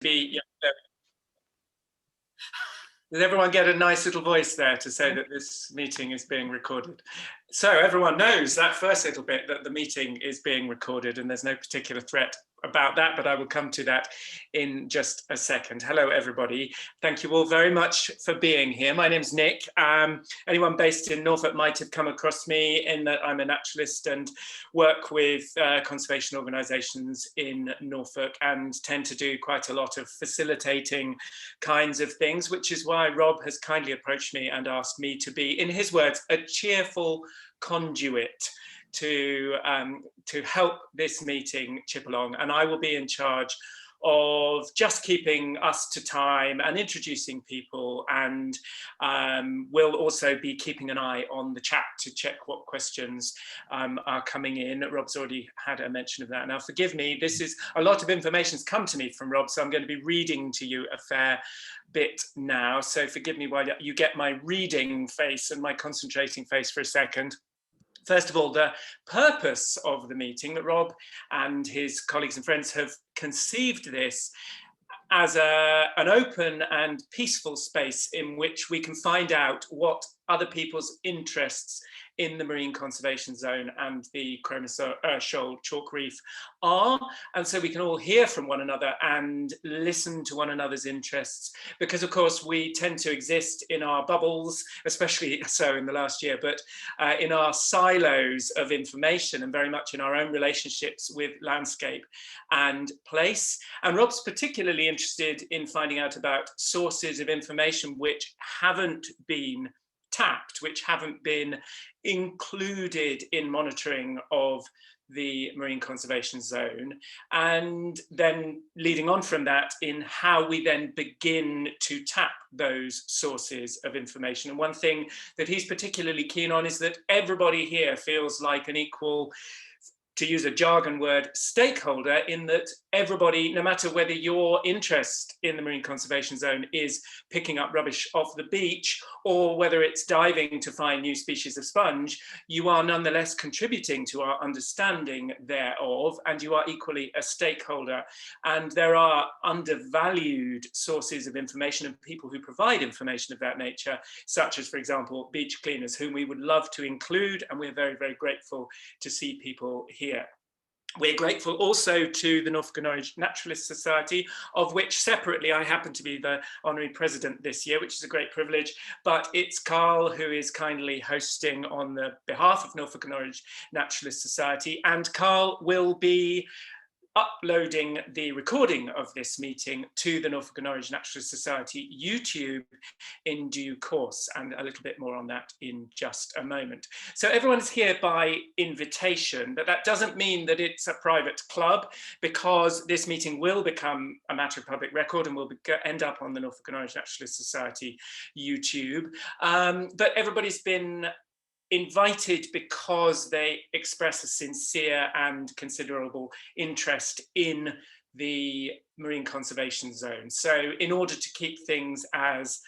be. Did everyone get a nice little voice there to say that this meeting is being recorded? So everyone knows that first little bit, that the meeting is being recorded, and there's no particular threat about that, but I will come to that in just a second. Hello, everybody. Thank you all very much for being here. My name's Nick. Anyone based in Norfolk might have come across me in that I'm a naturalist and work with conservation organisations in Norfolk and tend to do quite a lot of facilitating kinds of things, which is why Rob has kindly approached me and asked me to be, in his words, a cheerful conduit to help this meeting chip along. And I will be in charge of just keeping us to time and introducing people, and we'll also be keeping an eye on the chat to check what questions are coming in. Rob's already had a mention of that. Now, forgive me, this is a lot of information's come to me from Rob, so I'm going to be reading to you a fair bit now. So forgive me while you get my reading face and my concentrating face for a second. First of all, the purpose of the meeting, that Rob and his colleagues and friends have conceived this as an open and peaceful space in which we can find out what other people's interests in the marine conservation zone and the Cromer Shoal chalk reef are, and so we can all hear from one another and listen to one another's interests, because of course we tend to exist in our bubbles, especially so in the last year, but in our silos of information and very much in our own relationships with landscape and place. And Rob's particularly interested in finding out about sources of information which haven't been tapped, which haven't been included in monitoring of the marine conservation zone, and then leading on from that in how we then begin to tap those sources of information. And one thing that he's particularly keen on is that everybody here feels like an equal, to use a jargon word, stakeholder, in that everybody, no matter whether your interest in the marine conservation zone is picking up rubbish off the beach or whether it's diving to find new species of sponge, you are nonetheless contributing to our understanding thereof, and you are equally a stakeholder. And there are undervalued sources of information and people who provide information of that nature, such as, for example, beach cleaners, whom we would love to include, and we're very, very grateful to see people here. We're grateful also to the Norfolk Naturalists Society, of which separately I happen to be the honorary president this year, which is a great privilege, but it's Carl who is kindly hosting on the behalf of Norfolk Naturalists Society, and Carl will be uploading the recording of this meeting to the Norfolk Naturalist Society YouTube in due course, and a little bit more on that in just a moment. So everyone's here by invitation, but that doesn't mean that it's a private club, because this meeting will become a matter of public record and will end up on the Norfolk Naturalist Society YouTube. But everybody's been invited because they express a sincere and considerable interest in the marine conservation zone. So in order to keep things as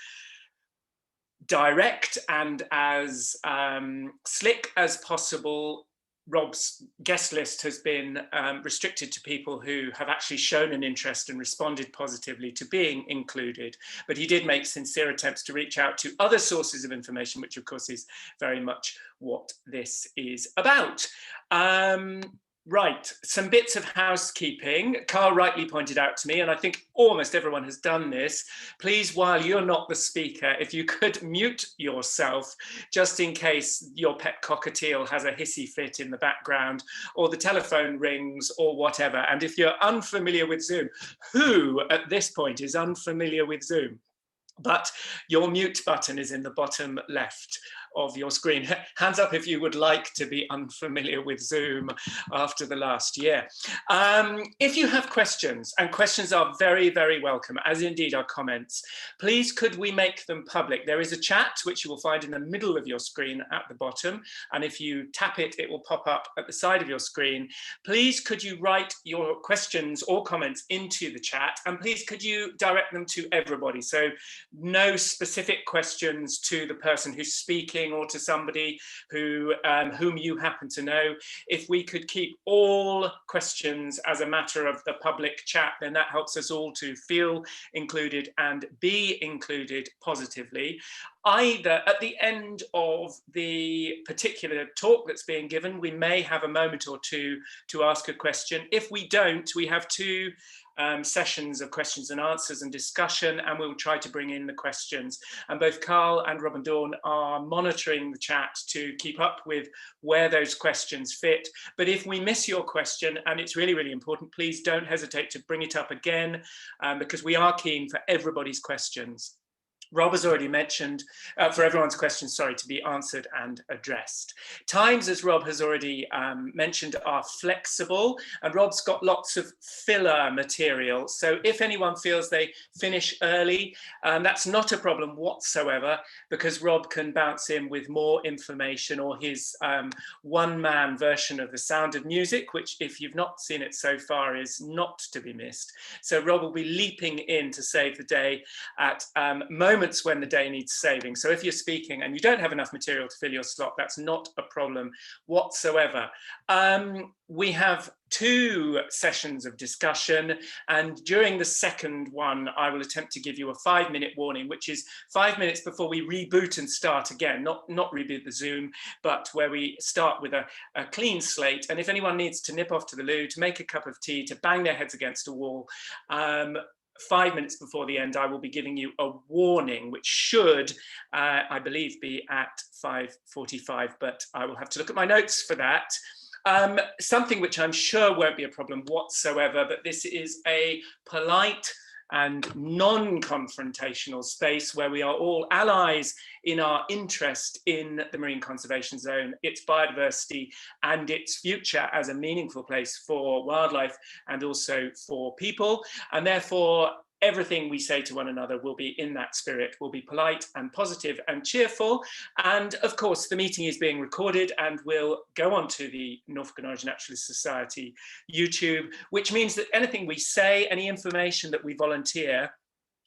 direct and as slick as possible, Rob's guest list has been restricted to people who have actually shown an interest and responded positively to being included. But he did make sincere attempts to reach out to other sources of information, which of course is very much what this is about. Right, some bits of housekeeping. Carl rightly pointed out to me, and I think almost everyone has done this, please, while you're not the speaker, if you could mute yourself, just in case your pet cockatiel has a hissy fit in the background, or the telephone rings, or whatever. And if you're unfamiliar with Zoom, who at this point is unfamiliar with Zoom? But your mute button is in the bottom left of your screen. Hands up if you would like to be unfamiliar with Zoom after the last year. If you have questions, and questions are very, very welcome, as indeed are comments, please could we make them public? There is a chat which you will find in the middle of your screen at the bottom, and if you tap it, it will pop up at the side of your screen. Please could you write your questions or comments into the chat, and please could you direct them to everybody? So no specific questions to the person who's speaking meeting or to somebody whom you happen to know. If we could keep all questions as a matter of the public chat, then that helps us all to feel included and be included positively. Either at the end of the particular talk that's being given, we may have a moment or two to ask a question. If we don't, we have two sessions of questions and answers and discussion, and we'll try to bring in the questions. And both Carl and Rob and Dawn are monitoring the chat to keep up with where those questions fit. But if we miss your question, and it's really, really important, please don't hesitate to bring it up again, because we are keen for everybody's questions. Rob has already mentioned, for everyone's questions, sorry, to be answered and addressed. Times, as Rob has already mentioned, are flexible, and Rob's got lots of filler material. So if anyone feels they finish early, that's not a problem whatsoever, because Rob can bounce in with more information or his one-man version of The Sound of Music, which, if you've not seen it so far, is not to be missed. So Rob will be leaping in to save the day at moments when the day needs saving. So if you're speaking and you don't have enough material to fill your slot, that's not a problem whatsoever. We have two sessions of discussion, and during the second one, I will attempt to give you a 5-minute warning, which is 5 minutes before we reboot and start again, not reboot the Zoom, but where we start with a clean slate. And if anyone needs to nip off to the loo, to make a cup of tea, to bang their heads against a wall, 5 minutes before the end, I will be giving you a warning, which should, I believe, be at 5:45, but I will have to look at my notes for that. Something which I'm sure won't be a problem whatsoever, but this is a polite and non-confrontational space where we are all allies in our interest in the marine conservation zone, its biodiversity and its future as a meaningful place for wildlife and also for people. And therefore, everything we say to one another will be in that spirit, will be polite and positive and cheerful. And of course, the meeting is being recorded and will go on to the Norfolk and Orange Naturalist Society YouTube, which means that anything we say, any information that we volunteer,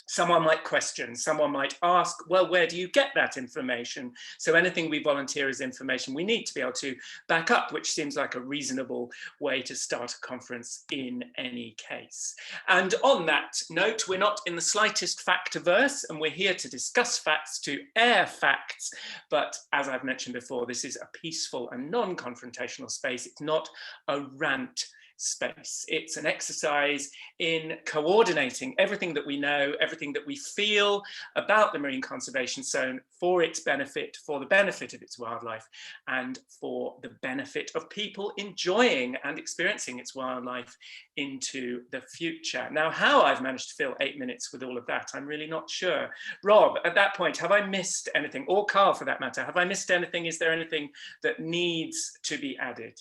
someone might question, someone might ask, well, where do you get that information? So anything we volunteer as information, we need to be able to back up, which seems like a reasonable way to start a conference in any case. And on that note, we're not in the slightest fact-averse, and we're here to discuss facts, to air facts. But as I've mentioned before, this is a peaceful and non-confrontational space. It's not a rant space. It's an exercise in coordinating everything that we know, everything that we feel about the marine conservation zone for its benefit, for the benefit of its wildlife, and for the benefit of people enjoying and experiencing its wildlife into the future. Now, how I've managed to fill 8 minutes with all of that, I'm really not sure. Rob, at that point, have I missed anything? Or Carl, for that matter, have I missed anything? Is there anything that needs to be added?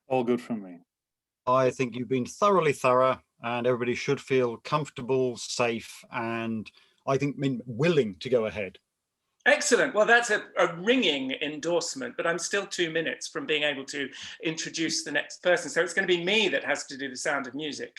All good from me. I think you've been thoroughly thorough, and everybody should feel comfortable, safe, and I think willing to go ahead. Excellent. Well, that's a ringing endorsement, but I'm still 2 minutes from being able to introduce the next person. So it's going to be me that has to do the Sound of Music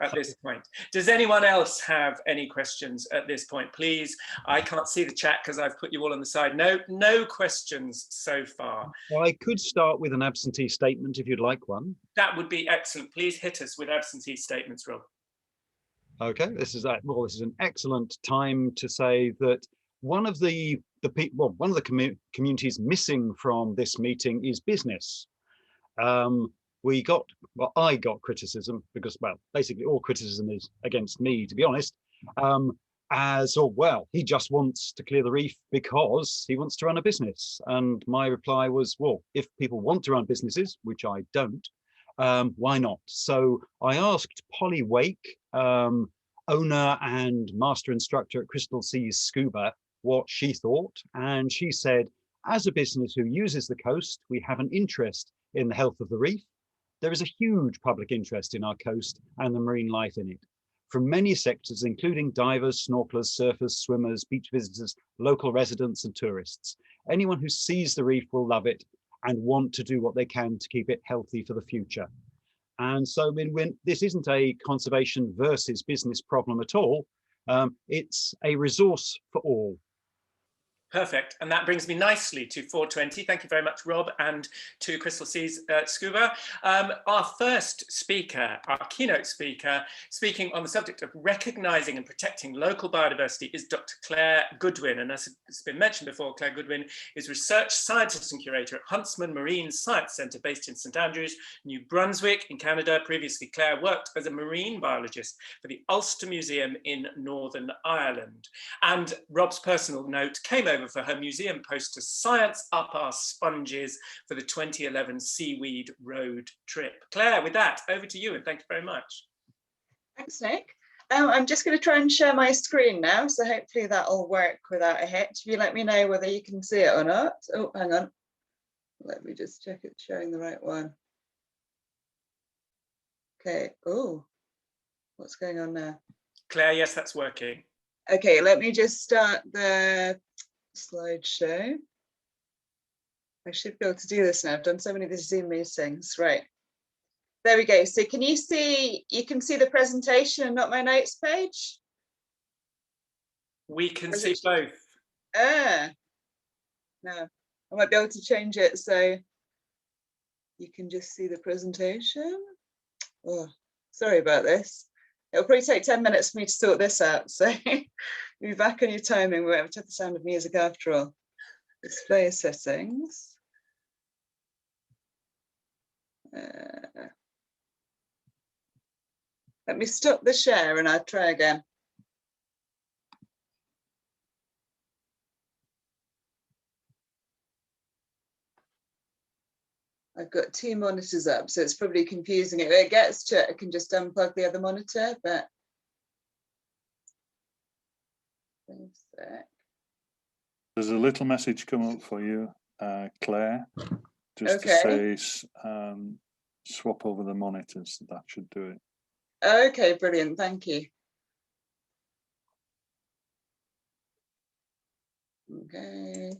at this point. Does anyone else have any questions at this point? Please, I can't see the chat because I've put you all on the side. No questions so far. Well, I could start with an absentee statement if you'd like one. That would be excellent. Please hit us with absentee statements, Rob. Okay, this is an excellent time to say that one of the communities missing from this meeting is business. I got criticism because, well, basically all criticism is against me, to be honest, he just wants to clear the reef because he wants to run a business. And my reply was, well, if people want to run businesses, which I don't, why not? So I asked Polly Wake, owner and master instructor at Crystal Seas Scuba, what she thought. And she said, as a business who uses the coast, we have an interest in the health of the reef. There is a huge public interest in our coast and the marine life in it, from many sectors, including divers, snorkelers, surfers, swimmers, beach visitors, local residents and tourists. Anyone who sees the reef will love it and want to do what they can to keep it healthy for the future. And so when this isn't a conservation versus business problem at all, it's a resource for all. Perfect. And that brings me nicely to 420. Thank you very much, Rob, and to Crystal Seas Scuba. Our first speaker, our keynote speaker, speaking on the subject of recognising and protecting local biodiversity is Dr. Claire Goodwin. And as it's been mentioned before, Claire Goodwin is research scientist and curator at Huntsman Marine Science Centre based in St Andrews, New Brunswick in Canada. Previously, Claire worked as a marine biologist for the Ulster Museum in Northern Ireland. And Rob's personal note came over for her museum poster, Science Up Our Sponges, for the 2011 Seaweed Road trip. Claire, with that, over to you, and thank you very much. Thanks, Nick. I'm just going to try and share my screen now, so hopefully that'll work without a hitch. If you let me know whether you can see it or not. Oh, hang on. Let me just check it's showing the right one. Okay. Oh, what's going on now? Claire, yes, that's working. Okay, let me just start the slideshow. I should be able to do this now. I've done so many of these Zoom meetings. Right. There we go. So can you see, you can see the presentation and not my notes page? We can see both. No, I might be able to change it so you can just see the presentation. Oh, sorry about this. It'll probably take 10 minutes for me to sort this out. So be back on your timing. We won't have to have the sound of music after all. Display settings. Let me stop the share and I'll try again. I've got two monitors up, so it's probably confusing. If it gets to it, I can just unplug the other monitor, but There's a little message come up for you, Claire, just okay. to say swap over the monitors. That should do it. Okay, brilliant. Thank you. Okay.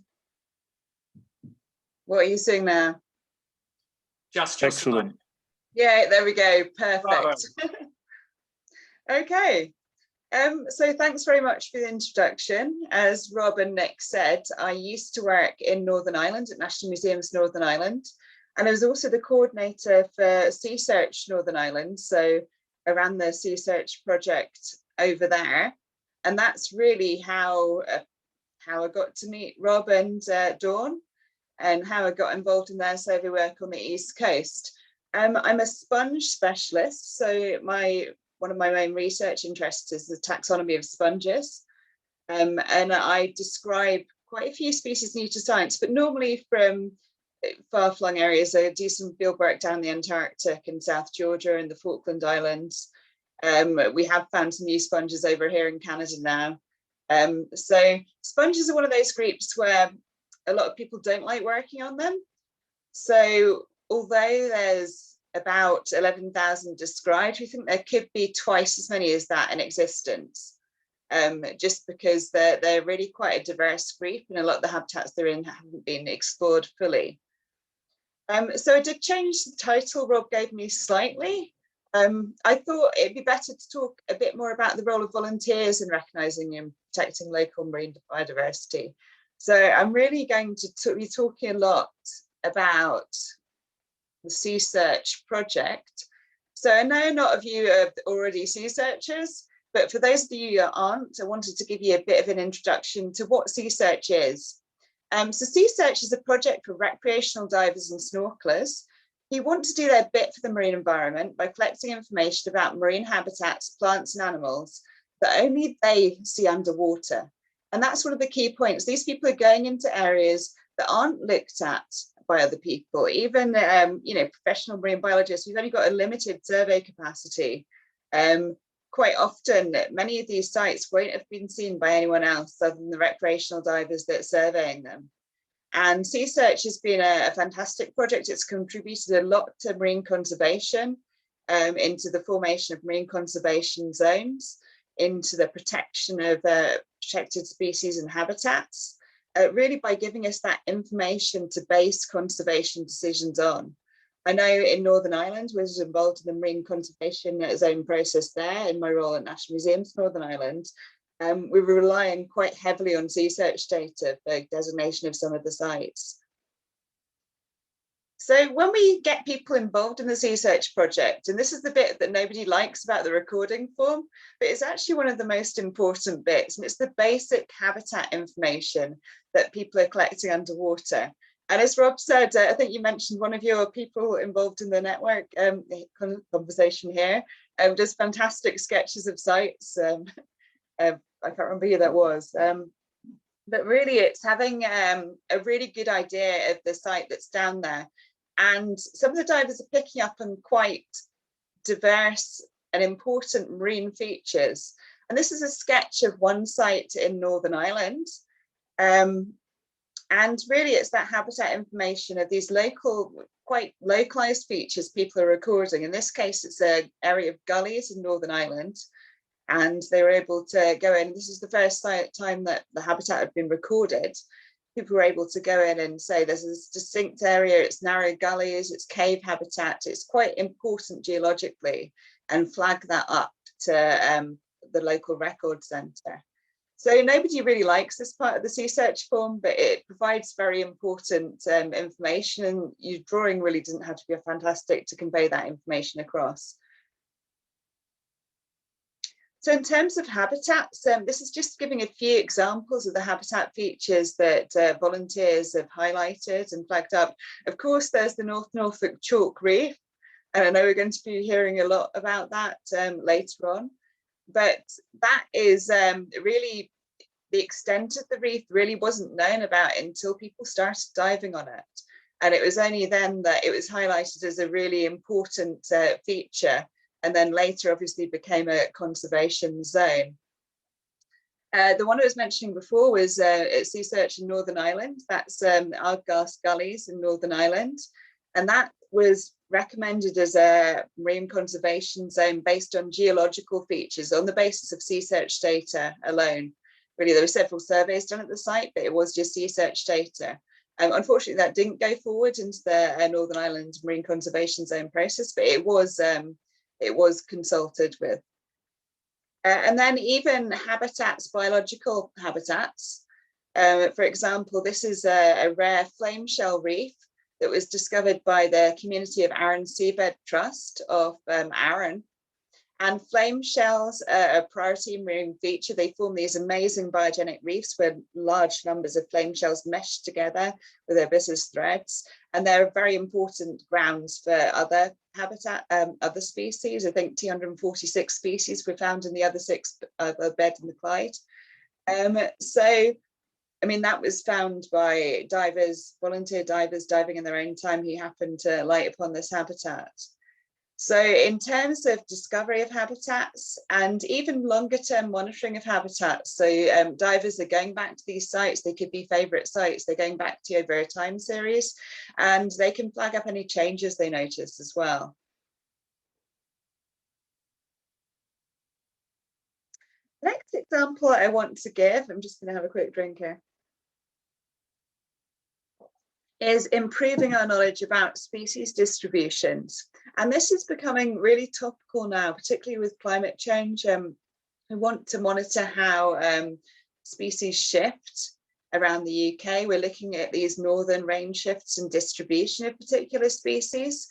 What are you seeing now? Just excellent. Yeah, there we go. Perfect. Okay. So thanks very much for the introduction. As Rob and Nick said, I used to work in Northern Ireland at National Museums Northern Ireland, and I was also the coordinator for Sea Search Northern Ireland. So I ran the Sea Search project over there, and that's really how I got to meet Rob and Dawn, and how I got involved in their survey work on the East Coast. I'm a sponge specialist, so one of my main research interests is the taxonomy of sponges, and I describe quite a few species new to science, but normally from far-flung areas. I do some field work down the Antarctic and South Georgia and the Falkland Islands. We have found some new sponges over here in Canada now. So sponges are one of those groups where a lot of people don't like working on them. So although there's about 11,000 described, we think there could be twice as many as that in existence, just because they're really quite a diverse group, and a lot of the habitats they're in haven't been explored fully. So I did change the title Rob gave me slightly. I thought it'd be better to talk a bit more about the role of volunteers in recognising and protecting local marine biodiversity. So I'm really going to be talking a lot about the Sea Search project. So I know a lot of you are already sea searchers, but for those of you who aren't, I wanted to give you a bit of an introduction to what Sea Search is. So Sea Search is a project for recreational divers and snorkelers who want to do their bit for the marine environment by collecting information about marine habitats, plants and animals that only they see underwater. And that's one of the key points. These people are going into areas that aren't looked at by other people, even professional marine biologists. We've only got a limited survey capacity. Quite often, many of these sites won't have been seen by anyone else other than the recreational divers that are surveying them. And Sea Search has been a fantastic project. It's contributed a lot to marine conservation, into the formation of marine conservation zones, into the protection of protected species and habitats, really by giving us that information to base conservation decisions on. I know in Northern Ireland, I was involved in the marine conservation zone process there in my role at National Museums Northern Ireland. we were relying quite heavily on sea search data for designation of some of the sites. So when we get people involved in the sea search project, and this is the bit that nobody likes about the recording form, but it's actually one of the most important bits, and it's the basic habitat information that people are collecting underwater. And as Rob said, I think you mentioned one of your people involved in the network conversation here, does fantastic sketches of sites. I can't remember who that was. But really it's having a really good idea of the site that's down there. And some of the divers are picking up on quite diverse and important marine features. And this is a sketch of one site in Northern Ireland. And really it's that habitat information of these local, quite localized features people are recording. In this case, it's an area of gullies in Northern Ireland. And they were able to go in. This is the first time that the habitat had been recorded. People were able to go in and say there's this distinct area, it's narrow gullies, it's cave habitat, it's quite important geologically, and flag that up to the local record centre. So nobody really likes this part of the sea search form, but it provides very important information, and your drawing really doesn't have to be fantastic to convey that information across. So in terms of habitats, this is just giving a few examples of the habitat features that volunteers have highlighted and flagged up. Of course, there's the North Norfolk chalk reef, and I know we're going to be hearing a lot about that later on. But that is really, the extent of the reef really wasn't known about until people started diving on it. And it was only then that it was highlighted as a really important feature, and then later obviously became a conservation zone. The one I was mentioning before was sea search in Northern Ireland. That's Ardgas Gullies in Northern Ireland. And that was recommended as a marine conservation zone based on geological features, on the basis of sea search data alone. Really, there were several surveys done at the site, but it was just sea search data. Unfortunately, that didn't go forward into the Northern Ireland Marine Conservation Zone process, but it was consulted with. And then even habitats, biological habitats. For example, this is a rare flame shell reef that was discovered by the community of Arran Seabed Trust of Arran. And flame shells are a priority marine feature. They form these amazing biogenic reefs where large numbers of flame shells mesh together with herbaceous threads. And they're very important grounds for other habitat, other species. I think 246 species were found in the other 6 bed in the Clyde. So, I mean, that was found by divers, volunteer divers diving in their own time who happened to light upon this habitat. So in terms of discovery of habitats and even longer term monitoring of habitats, so divers are going back to these sites, they could be favourite sites, they're going back to over a time series, and they can flag up any changes they notice as well. Next example I want to give, I'm just going to have a quick drink here, is improving our knowledge about species distributions. And this is becoming really topical now, particularly with climate change. We want to monitor how species shift around the UK. We're looking at these northern range shifts and distribution of particular species.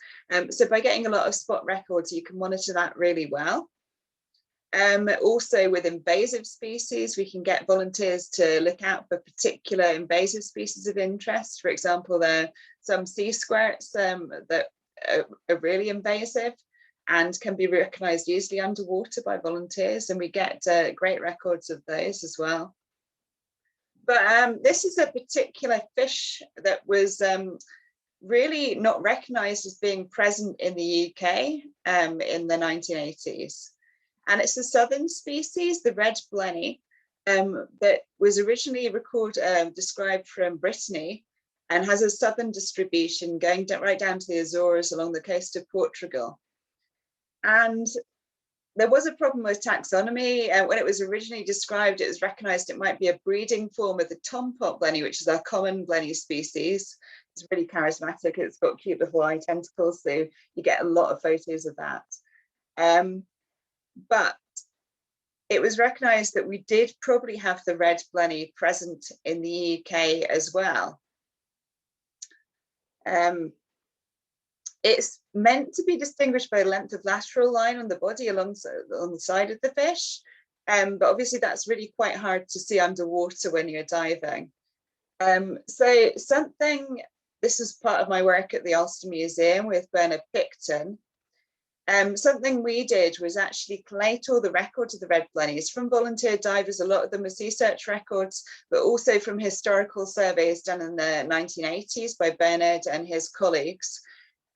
So by getting a lot of spot records, you can monitor that really well. Also with invasive species, we can get volunteers to look out for particular invasive species of interest. For example, there are some sea squirts that are really invasive and can be recognised easily underwater by volunteers, and we get great records of those as well. But this is a particular fish that was really not recognised as being present in the UK in the 1980s. And it's a southern species, the red blenny, that was originally described from Brittany and has a southern distribution going right down to the Azores along the coast of Portugal. And there was a problem with taxonomy. When it was originally described, it was recognised it might be a breeding form of the tompot blenny, which is our common blenny species. It's really charismatic. It's got cute little eye tentacles, so you get a lot of photos of that. But it was recognised that we did probably have the red blenny present in the UK as well. It's meant to be distinguished by a length of lateral line on the body on the side of the fish, but obviously that's really quite hard to see underwater when you're diving. So this is part of my work at the Ulster Museum with Bernard Picton. Something we did was actually collate all the records of the red blennies from volunteer divers. A lot of them were sea search records, but also from historical surveys done in the 1980s by Bernard and his colleagues.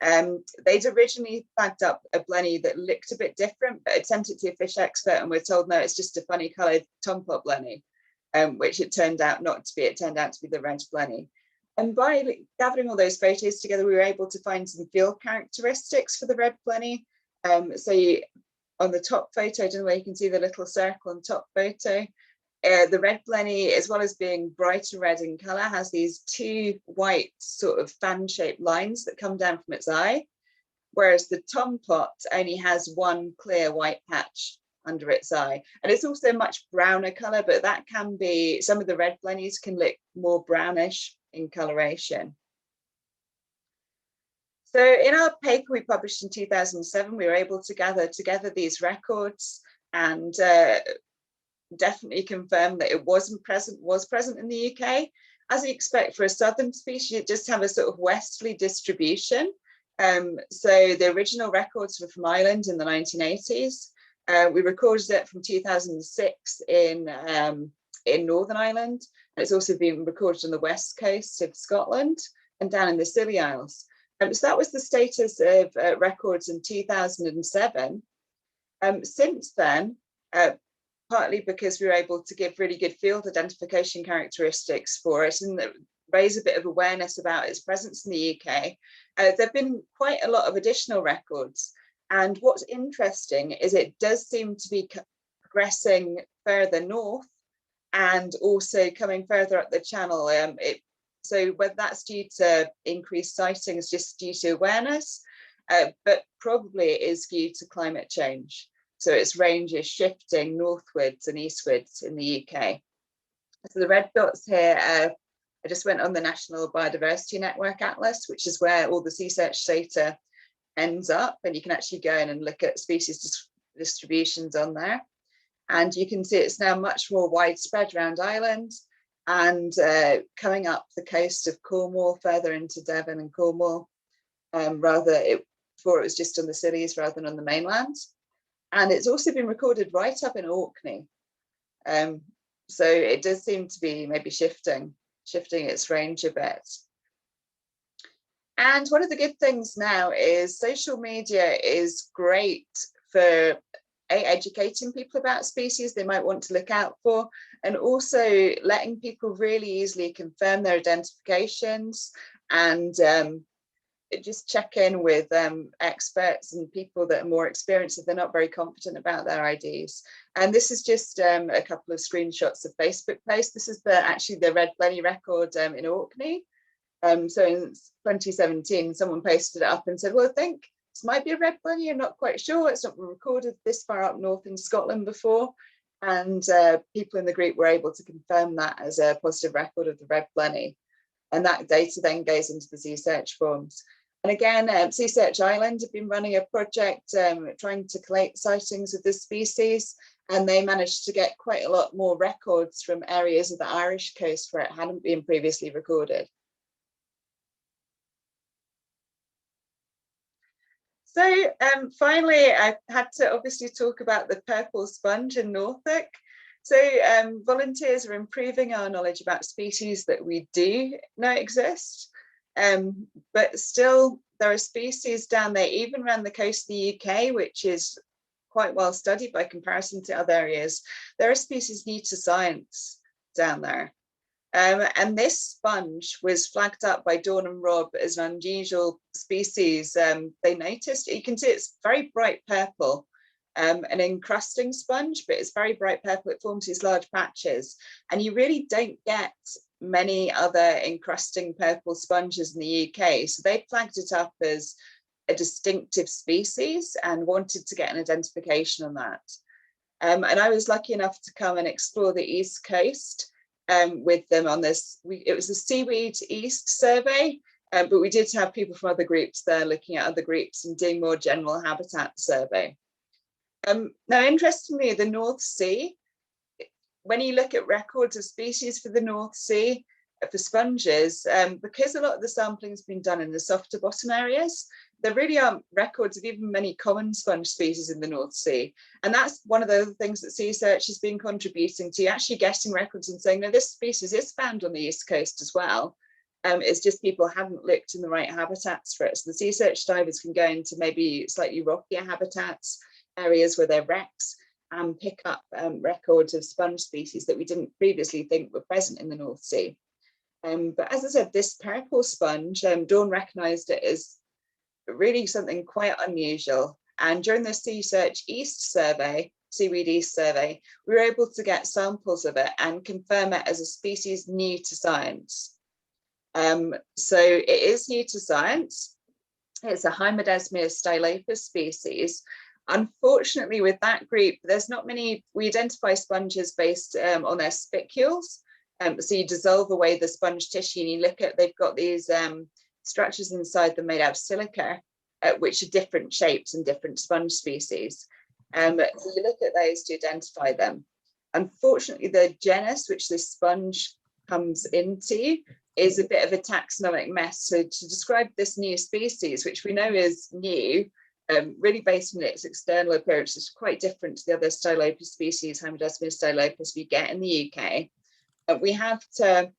They'd originally flagged up a blenny that looked a bit different, but had sent it to a fish expert and we're told, no, it's just a funny coloured tompot blenny, which it turned out not to be. It turned out to be the red blenny. And by gathering all those photos together, we were able to find some field characteristics for the red blenny. On the top photo, I don't know where you can see the little circle on top photo. The red blenny, as well as being brighter red in colour, has these two white sort of fan-shaped lines that come down from its eye, whereas the tompot only has one clear white patch under its eye. And it's also much browner colour, but that can be, some of the red blennies can look more brownish in coloration. So in our paper we published in 2007, we were able to gather together these records and definitely confirm that it was present in the UK. As you expect for a southern species, you just have a sort of westerly distribution. So the original records were from Ireland in the 1980s. We recorded it from 2006 in Northern Ireland. And it's also been recorded on the west coast of Scotland and down in the Scilly Isles. So that was the status of records in 2007. Since then, partly because we were able to give really good field identification characteristics for it and raise a bit of awareness about its presence in the UK, there have been quite a lot of additional records. And what's interesting is it does seem to be progressing further north and also coming further up the channel. So whether that's due to increased sightings, just due to awareness, but probably it is due to climate change. So its range is shifting northwards and eastwards in the UK. So the red dots here, I just went on the National Biodiversity Network Atlas, which is where all the sea search data ends up. And you can actually go in and look at species distributions on there. And you can see it's now much more widespread around Ireland and coming up the coast of Cornwall, further into Devon and Cornwall, before it was just on the Scillies rather than on the mainland. And it's also been recorded right up in Orkney. So it does seem to be maybe shifting its range a bit. And one of the good things now is social media is great for educating people about species they might want to look out for, and also letting people really easily confirm their identifications and just check in with experts and people that are more experienced if they're not very confident about their IDs. And this is just a couple of screenshots of Facebook posts. This is actually the red blenny record in Orkney. So in 2017, someone posted it up and said, well, I think this might be a red blenny, I'm not quite sure. It's not been recorded this far up north in Scotland before. And people in the group were able to confirm that as a positive record of the red blenny. And that data then goes into the sea search forms. And again, Sea Search Ireland have been running a project trying to collate sightings of this species. And they managed to get quite a lot more records from areas of the Irish coast where it hadn't been previously recorded. So finally, I had to obviously talk about the purple sponge in Norfolk. So volunteers are improving our knowledge about species that we do know exist, but still there are species down there, even around the coast of the UK, which is quite well studied by comparison to other areas. There are species new to science down there. And this sponge was flagged up by Dawn and Rob as an unusual species. They noticed, you can see it's very bright purple, an encrusting sponge, but it's very bright purple. It forms these large patches. And you really don't get many other encrusting purple sponges in the UK. So they flagged it up as a distinctive species and wanted to get an identification on that. And I was lucky enough to come and explore the East Coast with them on this. It was a Seaweed East survey, but we did have people from other groups there looking at other groups and doing more general habitat survey. Now, interestingly, the North Sea, when you look at records of species for the North Sea, for sponges, because a lot of the sampling has been done in the softer bottom areas, there really aren't records of even many common sponge species in the North Sea. And that's one of the things that Sea Search has been contributing to, actually getting records and saying, no, this species is found on the East Coast as well. It's just people haven't looked in the right habitats for it. So the Sea Search divers can go into maybe slightly rockier habitats, areas where there are wrecks, and pick up records of sponge species that we didn't previously think were present in the North Sea. But as I said, this purple sponge, Dawn recognised it as really something quite unusual. And during the Sea Search East survey, Seaweed East survey, we were able to get samples of it and confirm it as a species new to science. So it is new to science. It's a Hymodesmia stylopus species. Unfortunately, with that group, there's not many. We identify sponges based on their spicules. So you dissolve away the sponge tissue and you look at, they've got these structures inside them made out of silica, which are different shapes and different sponge species. So you look at those to identify them. Unfortunately, the genus which this sponge comes into is a bit of a taxonomic mess. So to describe this new species, which we know is new, really based on its external appearance, is quite different to the other stylopus species, Hymodesmia stylopus, we get in the UK. We have to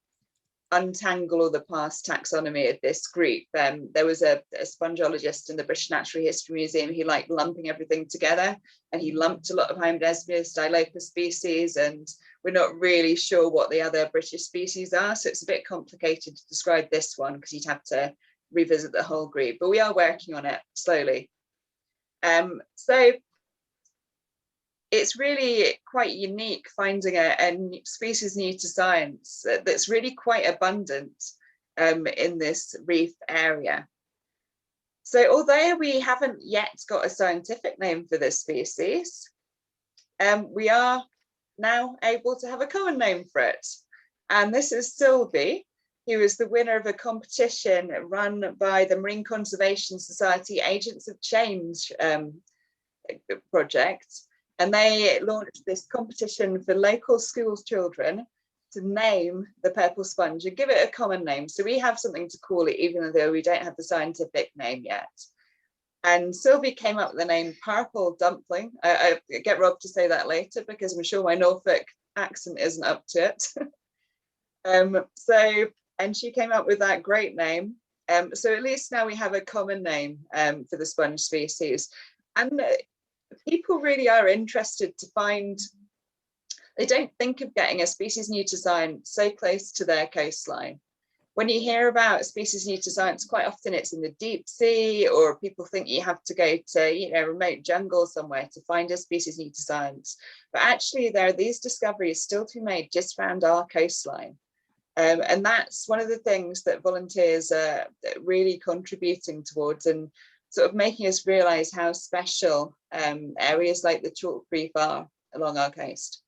untangle all the past taxonomy of this group. There was a spongeologist in the British Natural History Museum who liked lumping everything together, and he lumped a lot of Hymodesmia stylopus species, and we're not really sure what the other British species are, so it's a bit complicated to describe this one because you'd have to revisit the whole group, but we are working on it slowly. So it's really quite unique finding a species new to science that's really quite abundant in this reef area. So although we haven't yet got a scientific name for this species, we are now able to have a common name for it. And this is Sylvie, who is the winner of a competition run by the Marine Conservation Society Agents of Change project. And they launched this competition for local schools children to name the purple sponge and give it a common name. So we have something to call it, even though we don't have the scientific name yet. And Sylvie came up with the name Purple Dumpling. I get Rob to say that later because I'm sure my Norfolk accent isn't up to it. And she came up with that great name. So at least now we have a common name for the sponge species. And people really are interested to find, they don't think of getting a species new to science so close to their coastline. When you hear about species new to science, quite often it's in the deep sea, or people think you have to go to, remote jungle somewhere to find a species new to science. But actually there are these discoveries still to be made just around our coastline. And that's one of the things that volunteers are really contributing towards, and sort of making us realise how special areas like the Chalk Reef are along our coast.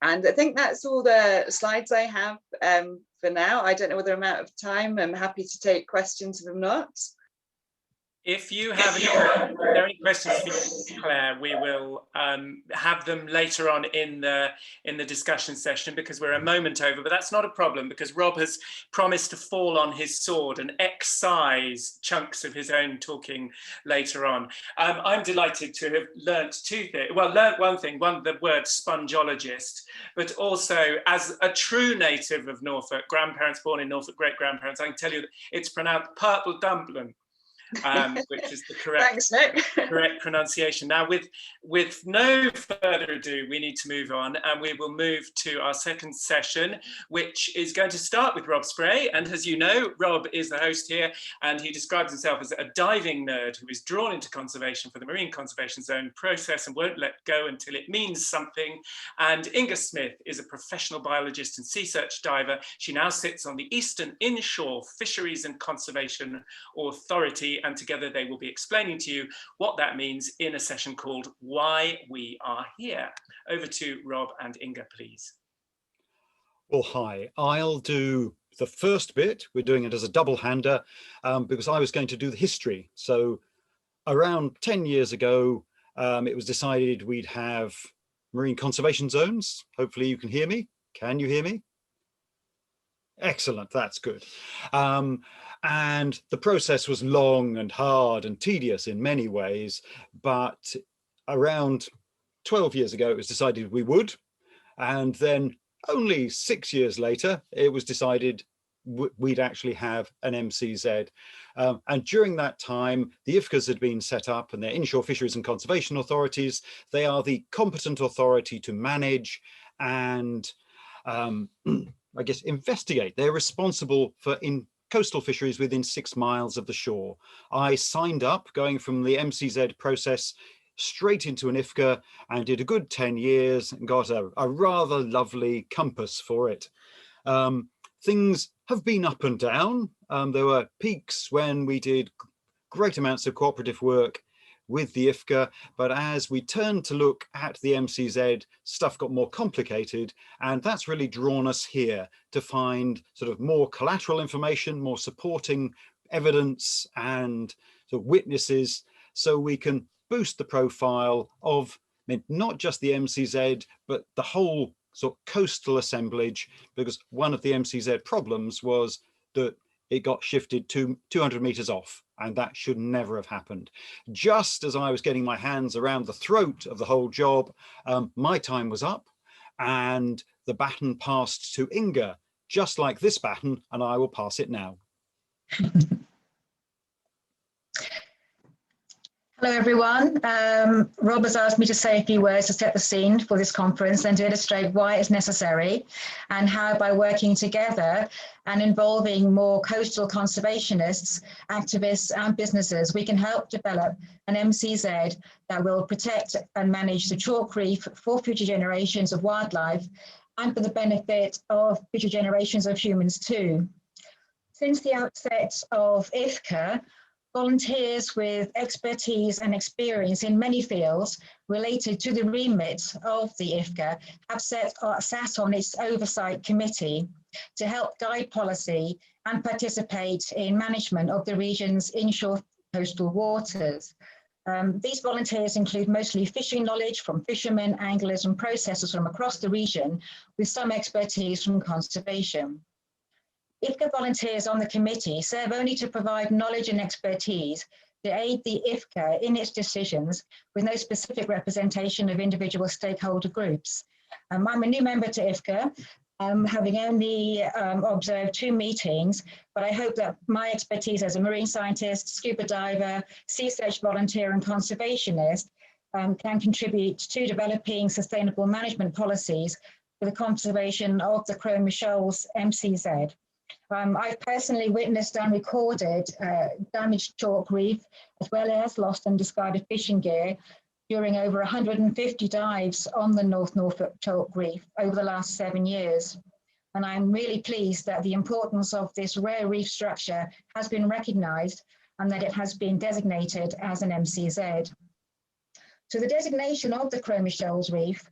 And I think that's all the slides I have for now. I don't know whether I'm out of time. I'm happy to take questions if I'm not. If you have any questions for you, Claire, we will have them later on in the discussion session because we're a moment over, but that's not a problem because Rob has promised to fall on his sword and excise chunks of his own talking later on. I'm delighted to have learnt two things. Well, learnt one thing, the word spongeologist, but also as a true native of Norfolk, grandparents born in Norfolk, great-grandparents, I can tell you that it's pronounced purple dumpling. Which is the correct pronunciation. Now, with no further ado, we need to move on, and we will move to our second session, which is going to start with Rob Spray. And as you know, Rob is the host here, and he describes himself as a diving nerd who is drawn into conservation for the Marine Conservation Zone process and won't let go until it means something. And Inga Smith is a professional biologist and sea search diver. She now sits on the Eastern Inshore Fisheries and Conservation Authority. committee, and together they will be explaining to you what that means in a session called Why We Are Here. Over to Rob and Inga, please. Well, hi, I'll do the first bit. We're doing it as a double-hander because I was going to do the history. So around 10 years ago, it was decided we'd have marine conservation zones. Hopefully you can hear me. Can you hear me? Excellent, that's good. And the process was long and hard and tedious in many ways, but around 12 years ago, it was decided we would. And then only 6 years later, it was decided we'd actually have an MCZ. And during that time, the IFCAs had been set up, and they're Inshore Fisheries and Conservation Authorities. They are the competent authority to manage and I guess investigate. They're responsible for coastal fisheries within 6 miles of the shore. I signed up going from the MCZ process straight into an IFCA and did a good 10 years and got a rather lovely compass for it. Things have been up and down. There were peaks when we did great amounts of cooperative work with the IFCA, but as we turned to look at the MCZ, stuff got more complicated, and that's really drawn us here to find sort of more collateral information, more supporting evidence and sort of witnesses, so we can boost the profile of not just the MCZ, but the whole sort of coastal assemblage, because one of the MCZ problems was that it got shifted to 200 meters off, and that should never have happened. Just as I was getting my hands around the throat of the whole job, my time was up and the baton passed to Inga, just like this baton, and I will pass it now. Hello, everyone. Rob has asked me to say a few words to set the scene for this conference and to illustrate why it's necessary and how, by working together and involving more coastal conservationists, activists and businesses, we can help develop an MCZ that will protect and manage the chalk reef for future generations of wildlife and for the benefit of future generations of humans too. Since the outset of IFCA, volunteers with expertise and experience in many fields related to the remit of the IFCA have sat on its oversight committee to help guide policy and participate in management of the region's inshore coastal waters. These volunteers include mostly fishing knowledge from fishermen, anglers and processors from across the region, with some expertise from conservation. IFCA volunteers on the committee serve only to provide knowledge and expertise to aid the IFCA in its decisions, with no specific representation of individual stakeholder groups. I'm a new member to IFCA, having only observed 2 meetings, but I hope that my expertise as a marine scientist, scuba diver, sea search volunteer and conservationist can contribute to developing sustainable management policies for the conservation of the Cromer Shoals MCZ. I've personally witnessed and recorded damaged chalk reef, as well as lost and discarded fishing gear during over 150 dives on the North Norfolk chalk reef over the last 7 years. And I'm really pleased that the importance of this rare reef structure has been recognised and that it has been designated as an MCZ. So the designation of the Cromer Shoals reef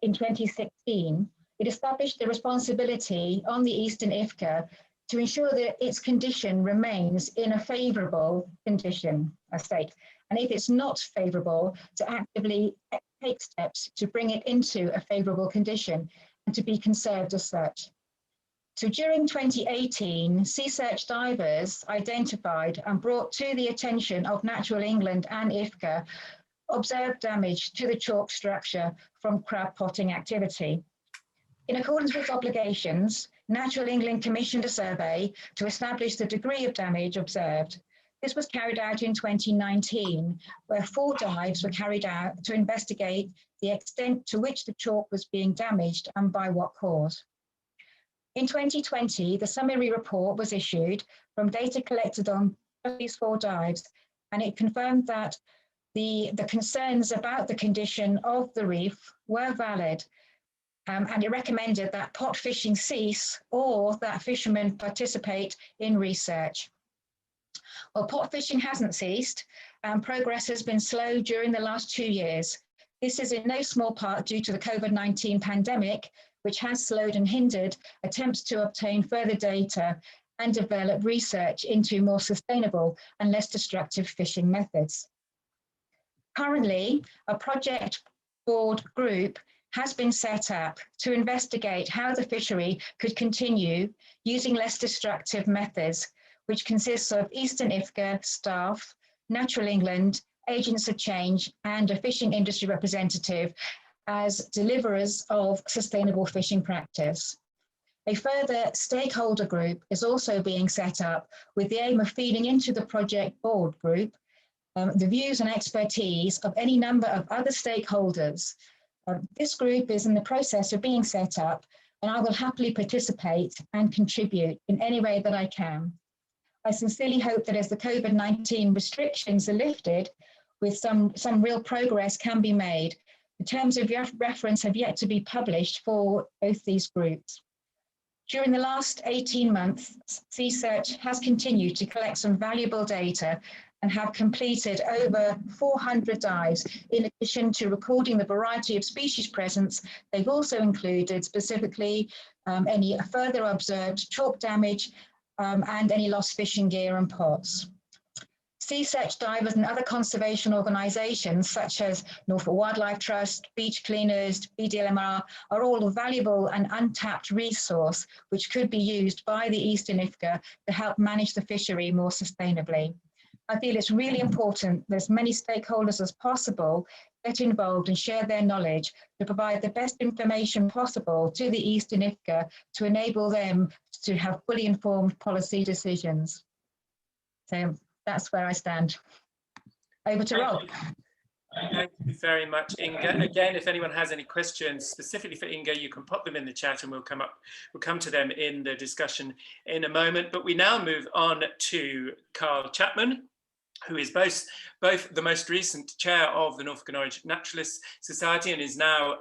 in 2016, it established the responsibility on the Eastern IFCA to ensure that its condition remains in a favourable condition, state. And if it's not favourable, to actively take steps to bring it into a favourable condition and to be conserved as such. So during 2018, sea search divers identified and brought to the attention of Natural England and IFCA observed damage to the chalk structure from crab potting activity. In accordance with obligations, Natural England commissioned a survey to establish the degree of damage observed. This was carried out in 2019, where 4 dives were carried out to investigate the extent to which the chalk was being damaged and by what cause. In 2020, the summary report was issued from data collected on these 4 dives, and it confirmed that the concerns about the condition of the reef were valid. And it recommended that pot fishing cease or that fishermen participate in research. Well, pot fishing hasn't ceased, and progress has been slow during the last 2 years. This is in no small part due to the COVID-19 pandemic, which has slowed and hindered attempts to obtain further data and develop research into more sustainable and less destructive fishing methods. Currently, a project board group has been set up to investigate how the fishery could continue using less destructive methods, which consists of Eastern IFCA staff, Natural England, agents of change, and a fishing industry representative as deliverers of sustainable fishing practice. A further stakeholder group is also being set up with the aim of feeding into the project board group the views and expertise of any number of other stakeholders. This group is in the process of being set up, and I will happily participate and contribute in any way that I can. I sincerely hope that as the COVID-19 restrictions are lifted, with some real progress can be made. The terms of reference have yet to be published for both these groups. During the last 18 months, Sea Search has continued to collect some valuable data and have completed over 400 dives. In addition to recording the variety of species presence, they've also included specifically any further observed chalk damage and any lost fishing gear and pots. Sea Search divers and other conservation organisations such as Norfolk Wildlife Trust, Beach Cleaners, BDLMR are all a valuable and untapped resource which could be used by the Eastern IFCA to help manage the fishery more sustainably. I feel it's really important that as many stakeholders as possible get involved and share their knowledge to provide the best information possible to the Eastern IFCA to enable them to have fully informed policy decisions. So that's where I stand. Over to Rob. Thank you very much, Inga. Again, if anyone has any questions specifically for Inga, you can pop them in the chat and we'll come to them in the discussion in a moment. But we now move on to Carl Chapman, who is both the most recent chair of the Norfolk and Norwich Naturalists Society and is now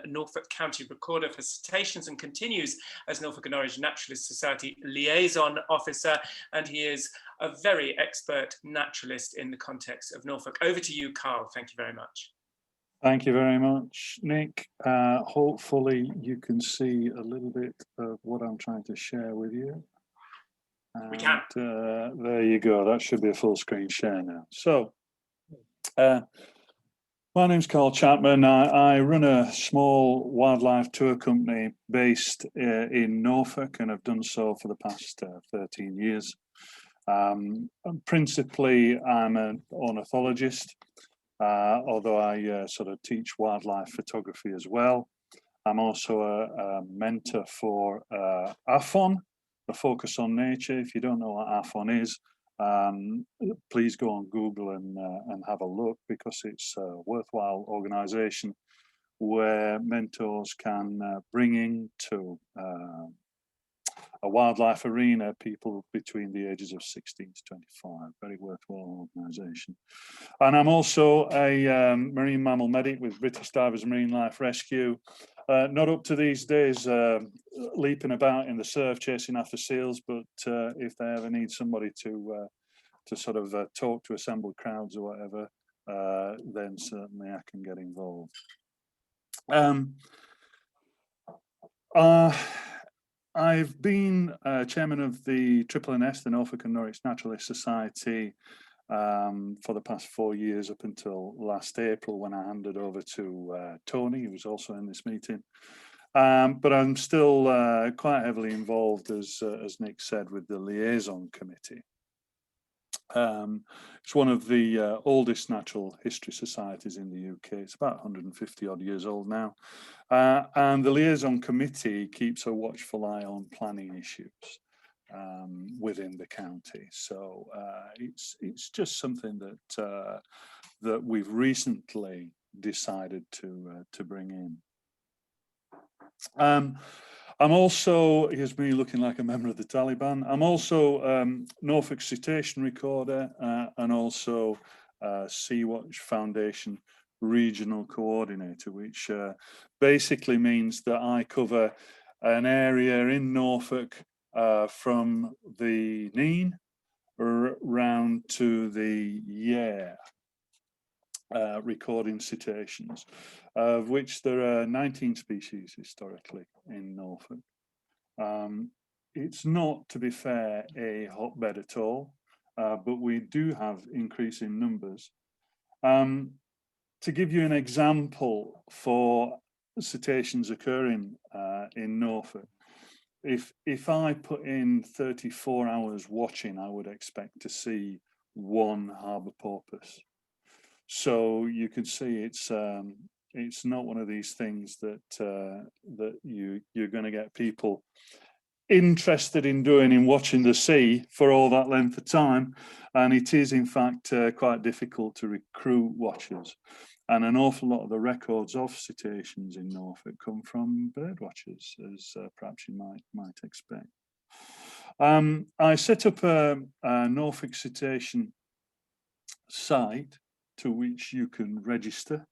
Norfolk County Recorder for Cetaceans and continues as Norfolk and Norwich Naturalists Society Liaison Officer, and he is a very expert naturalist in the context of Norfolk. Over to you, Carl. Thank you very much. Thank you very much, Nick. Hopefully you can see a little bit of what I'm trying to share with you. We can. There you go. That should be a full screen share now. So, my name's Carl Chapman. I run a small wildlife tour company based in Norfolk, and I've done so for the past 13 years. Principally, I'm an ornithologist, although I sort of teach wildlife photography as well. I'm also a mentor for AFON, the Focus on Nature. If you don't know what AFON is, please go on Google and have a look, because it's a worthwhile organisation where mentors can bring into a wildlife arena people between the ages of 16 to 25. Very worthwhile organisation. And I'm also a marine mammal medic with British Divers Marine Life Rescue. Not up to these days leaping about in the surf chasing after seals, but if they ever need somebody to sort of talk to assembled crowds or whatever, then certainly I can get involved. I've been chairman of the NNS, the Norfolk and Norwich Naturalist Society, for the past 4 years up until last April, when I handed over to Tony, who was also in this meeting. But I'm still quite heavily involved, as Nick said, with the liaison committee. It's one of the oldest natural history societies in the UK. It's about 150 odd years old now. And the liaison committee keeps a watchful eye on planning issues within the county. So it's just something that we've recently decided to bring in. I'm also, here's me looking like a member of the Taliban. I'm also Norfolk Cetacean Recorder and also Sea-Watch Foundation Regional Coordinator, which basically means that I cover an area in Norfolk from the Nene round to the Yare, recording cetaceans, of which there are 19 species historically in Norfolk. It's not, to be fair, a hotbed at all, but we do have increasing numbers. To give you an example for cetaceans occurring in Norfolk, if I put in 34 hours watching, I would expect to see one harbour porpoise. So you can see it's not one of these things that that you're going to get people interested in doing, in watching the sea for all that length of time, and it is in fact quite difficult to recruit watchers. And an awful lot of the records of cetaceans in Norfolk come from bird watchers, as perhaps you might expect. I set up a Norfolk cetacean site to which you can register.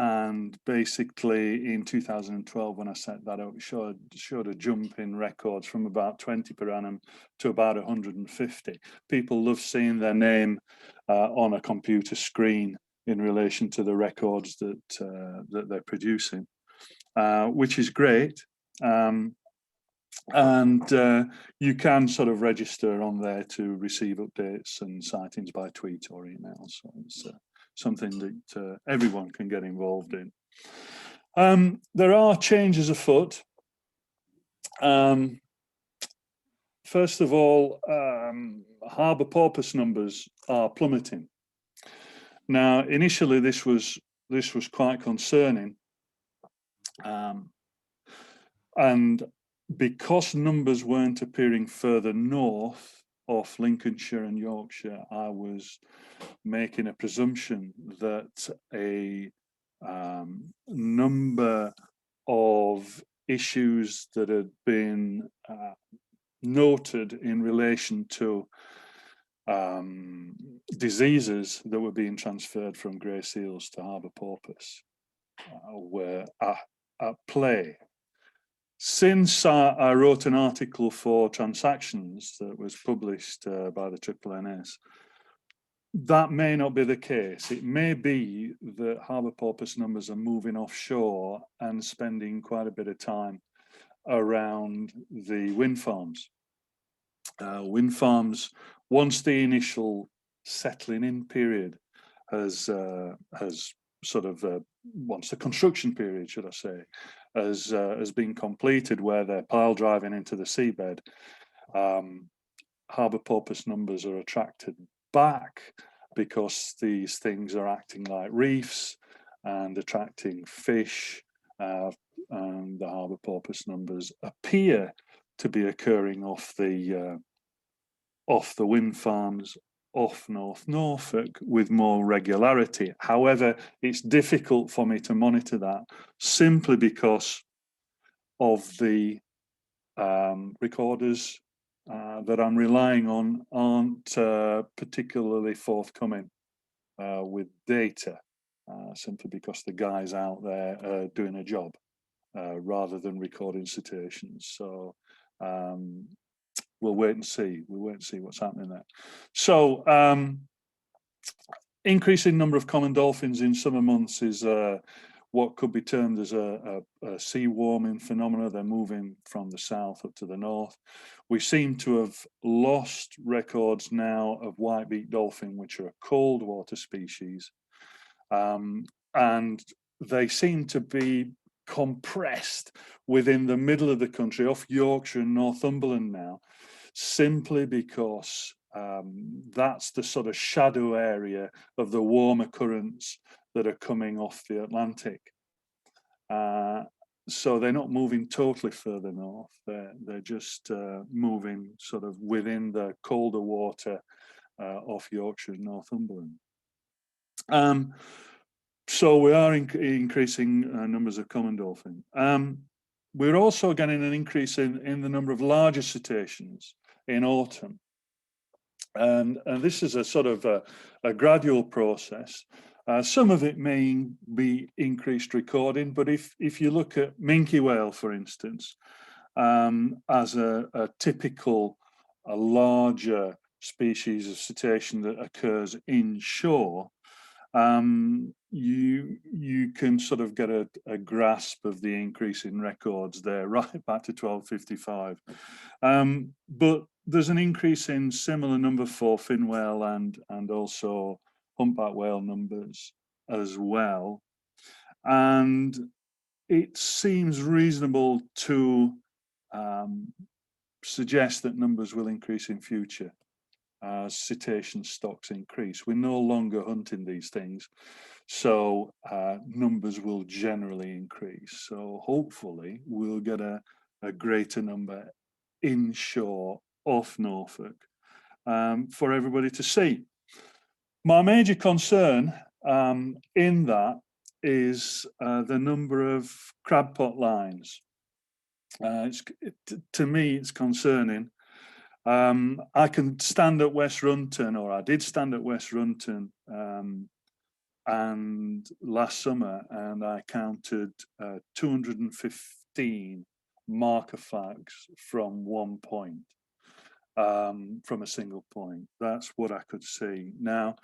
And basically in 2012, when I set that up, it showed a jump in records from about 20 per annum to about 150. People love seeing their name on a computer screen in relation to the records that they're producing, which is great. And you can sort of register on there to receive updates and sightings by tweet or email. So it's something that everyone can get involved in. There are changes afoot. First of all, harbour porpoise numbers are plummeting. Now, initially, this was quite concerning, and because numbers weren't appearing further north off Lincolnshire and Yorkshire, I was making a presumption that a number of issues that had been noted in relation to diseases that were being transferred from grey seals to harbour porpoise were at play. Since I wrote an article for Transactions that was published by the NNS, that may not be the case. It may be that harbour porpoise numbers are moving offshore and spending quite a bit of time around the wind farms. Wind farms, once the initial settling in period has sort of once the construction period, should I say, has been completed, where they're pile driving into the seabed, harbour porpoise numbers are attracted back because these things are acting like reefs and attracting fish, and the harbour porpoise numbers appear to be occurring off the wind farms off North Norfolk with more regularity. However, it's difficult for me to monitor that simply because of the recorders that I'm relying on aren't particularly forthcoming with data, simply because the guys out there are doing a job rather than recording cetaceans. So we'll wait and see. We'll wait and see what's happening there. So increasing number of common dolphins in summer months is what could be termed as a sea warming phenomena. They're moving from the south up to the north. We seem to have lost records now of white-beaked dolphin, which are a cold water species, and they seem to be compressed within the middle of the country, off Yorkshire and Northumberland now, simply because that's the sort of shadow area of the warmer currents that are coming off the Atlantic. So they're not moving totally further north. They're just moving sort of within the colder water off Yorkshire and Northumberland. So we are increasing numbers of common dolphin. We're also getting an increase in the number of larger cetaceans in autumn. And this is a sort of a gradual process. Some of it may be increased recording, but if you look at minke whale, for instance, as a typical a larger species of cetacean that occurs inshore, you can sort of get a grasp of the increase in records there right back to 1255. But there's an increase in similar number for fin whale and also humpback whale numbers as well. And it seems reasonable to suggest that numbers will increase in future as cetacean stocks increase. We're no longer hunting these things, so numbers will generally increase. So hopefully we'll get a greater number inshore off Norfolk for everybody to see. My major concern in that is the number of crab pot lines. To me, it's concerning. I can stand at West Runton, or I did stand at West Runton and last summer, and I counted 215 marker flags from one point, from a single point. That's what I could see. Now,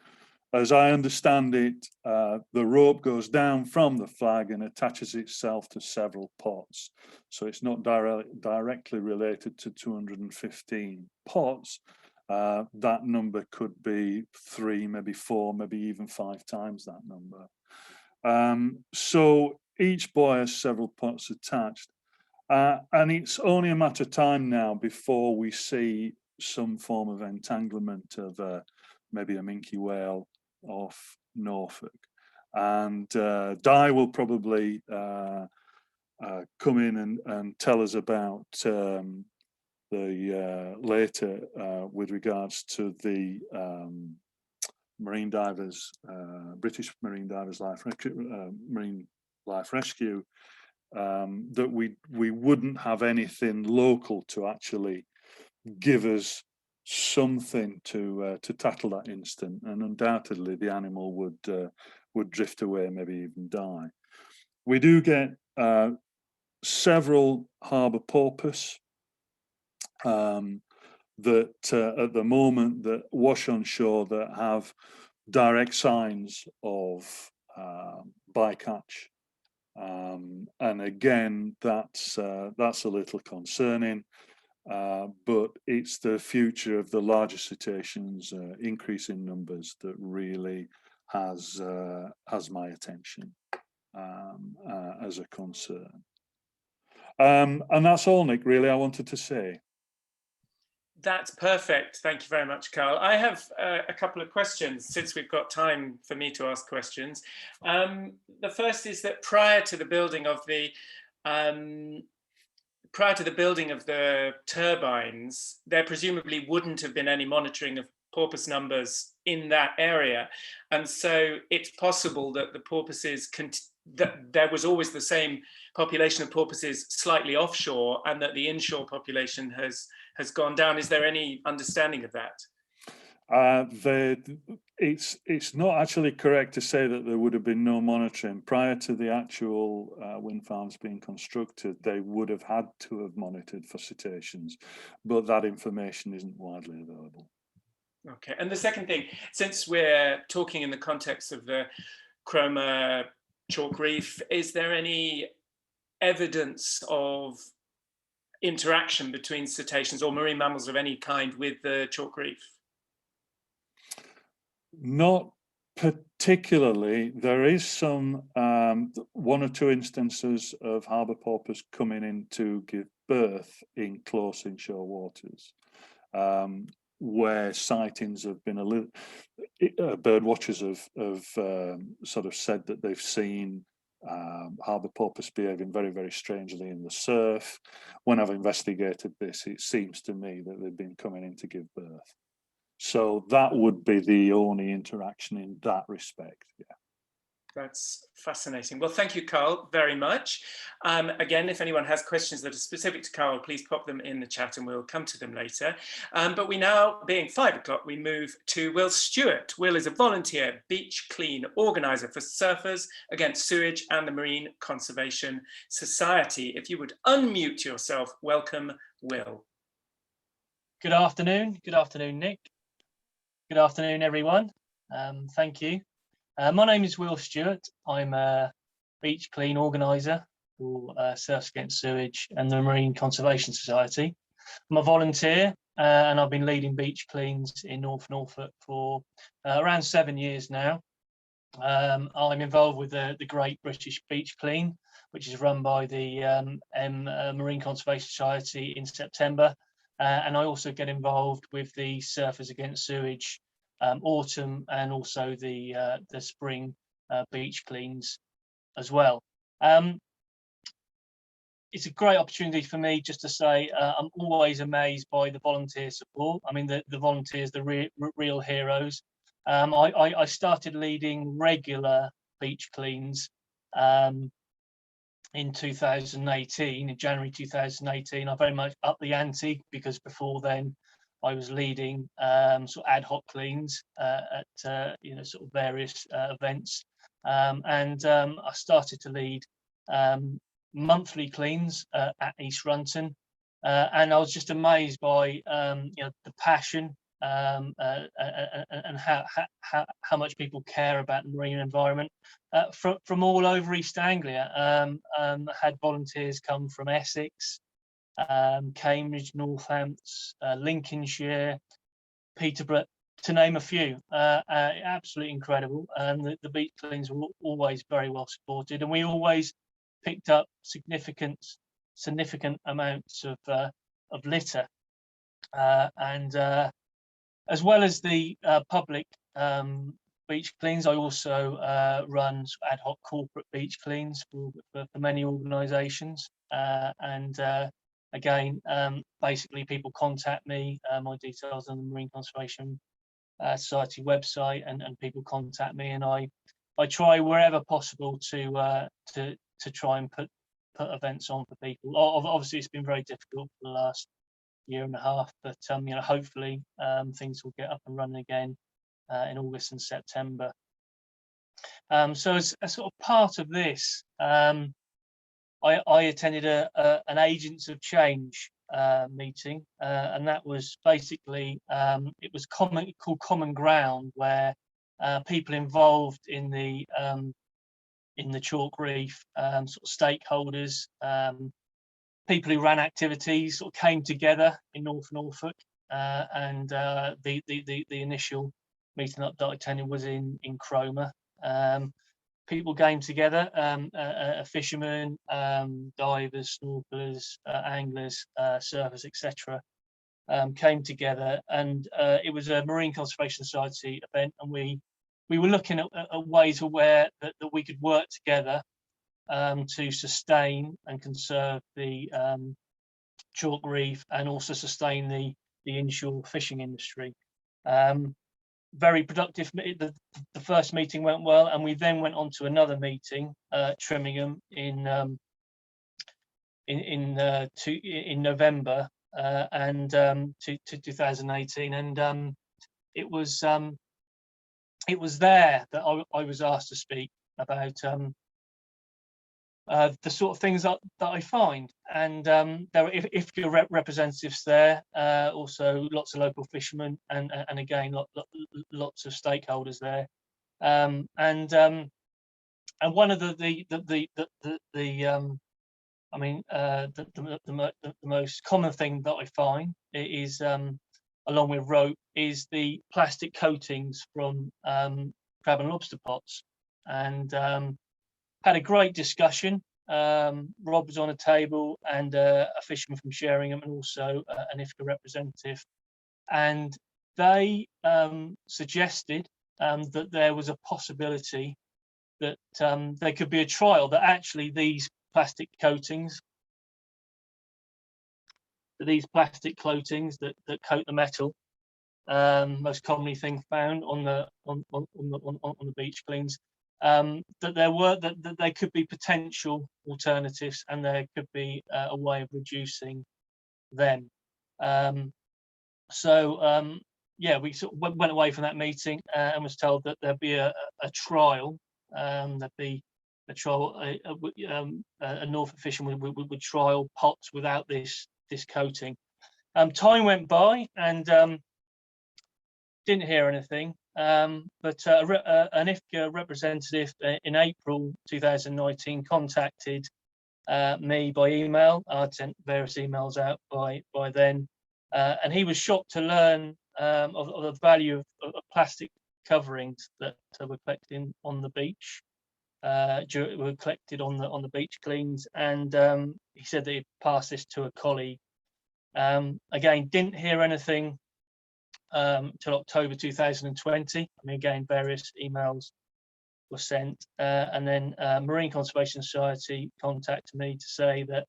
as I understand it, the rope goes down from the flag and attaches itself to several pots. So it's not directly related to 215 pots. That number could be 3, maybe 4, maybe even 5 times that number. So each buoy has several pots attached. And it's only a matter of time now before we see some form of entanglement of maybe a minke whale off Norfolk. And Di will probably come in and tell us about the later with regards to the marine divers, British Marine Divers Marine Life Rescue, that we wouldn't have anything local to actually give us something to tackle that instant, and undoubtedly the animal would drift away, maybe even die. We do get several harbour porpoise that at the moment that wash on shore that have direct signs of bycatch, and again that's a little concerning. But it's the future of the larger cetaceans increase in numbers that really has my attention as a concern. And that's all, Nick, really, I wanted to say. That's perfect. Thank you very much, Carl. I have a couple of questions, since we've got time for me to ask questions. The first is that prior to the building of the turbines, there presumably wouldn't have been any monitoring of porpoise numbers in that area. And so it's possible that the porpoises, that there was always the same population of porpoises slightly offshore, and that the inshore population has gone down. Is there any understanding of that? It's not actually correct to say that there would have been no monitoring. Prior to the actual wind farms being constructed, they would have had to have monitored for cetaceans, but that information isn't widely available. Okay, and the second thing, since we're talking in the context of the Cromer chalk reef, is there any evidence of interaction between cetaceans or marine mammals of any kind with the chalk reef? Not particularly. There is some 1 or 2 instances of harbour porpoise coming in to give birth in close inshore waters, where sightings have been a little. Bird watchers have sort of said that they've seen harbour porpoise behaving very, very strangely in the surf. When I've investigated this, it seems to me that they've been coming in to give birth. So that would be the only interaction in that respect. Yeah. That's fascinating. Well, thank you, Carl, very much. Again, if anyone has questions that are specific to Carl, please pop them in the chat and we'll come to them later. But we now, being 5 o'clock, we move to Will Stewart. Will is a volunteer beach clean organizer for Surfers Against Sewage and the Marine Conservation Society. If you would unmute yourself, welcome, Will. Good afternoon, Nick. Good afternoon, everyone. Thank you. My name is Will Stewart. I'm a beach clean organiser for Surfers Against Sewage and the Marine Conservation Society. I'm a volunteer and I've been leading beach cleans in North Norfolk for around 7 years now. I'm involved with the Great British Beach Clean, which is run by the Marine Conservation Society in September. And I also get involved with the Surfers Against Sewage autumn and also the spring beach cleans as well. It's a great opportunity for me just to say I'm always amazed by the volunteer support. I mean, the volunteers, the real heroes. I started leading regular beach cleans in 2018, in January 2018. I very much upped the ante because before then I was leading sort of ad hoc cleans at sort of various events, and I started to lead monthly cleans at East Runton, and I was just amazed by the passion and how much people care about the marine environment from all over East Anglia. Had volunteers come from Essex, Cambridge, Northampton, Lincolnshire, Peterborough, to name a few. Absolutely incredible, and the beach cleans were always very well supported, and we always picked up significant amounts of litter, and as well as the public beach cleans, I also run ad hoc corporate beach cleans for many organisations. And again, basically people contact me, my details on the Marine Conservation Society website, and people contact me, and I try wherever possible to try and put events on for people. Obviously, it's been very difficult for the last year and a half, but hopefully things will get up and running again in August and September. So as a sort of part of this, I attended an Agents of Change meeting, and that was basically it was called Common Ground, where people involved in the chalk reef, sort of stakeholders, people who ran activities sort of came together in North Norfolk, and the initial meeting that I attended was in Cromer. People came together, fishermen, divers, snorkelers, anglers, surfers, etc. Came together, and it was a Marine Conservation Society event, and we were looking at ways where that we could work together to sustain and conserve the chalk reef, and also sustain the inshore fishing industry. Very productive. The first meeting went well, and we then went on to another meeting at Trimmingham in November and 2018, and it was there that I was asked to speak about the sort of things that I find, and there were IFCA representatives there, also lots of local fishermen, and again lots of stakeholders there, and one of the most common thing that I find is, along with rope, is the plastic coatings from crab and lobster pots, and had a great discussion. Rob was on a table, and a fisherman from Sheringham, and also an IFCA representative, and they suggested that there was a possibility that there could be a trial, that actually these plastic coatings that coat the metal, most commonly found on the beach cleans, that there could be potential alternatives, and there could be a way of reducing them. Yeah, we sort of went away from that meeting and was told that there'd be a trial. There'd be a trial. A Norfolk fisherman would trial pots without this coating, Time went by and didn't hear anything. But an IFCA representative in April 2019 contacted me by email. I'd sent various emails out by then, and he was shocked to learn of the value of plastic coverings that were collected on the beach. Were collected on the beach cleans, and he said that he'd passed this to a colleague. Again, didn't hear anything till October 2020. I mean, again, various emails were sent, and then Marine Conservation Society contacted me to say that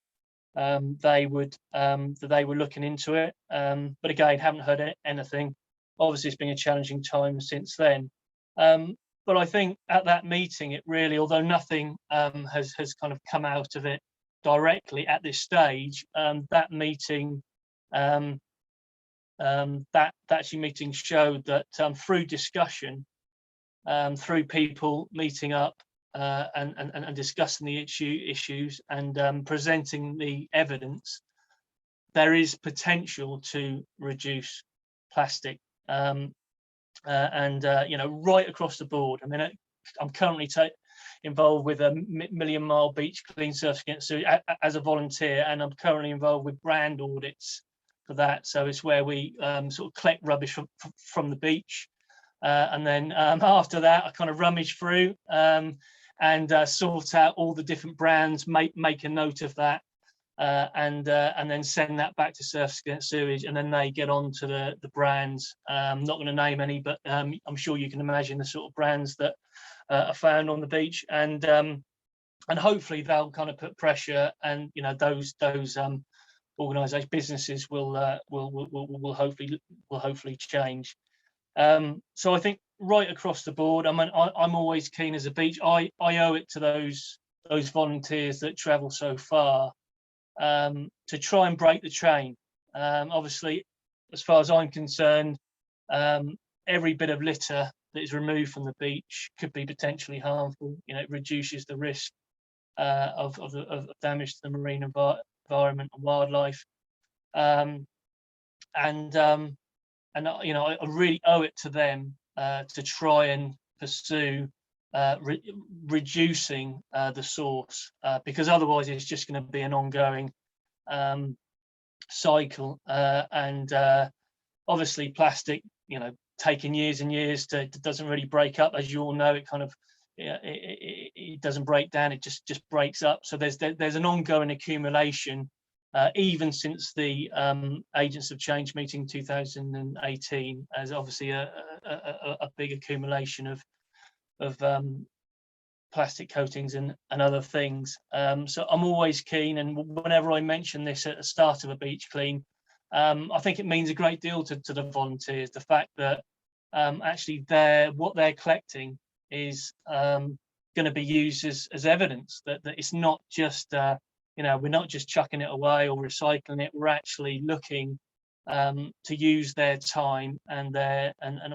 they were looking into it, but again, haven't heard anything. Obviously, it's been a challenging time since then. But I think at that meeting, it really, although nothing has kind of come out of it directly at this stage, that meeting, that actually meeting showed that through discussion, through people meeting up and discussing the issues and presenting the evidence, there is potential to reduce plastic. You know, right across the board. I mean, I'm currently involved with a Million Mile Beach Clean Surf Against Sewage as a volunteer, and I'm currently involved with brand audits for that. So it's where we sort of collect rubbish from the beach, and then after that, I kind of rummage through and sort out all the different brands, make a note of that. And then send that back to Surf Against Sewage, and then they get on to the brands. I'm not going to name any, but I'm sure you can imagine the sort of brands that are found on the beach, and hopefully they'll kind of put pressure, and you know those organisations, businesses will hopefully change. So I think right across the board, I mean, I'm always keen as a beach. I owe it to those volunteers that travel so far, to try and break the chain. Obviously, as far as I'm concerned, every bit of litter that is removed from the beach could be potentially harmful. You know, it reduces the risk of damage to the marine environment and wildlife. And you know, I really owe it to them to try and pursue reducing the source, because otherwise it's just going to be an ongoing cycle, and obviously plastic, you know, taking years and years doesn't really break up, as you all know. It kind of it doesn't break down, it just breaks up. So there's an ongoing accumulation, even since the Agents of Change meeting 2018, as obviously a big accumulation of plastic coatings and other things. So I'm always keen, and whenever I mention this at the start of a beach clean, I think it means a great deal to the volunteers, the fact that actually what they're collecting is going to be used as evidence that it's not just you know, we're not just chucking it away or recycling it. We're actually looking to use their time and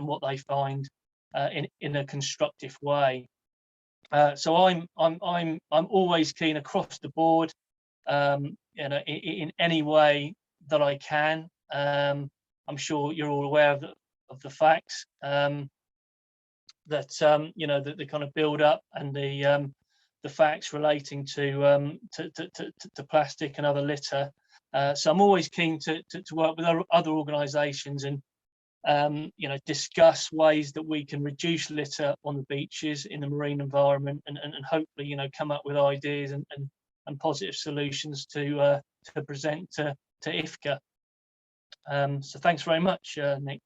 what they find in a constructive way. So I'm always keen across the board, you know, in any way that I can. I'm sure you're all aware of the facts, that you know, the kind of build up and the facts relating to plastic and other litter. So I'm always keen to work with other organisations and you know, discuss ways that we can reduce litter on the beaches in the marine environment, and hopefully, you know, come up with ideas and positive solutions to present to IFCA. So thanks very much, Nick.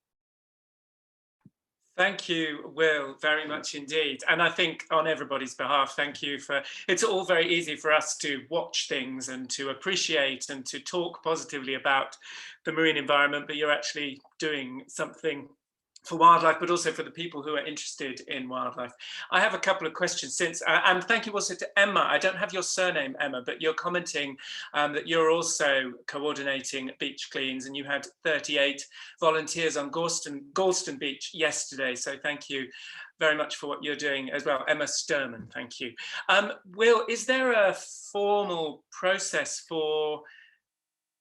Thank you, Will, very much indeed. And I think on everybody's behalf, thank you for, it's all very easy for us to watch things and to appreciate and to talk positively about the marine environment, but you're actually doing something for wildlife, but also for the people who are interested in wildlife. I have a couple of questions since, and thank you also to Emma. I don't have your surname, Emma, but you're commenting that you're also coordinating beach cleans, and you had 38 volunteers on Galston Beach yesterday. So thank you very much for what you're doing as well. Emma Sturman, thank you. Will, is there a formal process for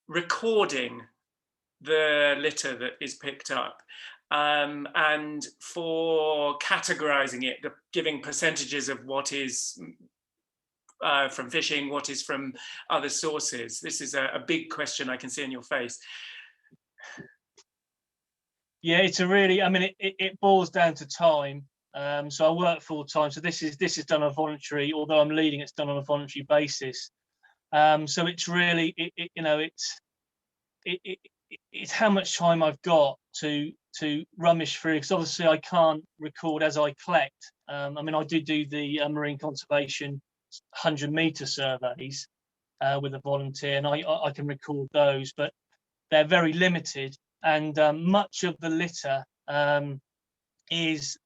recording the litter that is picked up, and for categorizing it, giving percentages of what is from fishing, what is from other sources. This is a big question I can see in your face. Yeah, it's a really, I mean, it boils down to time. So I work full time. So this is done on a voluntary, although I'm leading, it's done on a voluntary basis. So it's really, it's how much time I've got to rummage through, because obviously I can't record as I collect. I mean, I do the marine conservation 100-meter surveys with a volunteer, and I can record those, but they're very limited. And much of the litter is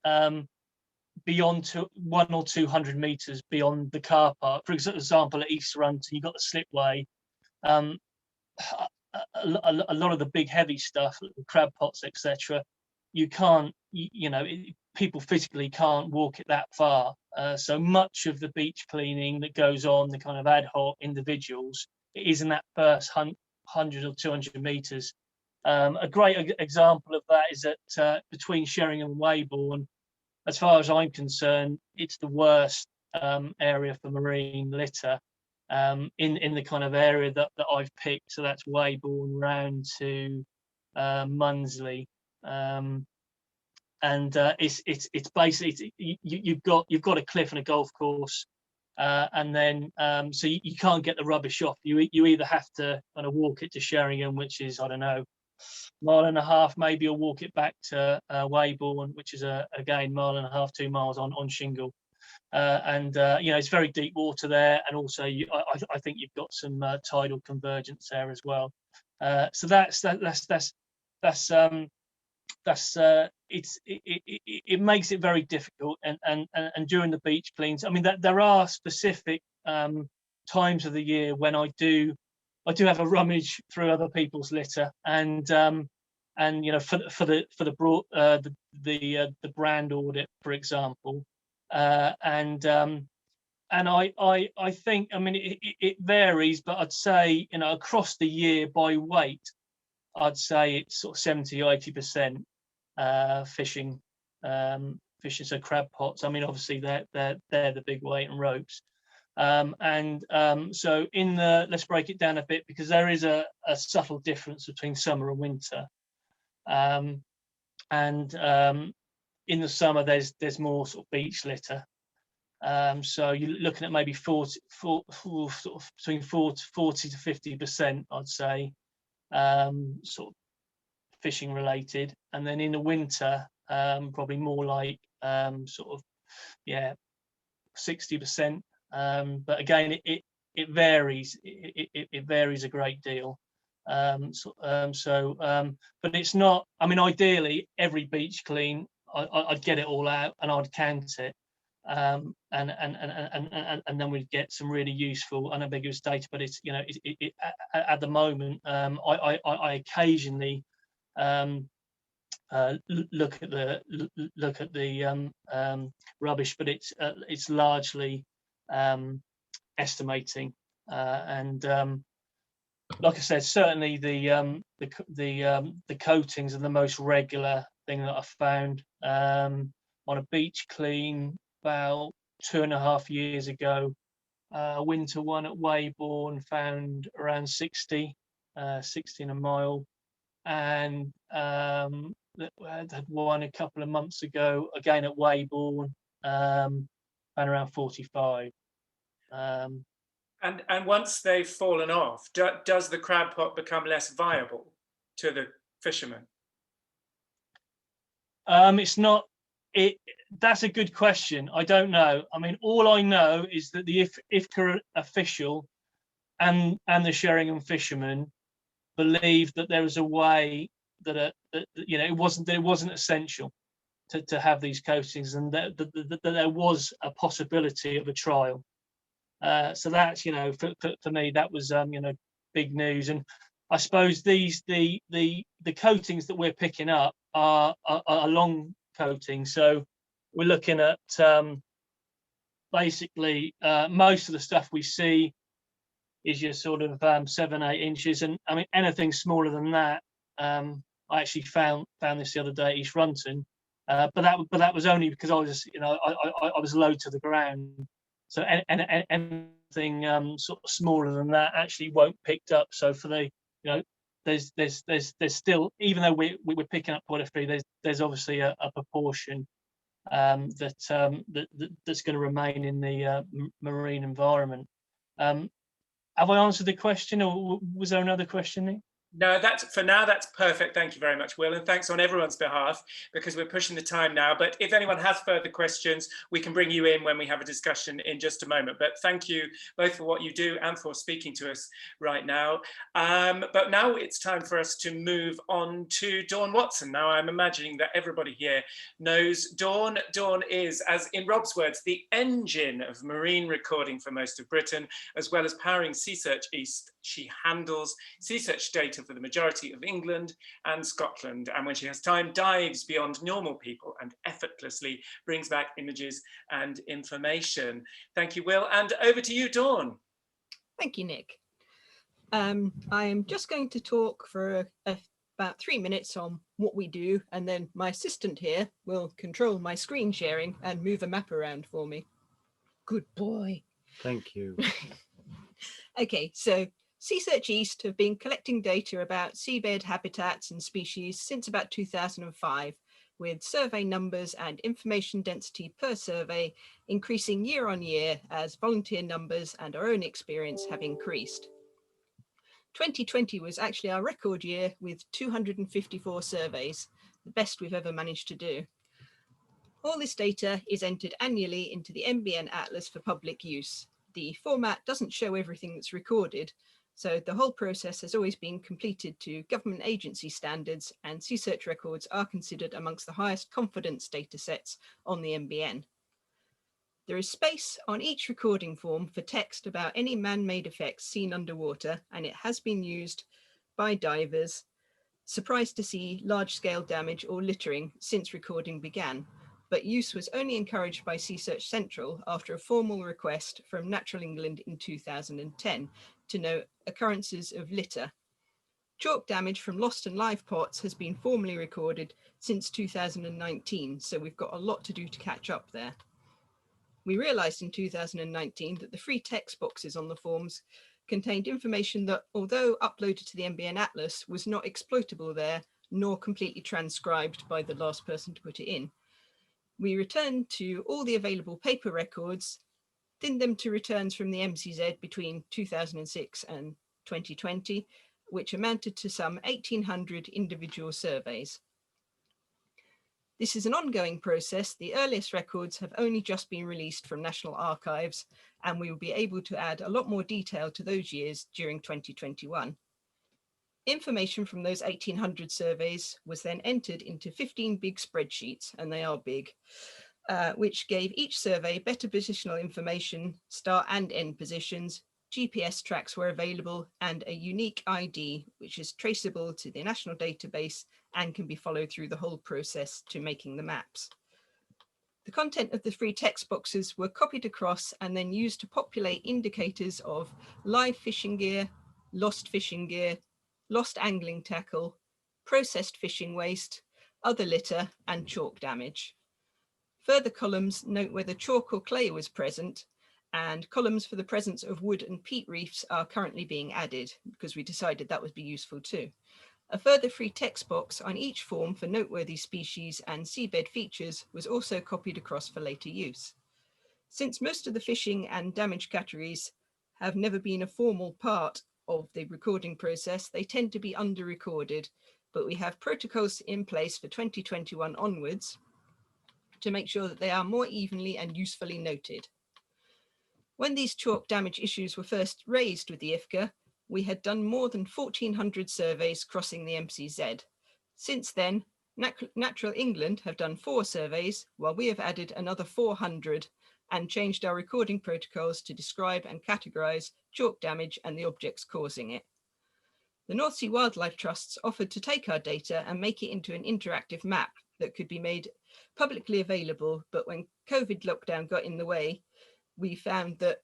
beyond 100 or 200 meters beyond the car park. For example, at East Runton, you've got the slipway. A lot of the big heavy stuff, crab pots, etc., you can't, people physically can't walk it that far. So much of the beach cleaning that goes on, the kind of ad hoc individuals, it is in that first 100 or 200 meters. A great example of that is that between Sheringham and Weybourne, as far as I'm concerned, it's the worst area for marine litter in the kind of area that I've picked. So that's Weybourne round to Munsley, and it's basically you've got a cliff and a golf course, and then so you can't get the rubbish off. You either have to kind of walk it to Sheringham, which is, I don't know, 1.5 miles maybe, or walk it back to Weybourne, which is again 1.5 miles, 2 miles on shingle. And it's very deep water there, and also I think you've got some tidal convergence there as well. So it makes it very difficult, and during the beach cleans, I mean, there are specific times of the year when I do have a rummage through other people's litter, and for the brand audit, for example, and I think, I mean, it varies, but I'd say, across the year by weight, I'd say it's sort of 70 or 80% fishing, so crab pots. I mean, obviously they're the big weight, and ropes. So let's break it down a bit, because there is a subtle difference between summer and winter. In the summer, there's more sort of beach litter. So you're looking at maybe between 40 to 50%, I'd say, sort of fishing related. And then in the winter, probably more like 60%. But again, it varies. It varies a great deal. But it's not. I mean, ideally, every beach clean, I'd get it all out and I'd count it, and then we'd get some really useful, unambiguous data. But it's at the moment, I occasionally look at the rubbish, but it's largely estimating, and like I said, certainly the coatings are the most regular thing that I've found. On a beach clean about 2.5 years ago, winter one at Weybourne found around 60 in a mile, and I had one a couple of months ago, again at Weybourne, found around 45. And once they've fallen off, does the crab pot become less viable to the fishermen? It's not. That's a good question. I don't know. I mean, all I know is that the IFCA official and the Sheringham fishermen believed that there was a way that it wasn't essential to have these coatings, and that there was a possibility of a trial. So that's, for me, that was big news. And I suppose the coatings that we're picking up are long coatings. So we're looking at basically most of the stuff we see is your sort of 7-8 inches, and I mean anything smaller than that I actually found this the other day at East Runton, but that was only because I was, I was low to the ground. So anything sort of smaller than that actually won't picked up. So for the, there's still, even though we're picking up quite a few, there's obviously a proportion that's going to remain in the marine environment. Have I answered the question, or was there another question, Nick? No, for now, that's perfect. Thank you very much, Will. And thanks on everyone's behalf, because we're pushing the time now. But if anyone has further questions, we can bring you in when we have a discussion in just a moment. But thank you both for what you do and for speaking to us right now. But now it's time for us to move on to Dawn Watson. Now, I'm imagining that everybody here knows Dawn. Dawn is, as in Rob's words, the engine of marine recording for most of Britain, as well as powering Sea Search East. She handles sea search data for the majority of England and Scotland, and when she has time, dives beyond normal people and effortlessly brings back images and information. Thank you, Will, and over to you, Dawn. Thank you, Nick. I'm just going to talk for about 3 minutes on what we do, and then my assistant here will control my screen sharing and move a map around for me. Good boy. Thank you. Okay, so Sea Search East have been collecting data about seabed habitats and species since about 2005, with survey numbers and information density per survey increasing year on year as volunteer numbers and our own experience have increased. 2020 was actually our record year with 254 surveys, the best we've ever managed to do. All this data is entered annually into the NBN Atlas for public use. The format doesn't show everything that's recorded, so the whole process has always been completed to government agency standards, and sea search records are considered amongst the highest confidence data sets on the NBN. There is space on each recording form for text about any man-made effects seen underwater, and it has been used by divers surprised to see large-scale damage or littering since recording began, but use was only encouraged by Sea Search Central after a formal request from Natural England in 2010 to note occurrences of litter. Chalk damage from lost and live pots has been formally recorded since 2019, so we've got a lot to do to catch up there. We realised in 2019 that the free text boxes on the forms contained information that, although uploaded to the NBN Atlas, was not exploitable there, nor completely transcribed by the last person to put it in. We returned to all the available paper records, thinned them to returns from the MCZ between 2006 and 2020, which amounted to some 1,800 individual surveys. This is an ongoing process. The earliest records have only just been released from National Archives, and we will be able to add a lot more detail to those years during 2021. Information from those 1,800 surveys was then entered into 15 big spreadsheets, and they are big, which gave each survey better positional information, start and end positions, GPS tracks were available, and a unique ID, which is traceable to the national database and can be followed through the whole process to making the maps. The content of the free text boxes were copied across and then used to populate indicators of live fishing gear, lost angling tackle, processed fishing waste, other litter, and chalk damage. Further columns note whether chalk or clay was present, and columns for the presence of wood and peat reefs are currently being added because we decided that would be useful too. A further free text box on each form for noteworthy species and seabed features was also copied across for later use. Since most of the fishing and damage categories have never been a formal part of the recording process, they tend to be under-recorded, but we have protocols in place for 2021 onwards to make sure that they are more evenly and usefully noted. When these chalk damage issues were first raised with the IFCA, we had done more than 1,400 surveys crossing the MCZ. Since then, Natural England have done 4 surveys, while we have added another 400 and changed our recording protocols to describe and categorise chalk damage and the objects causing it. The North Sea Wildlife Trusts offered to take our data and make it into an interactive map that could be made publicly available, but when COVID lockdown got in the way, we found that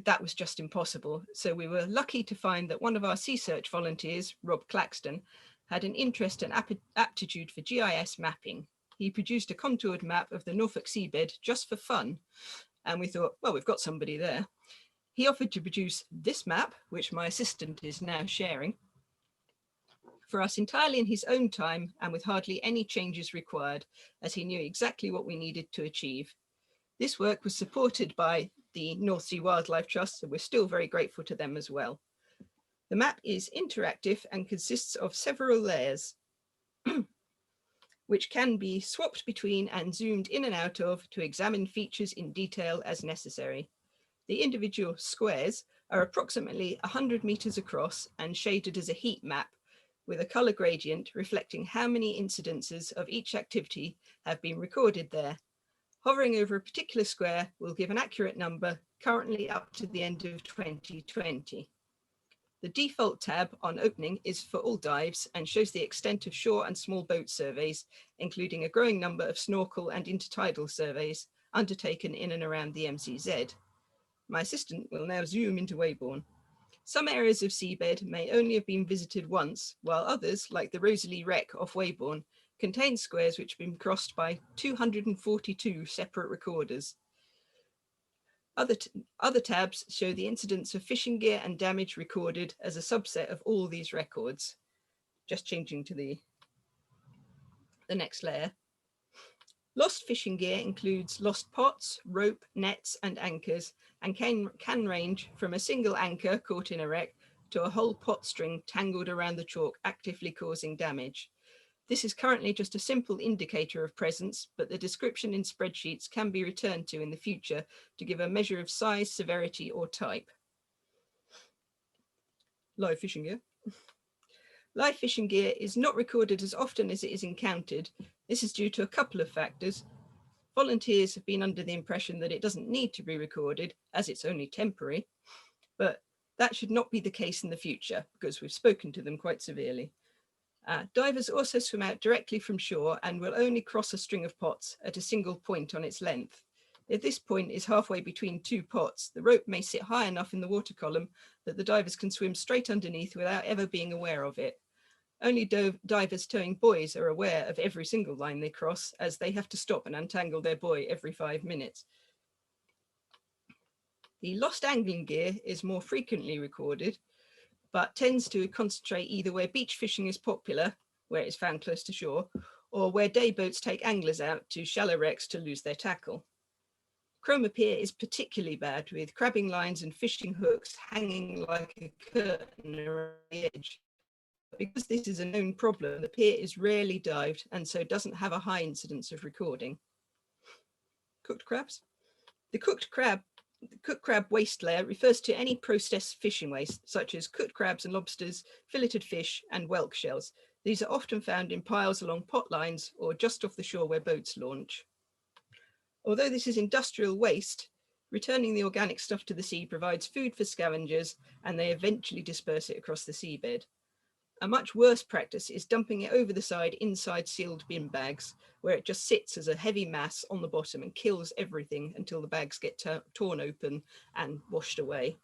that was just impossible. So we were lucky to find that one of our Sea Search volunteers, Rob Claxton, had an interest and aptitude for GIS mapping. He produced a contoured map of the Norfolk seabed just for fun. And we thought, well, we've got somebody there. He offered to produce this map, which my assistant is now sharing, for us entirely in his own time and with hardly any changes required, as he knew exactly what we needed to achieve. This work was supported by the North Sea Wildlife Trust, so we're still very grateful to them as well. The map is interactive and consists of several layers, which can be swapped between and zoomed in and out of to examine features in detail as necessary. The individual squares are approximately 100 meters across and shaded as a heat map with a color gradient reflecting how many incidences of each activity have been recorded there. Hovering over a particular square will give an accurate number currently up to the end of 2020. The default tab on opening is for all dives and shows the extent of shore and small boat surveys, including a growing number of snorkel and intertidal surveys undertaken in and around the MCZ. My assistant will now zoom into Weybourne. Some areas of seabed may only have been visited once, while others, like the Rosalie Wreck off Weybourne, contain squares which have been crossed by 242 separate recorders. Other tabs show the incidence of fishing gear and damage recorded as a subset of all these records. Just changing to the next layer. Lost fishing gear includes lost pots, rope, nets, and anchors, and can range from a single anchor caught in a wreck to a whole pot string tangled around the chalk, actively causing damage. This is currently just a simple indicator of presence, but the description in spreadsheets can be returned to in the future to give a measure of size, severity, or type. Live fishing gear. Live fishing gear is not recorded as often as it is encountered. This is due to a couple of factors. Volunteers have been under the impression that it doesn't need to be recorded as it's only temporary, but that should not be the case in the future because we've spoken to them quite severely. Divers also swim out directly from shore and will only cross a string of pots at a single point on its length. If this point is halfway between two pots, the rope may sit high enough in the water column that the divers can swim straight underneath without ever being aware of it. Only divers towing buoys are aware of every single line they cross, as they have to stop and untangle their buoy every 5 minutes. The lost angling gear is more frequently recorded, but tends to concentrate either where beach fishing is popular, where it's found close to shore, or where day boats take anglers out to shallow wrecks to lose their tackle. Chroma pier is particularly bad, with crabbing lines and fishing hooks hanging like a curtain around the edge. Because this is a known problem, the pier is rarely dived and so doesn't have a high incidence of recording. Cooked crabs. The cooked crab waste layer refers to any processed fishing waste, such as cooked crabs and lobsters, filleted fish, and whelk shells. These are often found in piles along pot lines or just off the shore where boats launch. Although this is industrial waste, returning the organic stuff to the sea provides food for scavengers, and they eventually disperse it across the seabed. A much worse practice is dumping it over the side inside sealed bin bags, where it just sits as a heavy mass on the bottom and kills everything until the bags get torn open and washed away.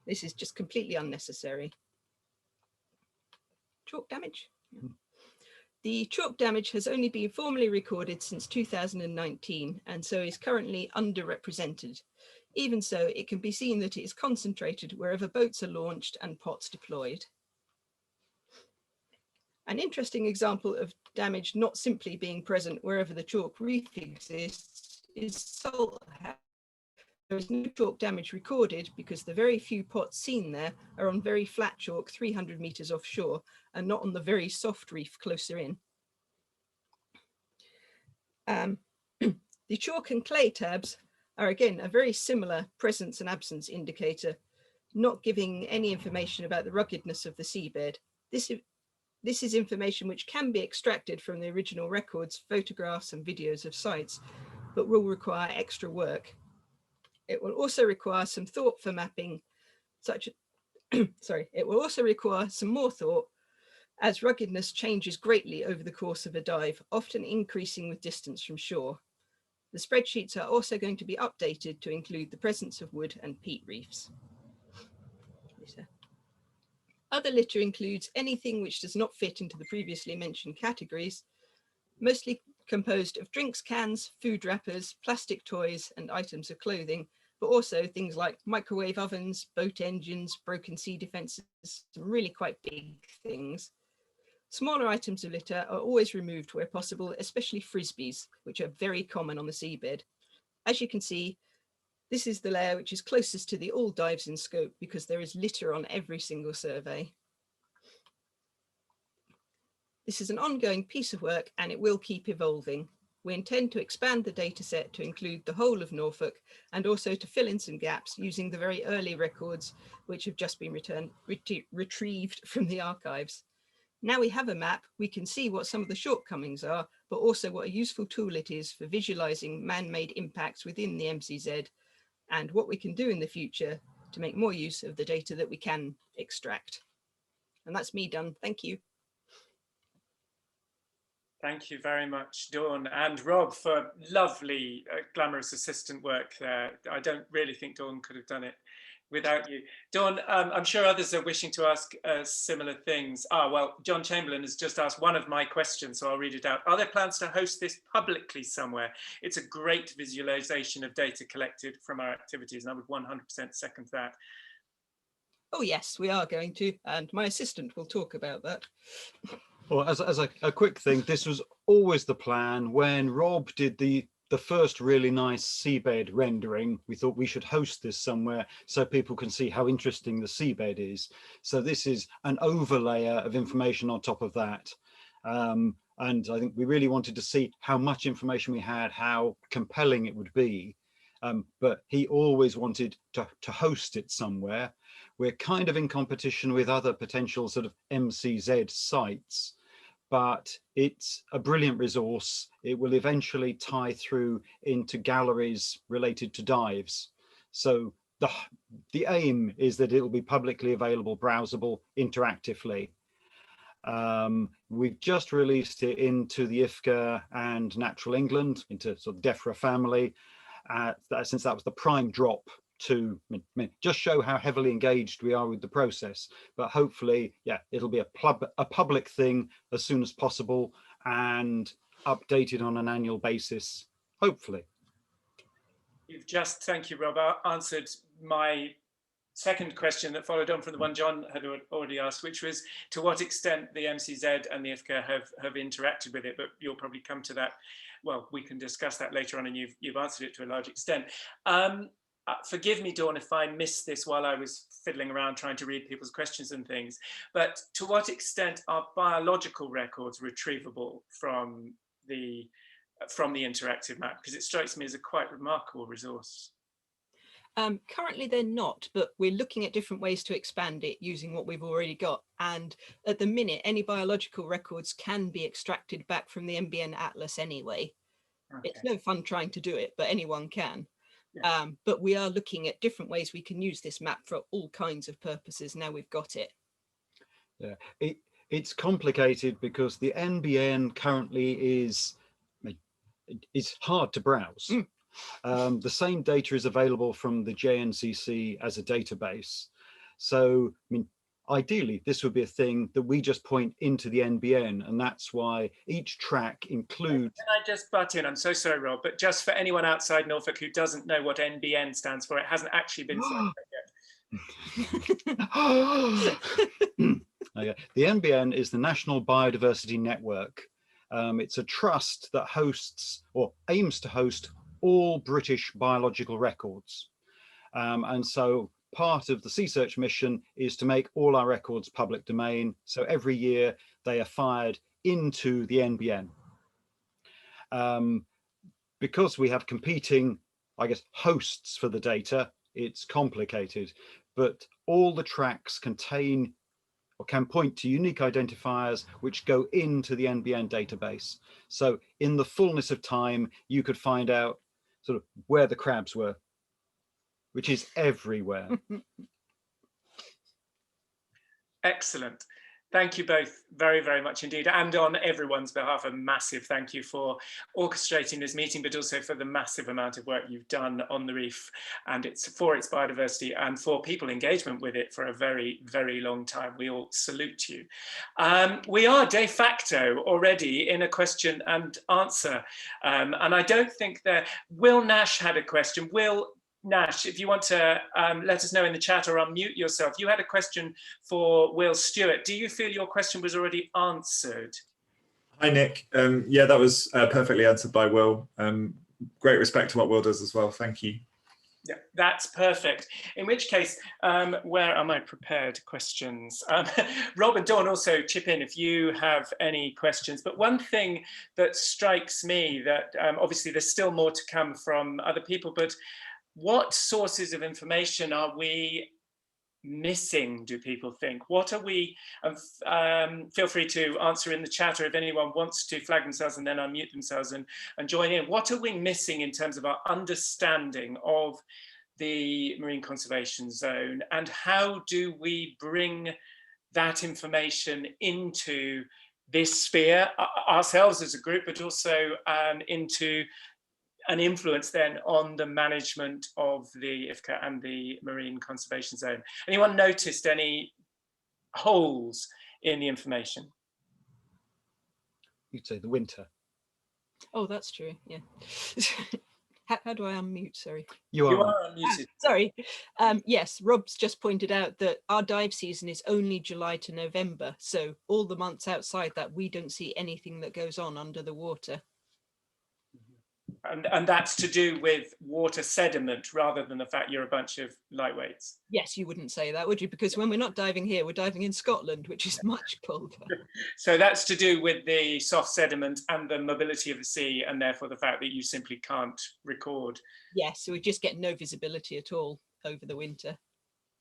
This is just completely unnecessary. Chalk damage. The chalk damage has only been formally recorded since 2019 and so is currently underrepresented. Even so, it can be seen that it is concentrated wherever boats are launched and pots deployed. An interesting example of damage not simply being present wherever the chalk reef exists is salt. There is no chalk damage recorded because the very few pots seen there are on very flat chalk 300 meters offshore and not on the very soft reef closer in. The chalk and clay tabs are again a very similar presence and absence indicator, not giving any information about the ruggedness of the seabed. This is information which can be extracted from the original records, photographs and videos of sites, but will require extra work. It will also require some thought for mapping, it will also require some more thought as ruggedness changes greatly over the course of a dive, often increasing with distance from shore. The spreadsheets are also going to be updated to include the presence of wood and peat reefs. Other litter includes anything which does not fit into the previously mentioned categories, mostly composed of drinks cans, food wrappers, plastic toys, and items of clothing, but also things like microwave ovens, boat engines, broken sea defences, some really quite big things. Smaller items of litter are always removed where possible, especially frisbees, which are very common on the seabed. As you can see, this is the layer which is closest to the all dives in scope because there is litter on every single survey. This is an ongoing piece of work and it will keep evolving. We intend to expand the dataset to include the whole of Norfolk and also to fill in some gaps using the very early records which have just been retrieved from the archives. Now we have a map, we can see what some of the shortcomings are, but also what a useful tool it is for visualizing man-made impacts within the MCZ and what we can do in the future to make more use of the data that we can extract. And that's me done. Thank you. Thank you very much, Dawn, and Rob, for lovely, glamorous assistant work there. I don't really think Dawn could have done it without you. Dawn, I'm sure others are wishing to ask similar things. Well, John Chamberlain has just asked one of my questions, so I'll read it out. Are there plans to host this publicly somewhere? It's a great visualization of data collected from our activities, and I would 100% second that. Oh yes, we are going to, and my assistant will talk about that. Well, as a quick thing, this was always the plan. When Rob did the first really nice seabed rendering, we thought we should host this somewhere so people can see how interesting the seabed is. So this is an overlayer of information on top of that. And I think we really wanted to see how much information we had, how compelling it would be. But he always wanted to host it somewhere. We're kind of in competition with other potential sort of MCZ sites, but it's a brilliant resource. It will eventually tie through into galleries related to dives. So the aim is that it will be publicly available, browsable, interactively. We've just released it into the IFCA and Natural England, into sort of DEFRA family, since that was the prime drop to just show how heavily engaged we are with the process. But hopefully, yeah, it'll be a public thing as soon as possible and updated on an annual basis, hopefully. You've just, thank you, Rob, answered my second question that followed on from the one John had already asked, which was to what extent the MCZ and the IFCA have interacted with it, but you'll probably come to that. Well, we can discuss that later on, and you've answered it to a large extent. Forgive me, Dawn, if I missed this while I was fiddling around trying to read people's questions and things, but to what extent are biological records retrievable from the interactive map? Because it strikes me as a quite remarkable resource. Currently they're not, but we're looking at different ways to expand it using what we've already got. And at the minute, any biological records can be extracted back from the NBN Atlas anyway. Okay. It's no fun trying to do it, but anyone can. Yeah. But we are looking at different ways we can use this map for all kinds of purposes now we've got it. Yeah, it's complicated because the NBN currently is hard to browse. The same data is available from the JNCC as a database. So, I mean, ideally, this would be a thing that we just point into the NBN, and that's why each track includes... Can I just butt in? I'm so sorry, Rob, but just for anyone outside Norfolk who doesn't know what NBN stands for, it hasn't actually been said yet. Okay. The NBN is the National Biodiversity Network. It's a trust that hosts or aims to host all British biological records. And so part of the Sea Search mission is to make all our records public domain. So every year they are fired into the NBN. Because we have competing, I guess, hosts for the data, it's complicated, but all the tracks contain or can point to unique identifiers which go into the NBN database. So in the fullness of time, you could find out sort of where the crabs were, which is everywhere. Excellent. Thank you both very, very much indeed. And on everyone's behalf, a massive thank you for orchestrating this meeting, but also for the massive amount of work you've done on the reef and its biodiversity and for people engagement with it for a very, very long time. We all salute you. We are de facto already in a question and answer. And I don't think that Will Nash had a question. Will Nash, if you want to let us know in the chat or unmute yourself. You had a question for Will Stewart. Do you feel your question was already answered? Hi, Nick. Yeah, that was perfectly answered by Will. Great respect to what Will does as well. Thank you. Yeah, that's perfect. In which case, where are my prepared questions? Rob and Dawn also chip in if you have any questions. But one thing that strikes me that obviously there's still more to come from other people, but what sources of information are we missing, do people think? What are we, feel free to answer in the chat, or if anyone wants to flag themselves and then unmute themselves and join in. What are we missing in terms of our understanding of the marine conservation zone, and how do we bring that information into this sphere ourselves as a group, but also into an influence then on the management of the IFCA and the marine conservation zone? Anyone noticed any holes in the information? You'd say the winter. Oh, that's true. Yeah. How do I unmute? Sorry. You are unmuted. Sorry. Yes, Rob's just pointed out that our dive season is only July to November. So all the months outside that, we don't see anything that goes on under the water. And that's to do with water sediment rather than the fact you're a bunch of lightweights. Yes, you wouldn't say that, would you? Because when we're not diving here, we're diving in Scotland, which is much colder. So that's to do with the soft sediment and the mobility of the sea, and therefore the fact that you simply can't record. Yes, so we just get no visibility at all over the winter.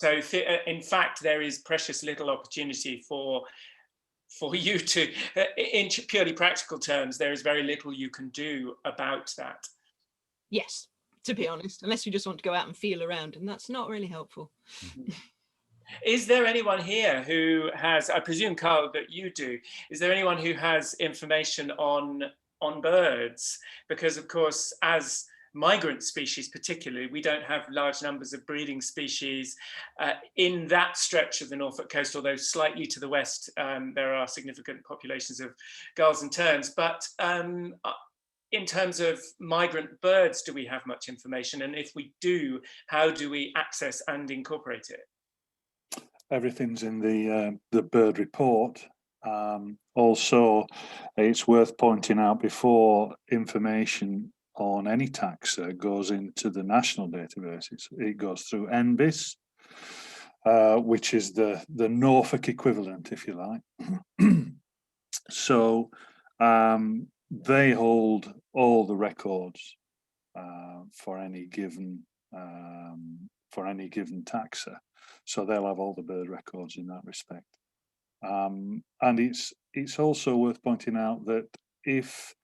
So in fact, there is precious little opportunity for you to, in purely practical terms, there is very little you can do about that. Yes, to be honest, unless you just want to go out and feel around, and that's not really helpful. Is there anyone here who has, I presume, Carl, that you do, is there anyone who has information on birds? Because of course, as migrant species particularly, we don't have large numbers of breeding species in that stretch of the Norfolk coast, although slightly to the west there are significant populations of gulls and terns. But in terms of migrant birds, do we have much information? And if we do, how do we access and incorporate it? Everything's in the bird report. Also, it's worth pointing out, before information on any taxa goes into the national databases, it goes through NBIS, which is the Norfolk equivalent, if you like. So they hold all the records for any given taxa. So they'll have all the bird records in that respect. And it's also worth pointing out that if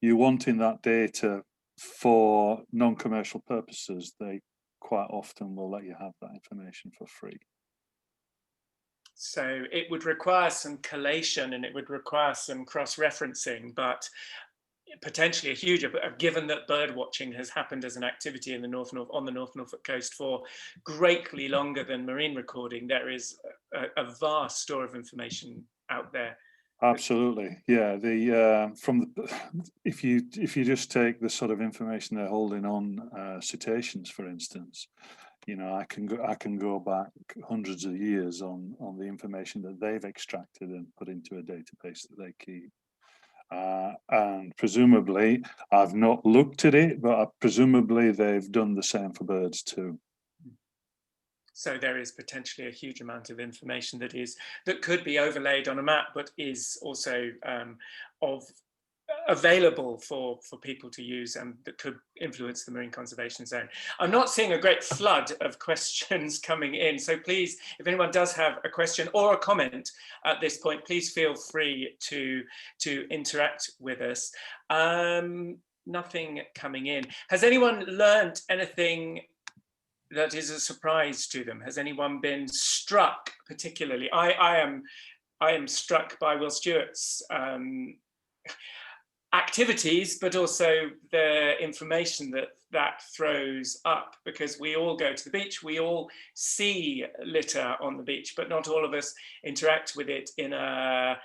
you're wanting that data for non-commercial purposes, they quite often will let you have that information for free. So it would require some collation and it would require some cross-referencing, but potentially a huge, given that bird watching has happened as an activity in the on the North Norfolk coast for greatly longer than marine recording, there is a vast store of information out there. Absolutely, yeah. If you just take the sort of information they're holding on cetaceans, for instance, you know, I can go back hundreds of years on the information that they've extracted and put into a database that they keep. And presumably, I've not looked at it, but presumably they've done the same for birds too. So there is potentially a huge amount of information that could be overlaid on a map, but is also available for people to use, and that could influence the marine conservation zone. I'm not seeing a great flood of questions coming in, so please, if anyone does have a question or a comment at this point, please feel free to interact with us. Nothing coming in. Has anyone learned anything that is a surprise to them? Has anyone been struck particularly? I am struck by Will Stewart's activities, but also the information that throws up, because we all go to the beach, we all see litter on the beach, but not all of us interact with it in a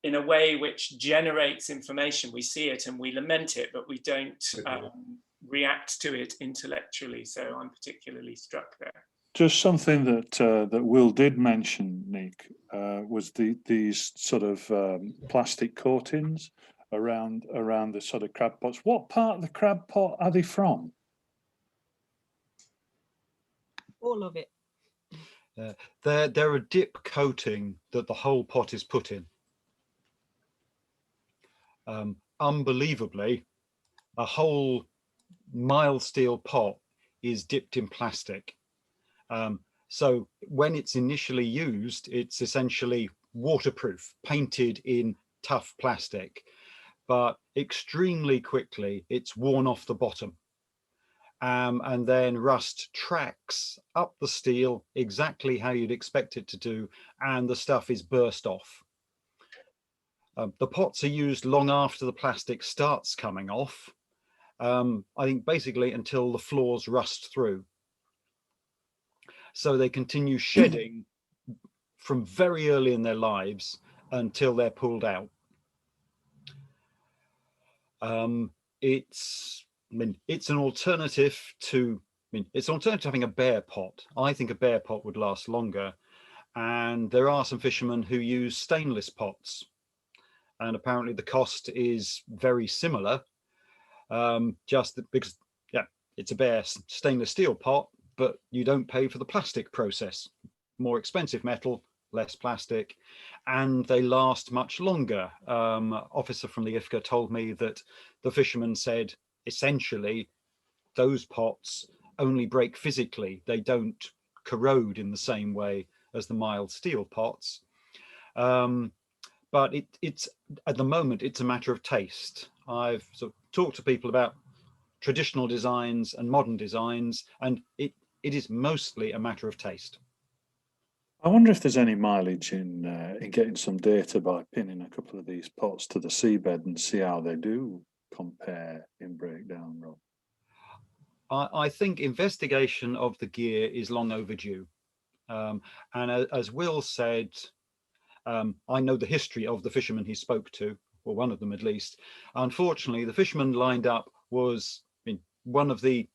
way which generates information. We see it and we lament it, but we don't react to it intellectually. So I'm particularly struck there. Just something that that Will did mention, Nick, was these sort of plastic coatings around the sort of crab pots. What part of the crab pot are they from? All of it. They're a dip coating that the whole pot is put in. Unbelievably, a whole mild steel pot is dipped in plastic. So when it's initially used, it's essentially waterproof, painted in tough plastic, but extremely quickly it's worn off the bottom. And then rust tracks up the steel exactly how you'd expect it to do, and the stuff is burst off. The pots are used long after the plastic starts coming off, I think basically until the floors rust through. So they continue shedding from very early in their lives until they're pulled out. It's an alternative to, it's an alternative to having a bare pot. I think a bare pot would last longer. And there are some fishermen who use stainless pots. And apparently the cost is very similar, just because, yeah, it's a bare stainless steel pot, but you don't pay for the plastic process. More expensive metal, less plastic, and they last much longer. Officer from the IFCA told me that the fishermen said, essentially, those pots only break physically. They don't corrode in the same way as the mild steel pots. But it's at the moment, it's a matter of taste. I've sort of talked to people about traditional designs and modern designs, and it is mostly a matter of taste. I wonder if there's any mileage in getting some data by pinning a couple of these pots to the seabed and see how they do compare in breakdown, Rob. I think investigation of the gear is long overdue. And as Will said, I know the history of the fishermen he spoke to, or one of them at least. Unfortunately, the fisherman lined up was one of the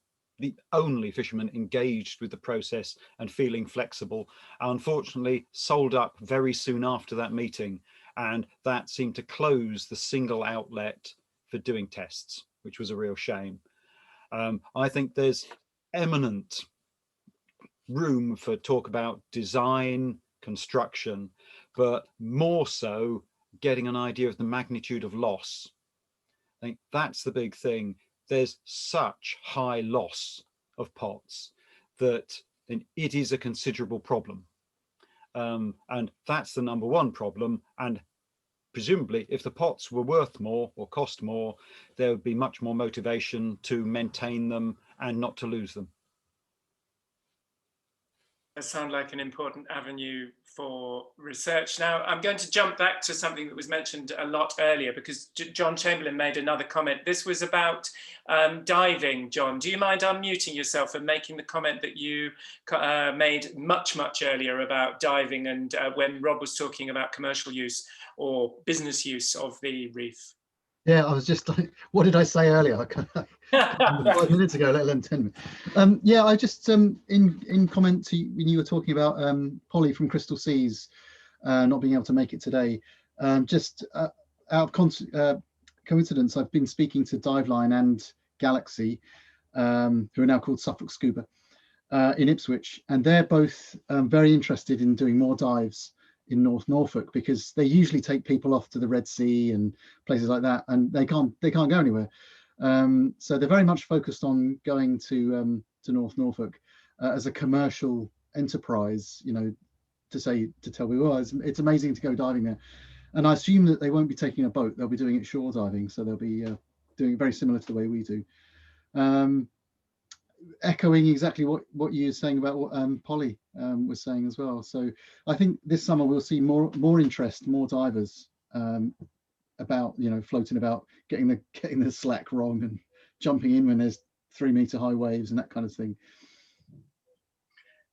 only fisherman engaged with the process and feeling flexible. Unfortunately, sold up very soon after that meeting, and that seemed to close the single outlet for doing tests, which was a real shame. I think there's eminent room for talk about design, construction, but more so getting an idea of the magnitude of loss. I think that's the big thing. There's such high loss of pots that it is a considerable problem. And that's the number one problem. And presumably, if the pots were worth more or cost more, there would be much more motivation to maintain them and not to lose them. That sounds like an important avenue for research. Now, I'm going to jump back to something that was mentioned a lot earlier, because John Chamberlain made another comment. This was about diving. John, do you mind unmuting yourself and making the comment that you made much earlier about diving, and when Rob was talking about commercial use or business use of the reef? Yeah, I was just like, what did I say earlier? 5 minutes ago, let alone 10 minutes. Yeah, I just, in comment to when you were talking about Polly from Crystal Seas not being able to make it today, just out of coincidence, I've been speaking to Diveline and Galaxy, who are now called Suffolk Scuba, in Ipswich, and they're both very interested in doing more dives in North Norfolk, because they usually take people off to the Red Sea and places like that, and they can't go anywhere. So they're very much focused on going to North Norfolk as a commercial enterprise, you know, to tell people, oh, it's amazing to go diving there. And I assume that they won't be taking a boat; they'll be doing it shore diving, so they'll be doing it very similar to the way we do. echoing exactly what you were saying about what Polly was saying as well. So I think this summer we'll see more interest, more divers about, you know, floating about, getting the slack wrong and jumping in when there's 3-meter high waves and that kind of thing.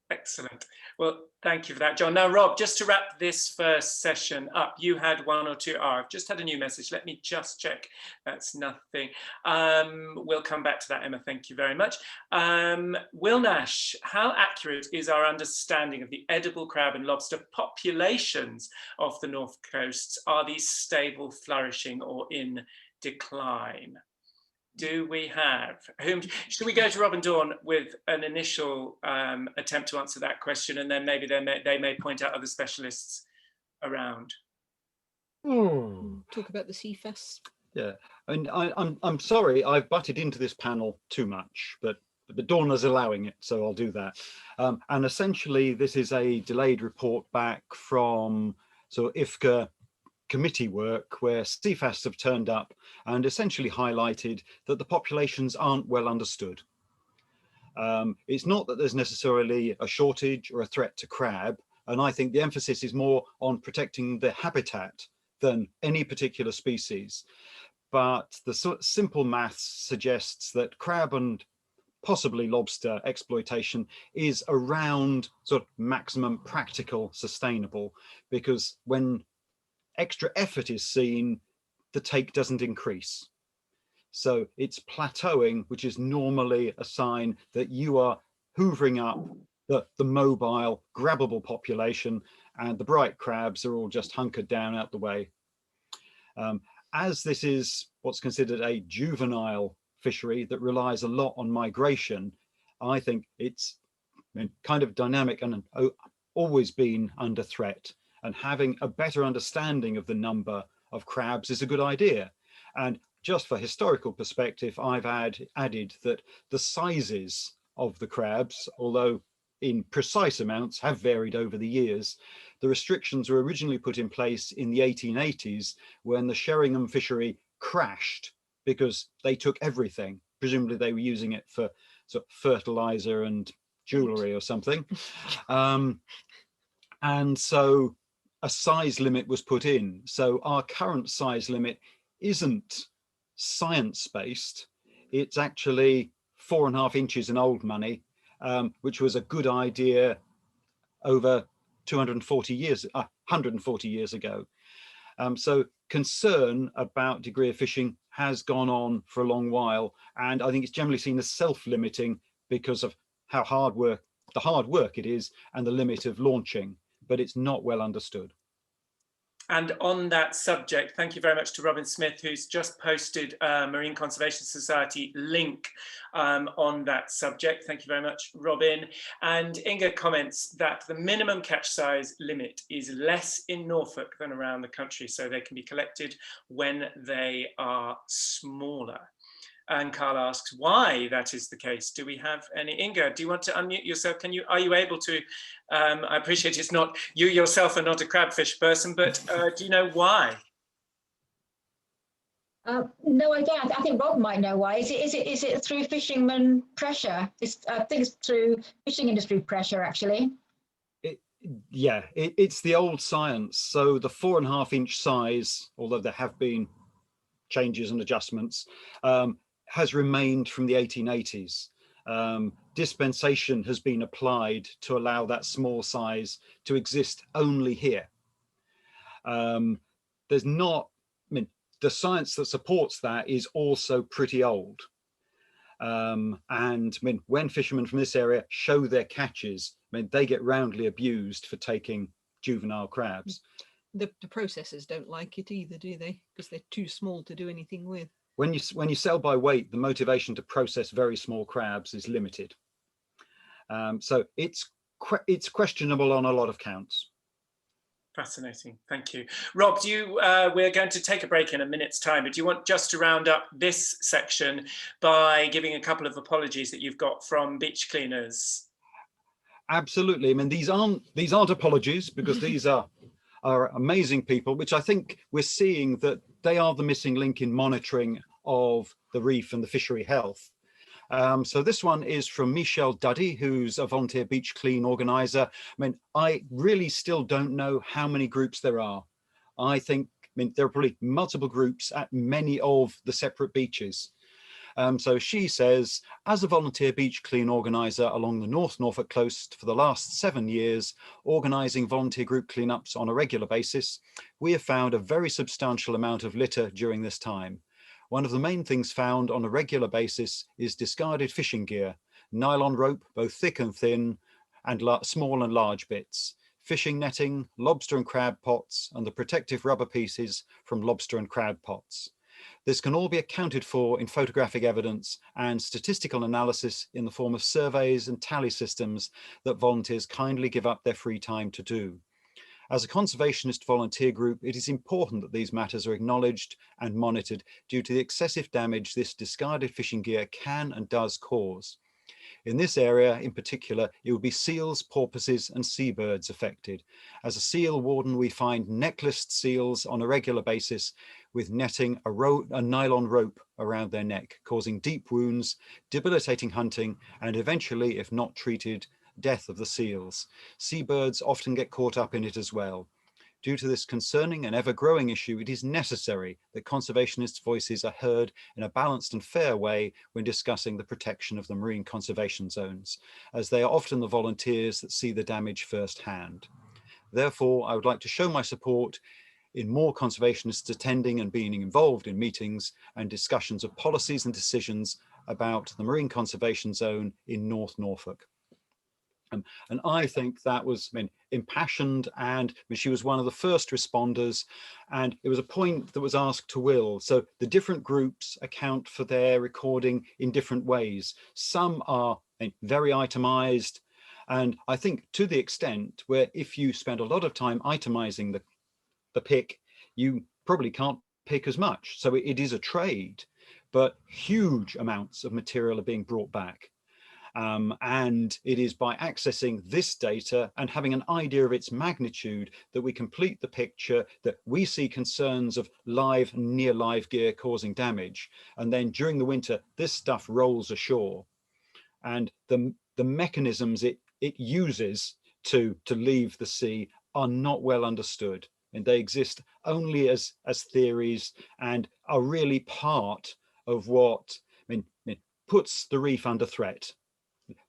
Excellent. Well, thank you for that, John. Now, Rob, just to wrap this first session up, you had one or two. I've just had a new message. Let me just check. That's nothing. We'll come back to that, Emma. Thank you very much. Will Nash, how accurate is our understanding of the edible crab and lobster populations off the North Coast? Are these stable, flourishing, or in decline? Do we have whom? Should we go to Rob and Dawn with an initial attempt to answer that question, and then maybe they may point out other specialists around? Talk about the CFAS. Yeah, and I'm sorry I've butted into this panel too much, but Dawn is allowing it, so I'll do that. And essentially, this is a delayed report back from IFCA committee work where CFAS have turned up and essentially highlighted that the populations aren't well understood. It's not that there's necessarily a shortage or a threat to crab, and I think the emphasis is more on protecting the habitat than any particular species. But the simple maths suggests that crab and possibly lobster exploitation is around maximum practical sustainable, because when extra effort is seen, the take doesn't increase. So it's plateauing, which is normally a sign that you are hoovering up the mobile, grabbable population, and the bright crabs are all just hunkered down out the way. As this is what's considered a juvenile fishery that relies a lot on migration, I think it's kind of dynamic and always been under threat. And having a better understanding of the number of crabs is a good idea. And just for historical perspective, I've added that the sizes of the crabs, although in precise amounts, have varied over the years. The restrictions were originally put in place in the 1880s when the Sheringham fishery crashed because they took everything. Presumably they were using it for fertilizer and jewelry or something. And so a size limit was put in. So our current size limit isn't science-based. It's actually 4.5 inches in old money, which was a good idea over 140 years ago. So concern about degree of fishing has gone on for a long while, and I think it's generally seen as self-limiting because of how the hard work it is and the limit of launching, but it's not well understood. And on that subject, thank you very much to Robin Smith, who's just posted a Marine Conservation Society link on that subject. Thank you very much, Robin. And Inga comments that the minimum catch size limit is less in Norfolk than around the country, so they can be collected when they are smaller. And Carl asks why that is the case. Do we have any? Inga, do you want to unmute yourself? Are you able to? I appreciate it's not, you yourself are not a crabfish person, but do you know why? No, I don't. I think Rob might know why. Is it through fisherman pressure? I think it's through fishing industry pressure, actually. It's the old science. So the 4.5 inch size, although there have been changes and adjustments, has remained from the 1880s. Dispensation has been applied to allow that small size to exist only here. There's not, the science that supports that is also pretty old. And when fishermen from this area show their catches, they get roundly abused for taking juvenile crabs. The processors don't like it either, do they? Because they're too small to do anything with. When you sell by weight, the motivation to process very small crabs is limited. So it's questionable on a lot of counts. Fascinating, thank you. Rob, we're going to take a break in a minute's time, but do you want just to round up this section by giving a couple of apologies that you've got from beach cleaners? Absolutely. These aren't apologies, because these are amazing people, which I think we're seeing that they are the missing link in monitoring of the reef and the fishery health. So this one is from Michelle Duddy, who's a volunteer beach clean organizer. I mean, I really still don't know how many groups there are. I mean, there are probably multiple groups at many of the separate beaches. So she says, as a volunteer beach clean organizer along the North Norfolk coast for the last 7 years, organizing volunteer group cleanups on a regular basis, we have found a very substantial amount of litter during this time. One of the main things found on a regular basis is discarded fishing gear, nylon rope, both thick and thin, and small and large bits, fishing netting, lobster and crab pots, and the protective rubber pieces from lobster and crab pots. This can all be accounted for in photographic evidence and statistical analysis in the form of surveys and tally systems that volunteers kindly give up their free time to do. As a conservationist volunteer group, it is important that these matters are acknowledged and monitored due to the excessive damage this discarded fishing gear can and does cause. In this area in particular, it would be seals, porpoises and seabirds affected. As a seal warden, we find necklaced seals on a regular basis with netting a nylon rope around their neck, causing deep wounds, debilitating hunting, and eventually, if not treated, death of the seals. Seabirds often get caught up in it as well. Due to this concerning and ever-growing issue, it is necessary that conservationists' voices are heard in a balanced and fair way when discussing the protection of the marine conservation zones, as they are often the volunteers that see the damage firsthand. Therefore, I would like to show my support in more conservationists attending and being involved in meetings and discussions of policies and decisions about the marine conservation zone in North Norfolk. And I think that was impassioned, and she was one of the first responders, and it was a point that was asked to Will. So the different groups account for their recording in different ways. Some are very itemized, and I think to the extent where if you spend a lot of time itemizing the pick, you probably can't pick as much. So it is a trade, but huge amounts of material are being brought back. And it is by accessing this data and having an idea of its magnitude that we complete the picture, that we see concerns of live and near live gear causing damage. And then during the winter, this stuff rolls ashore. And the mechanisms it uses to leave the sea are not well understood. And they exist only as theories and are really part of what puts the reef under threat.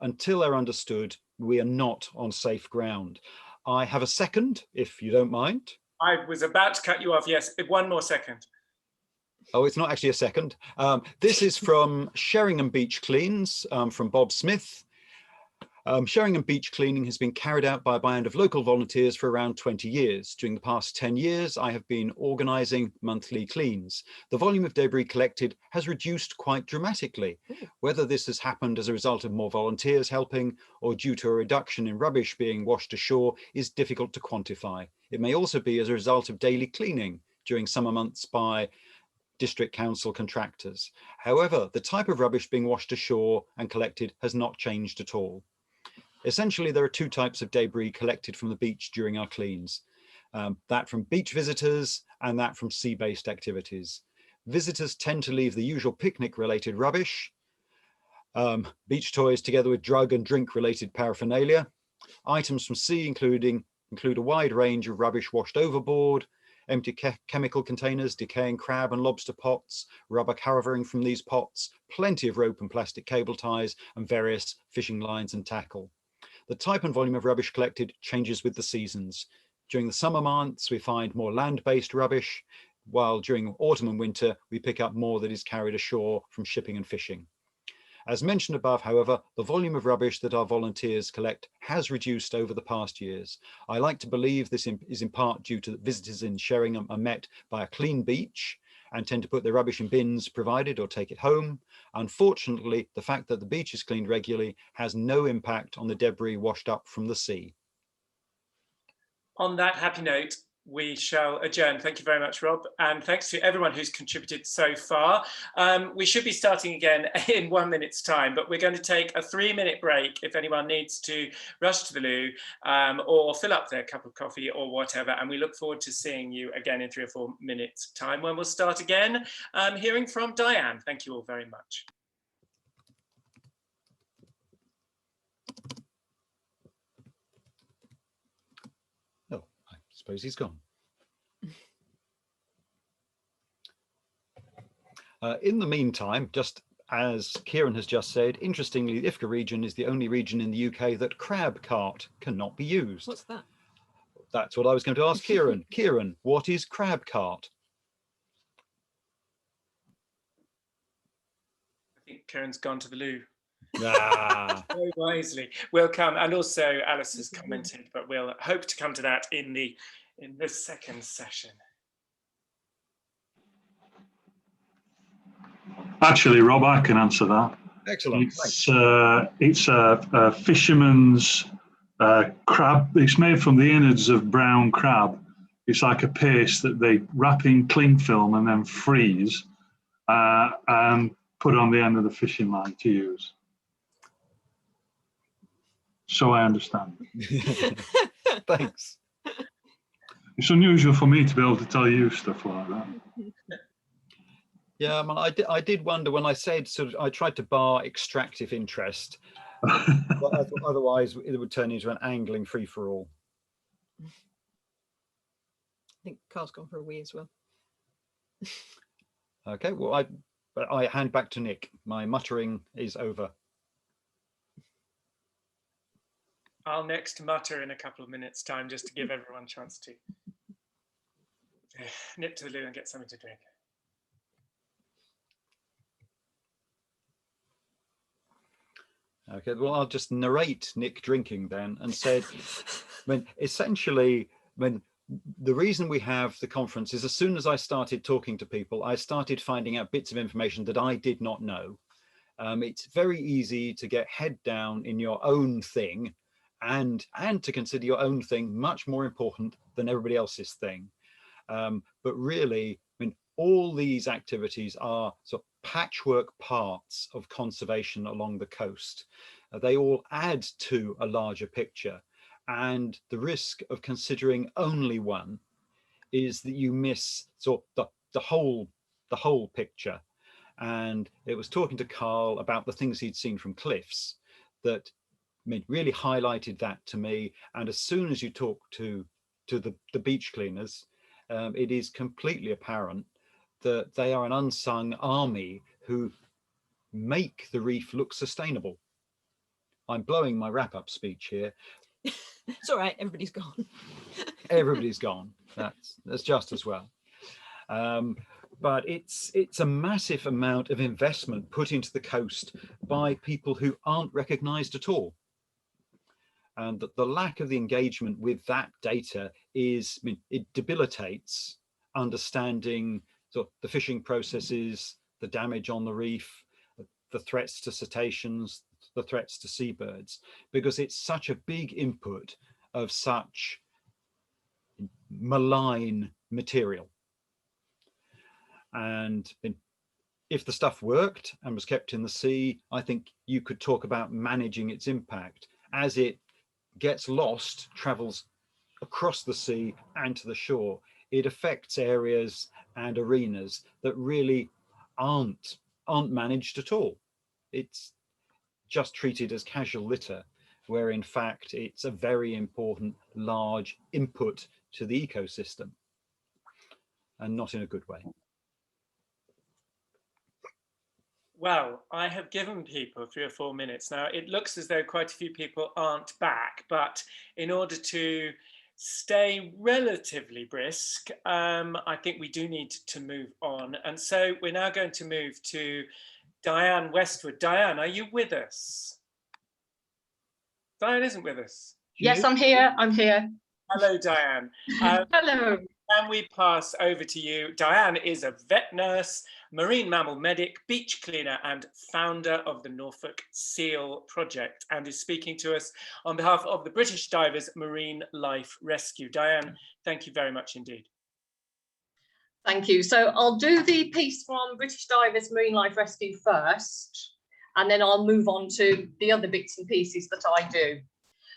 Until they're understood, we are not on safe ground. I have a second, if you don't mind. I was about to cut you off. Yes, one more second. Oh, it's not actually a second. This is from Sheringham Beach Cleans, from Bob Smith. Sheringham beach cleaning has been carried out by a band of local volunteers for around 20 years. During the past 10 years, I have been organising monthly cleans. The volume of debris collected has reduced quite dramatically. Whether this has happened as a result of more volunteers helping or due to a reduction in rubbish being washed ashore is difficult to quantify. It may also be as a result of daily cleaning during summer months by district council contractors. However, the type of rubbish being washed ashore and collected has not changed at all. Essentially, there are two types of debris collected from the beach during our cleans, that from beach visitors and that from sea-based activities. Visitors tend to leave the usual picnic-related rubbish, beach toys together with drug and drink-related paraphernalia. Items from sea include a wide range of rubbish washed overboard, empty chemical containers, decaying crab and lobster pots, rubber covering from these pots, plenty of rope and plastic cable ties, and various fishing lines and tackle. The type and volume of rubbish collected changes with the seasons. During the summer months, we find more land-based rubbish, while during autumn and winter, we pick up more that is carried ashore from shipping and fishing. As mentioned above, however, the volume of rubbish that our volunteers collect has reduced over the past years. I like to believe this is in part due to visitors in Sheringham are met by a clean beach and tend to put their rubbish in bins provided or take it home. Unfortunately, the fact that the beach is cleaned regularly has no impact on the debris washed up from the sea. On that happy note, we shall adjourn. Thank you very much, Rob. And thanks to everyone who's contributed so far. We should be starting again in 1 minute's time, but we're going to take a 3-minute break if anyone needs to rush to the loo or fill up their cup of coffee or whatever. And we look forward to seeing you again in 3 or 4 minutes time when we'll start again, hearing from Diane. Thank you all very much. suppose he's gone. In the meantime, just as Kieran has just said, interestingly, the Ifka region is the only region in the UK that crab cart cannot be used. What's that? That's what I was going to ask Kieran. Kieran, what is crab cart? I think Kieran's gone to the loo. Ah. Very wisely. We'll come, and also Alice has commented, but we'll hope to come to that in the second session. Actually, Rob, I can answer that. Excellent. It's a fisherman's crab. It's made from the innards of brown crab. It's like a paste that they wrap in cling film and then freeze and put on the end of the fishing line to use. So I understand. Thanks. It's unusual for me to be able to tell you stuff like that. Yeah, I did wonder when I said I tried to bar extractive interest, but otherwise it would turn into an angling free-for-all. I think Carl's gone for a wee as well. Okay, well, I hand back to Nick. My muttering is over. I'll next mutter in a couple of minutes' time just to give everyone a chance to nip to the loo and get something to drink. Okay, well, I'll just narrate Nick drinking then and said, essentially, the reason we have the conference is as soon as I started talking to people, I started finding out bits of information that I did not know. It's very easy to get head down in your own thing and to consider your own thing much more important than everybody else's thing. But really, all these activities are sort of patchwork parts of conservation along the coast. They all add to a larger picture, and the risk of considering only one is that you miss sort of the whole picture. And it was talking to Carl about the things he'd seen from cliffs that really highlighted that to me. And as soon as you talk to the beach cleaners, it is completely apparent that they are an unsung army who make the reef look sustainable. I'm blowing my wrap-up speech here. It's all right, everybody's gone. Everybody's gone. That's just as well. But it's a massive amount of investment put into the coast by people who aren't recognized at all. And the lack of the engagement with that data is, it debilitates understanding the fishing processes, the damage on the reef, the threats to cetaceans, the threats to seabirds, because it's such a big input of such malign material. And if the stuff worked and was kept in the sea, I think you could talk about managing its impact. As it gets lost, travels across the sea and to the shore, it affects areas and arenas that really aren't managed at all. It's just treated as casual litter, where in fact it's a very important large input to the ecosystem, and not in a good way. Well, I have given people 3 or 4 minutes now. It looks as though quite a few people aren't back, but in order to stay relatively brisk, I think we do need to move on. And so we're now going to move to Diane Westwood. Diane, are you with us? Diane isn't with us. Yes, I'm here. I'm here. Hello, Diane. Hello. Can we pass over to you? Diane is a vet nurse, marine mammal medic, beach cleaner, and founder of the Norfolk Seal Project, and is speaking to us on behalf of the British Divers Marine Life Rescue. Diane, thank you very much indeed. Thank you. So I'll do the piece from British Divers Marine Life Rescue first, and then I'll move on to the other bits and pieces that I do.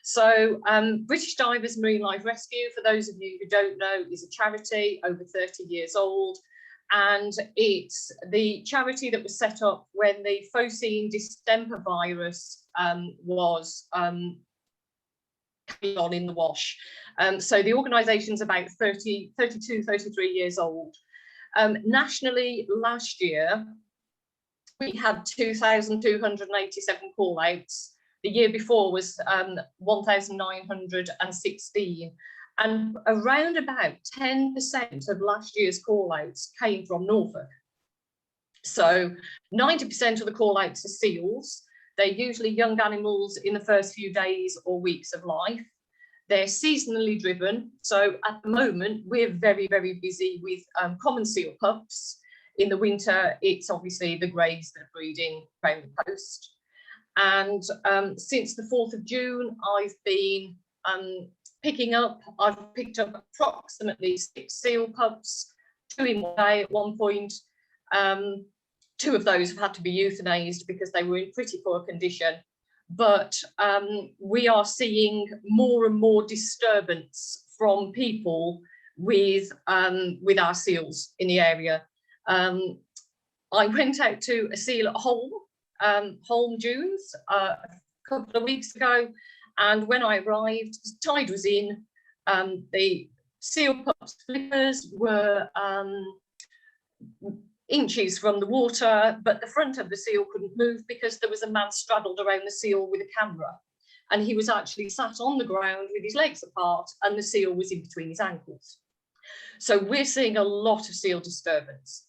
So British Divers Marine Life Rescue, for those of you who don't know, is a charity over 30 years old. And it's the charity that was set up when the phocine distemper virus was carry on in the wash. So the organisation's about 32, 33 years old. Nationally, last year, we had 2,287 call-outs. The year before was 1,916. And around about 10% of last year's call-outs came from Norfolk. So 90% of the call-outs are seals. They're usually young animals in the first few days or weeks of life. They're seasonally driven. So at the moment, we're very, very busy with common seal pups. In the winter, it's obviously the greys that are breeding around the coast. And since the 4th of June, I've been I've picked up approximately 6 seal pups, 2 in one day at one point. 2 of those have had to be euthanized because they were in pretty poor condition. But we are seeing more and more disturbance from people with our seals in the area. I went out to a seal at Holme Dunes a couple of weeks ago, and when I arrived, the tide was in. The seal pups' flippers were inches from the water, but the front of the seal couldn't move because there was a man straddled around the seal with a camera, and he was actually sat on the ground with his legs apart, and the seal was in between his ankles. So we're seeing a lot of seal disturbance.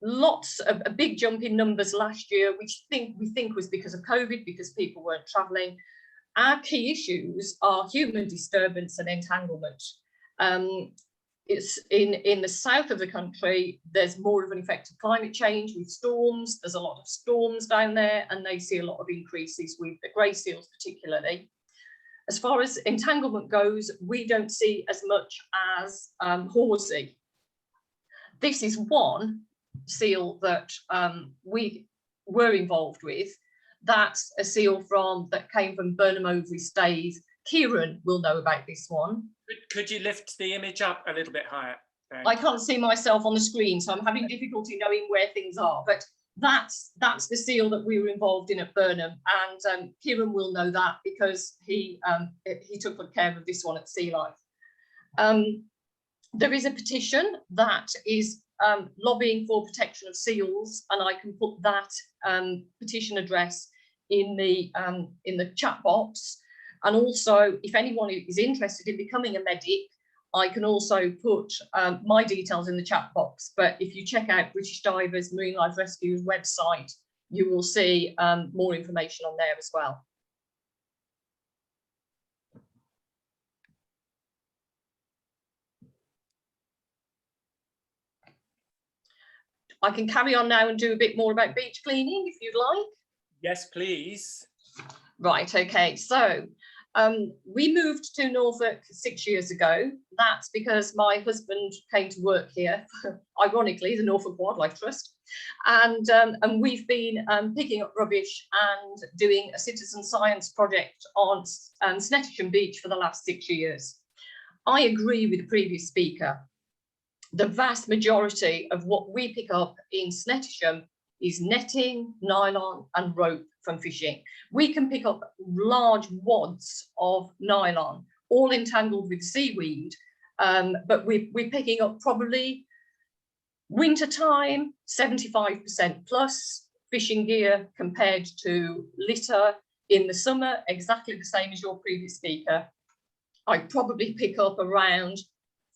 Lots of a big jump in numbers last year, which we think was because of COVID, because people weren't travelling. Our key issues are human disturbance and entanglement. It's in the south of the country, there's more of an effect of climate change with storms. There's a lot of storms down there, and they see a lot of increases with the grey seals particularly. As far as entanglement goes, we don't see as much as horsey. This is one seal that we were involved with. That's a seal that came from Burnham Overy Staithe. Kieran will know about this one. Could you lift the image up a little bit higher? I can't see myself on the screen, so I'm having difficulty knowing where things are, but that's the seal that we were involved in at Burnham, and Kieran will know that because he took good care of this one at Sea Life. There is a petition that is lobbying for protection of seals, and I can put that petition address in the chat box. And also, if anyone is interested in becoming a medic, I can also put my details in the chat box. But if you check out British Divers Marine Life Rescue's website, you will see more information on there as well. I can carry on now and do a bit more about beach cleaning if you'd like. Yes, please. Right, okay, so we moved to Norfolk 6 years ago. That's because my husband came to work here, ironically, the Norfolk Wildlife Trust, and we've been picking up rubbish and doing a citizen science project on Snettisham Beach for the last 6 years. I agree with the previous speaker. The vast majority of what we pick up in Snettisham is netting, nylon and rope from fishing. We can pick up large wads of nylon, all entangled with seaweed, but we're picking up probably wintertime, 75% plus fishing gear compared to litter. In the summer, exactly the same as your previous speaker. I probably pick up around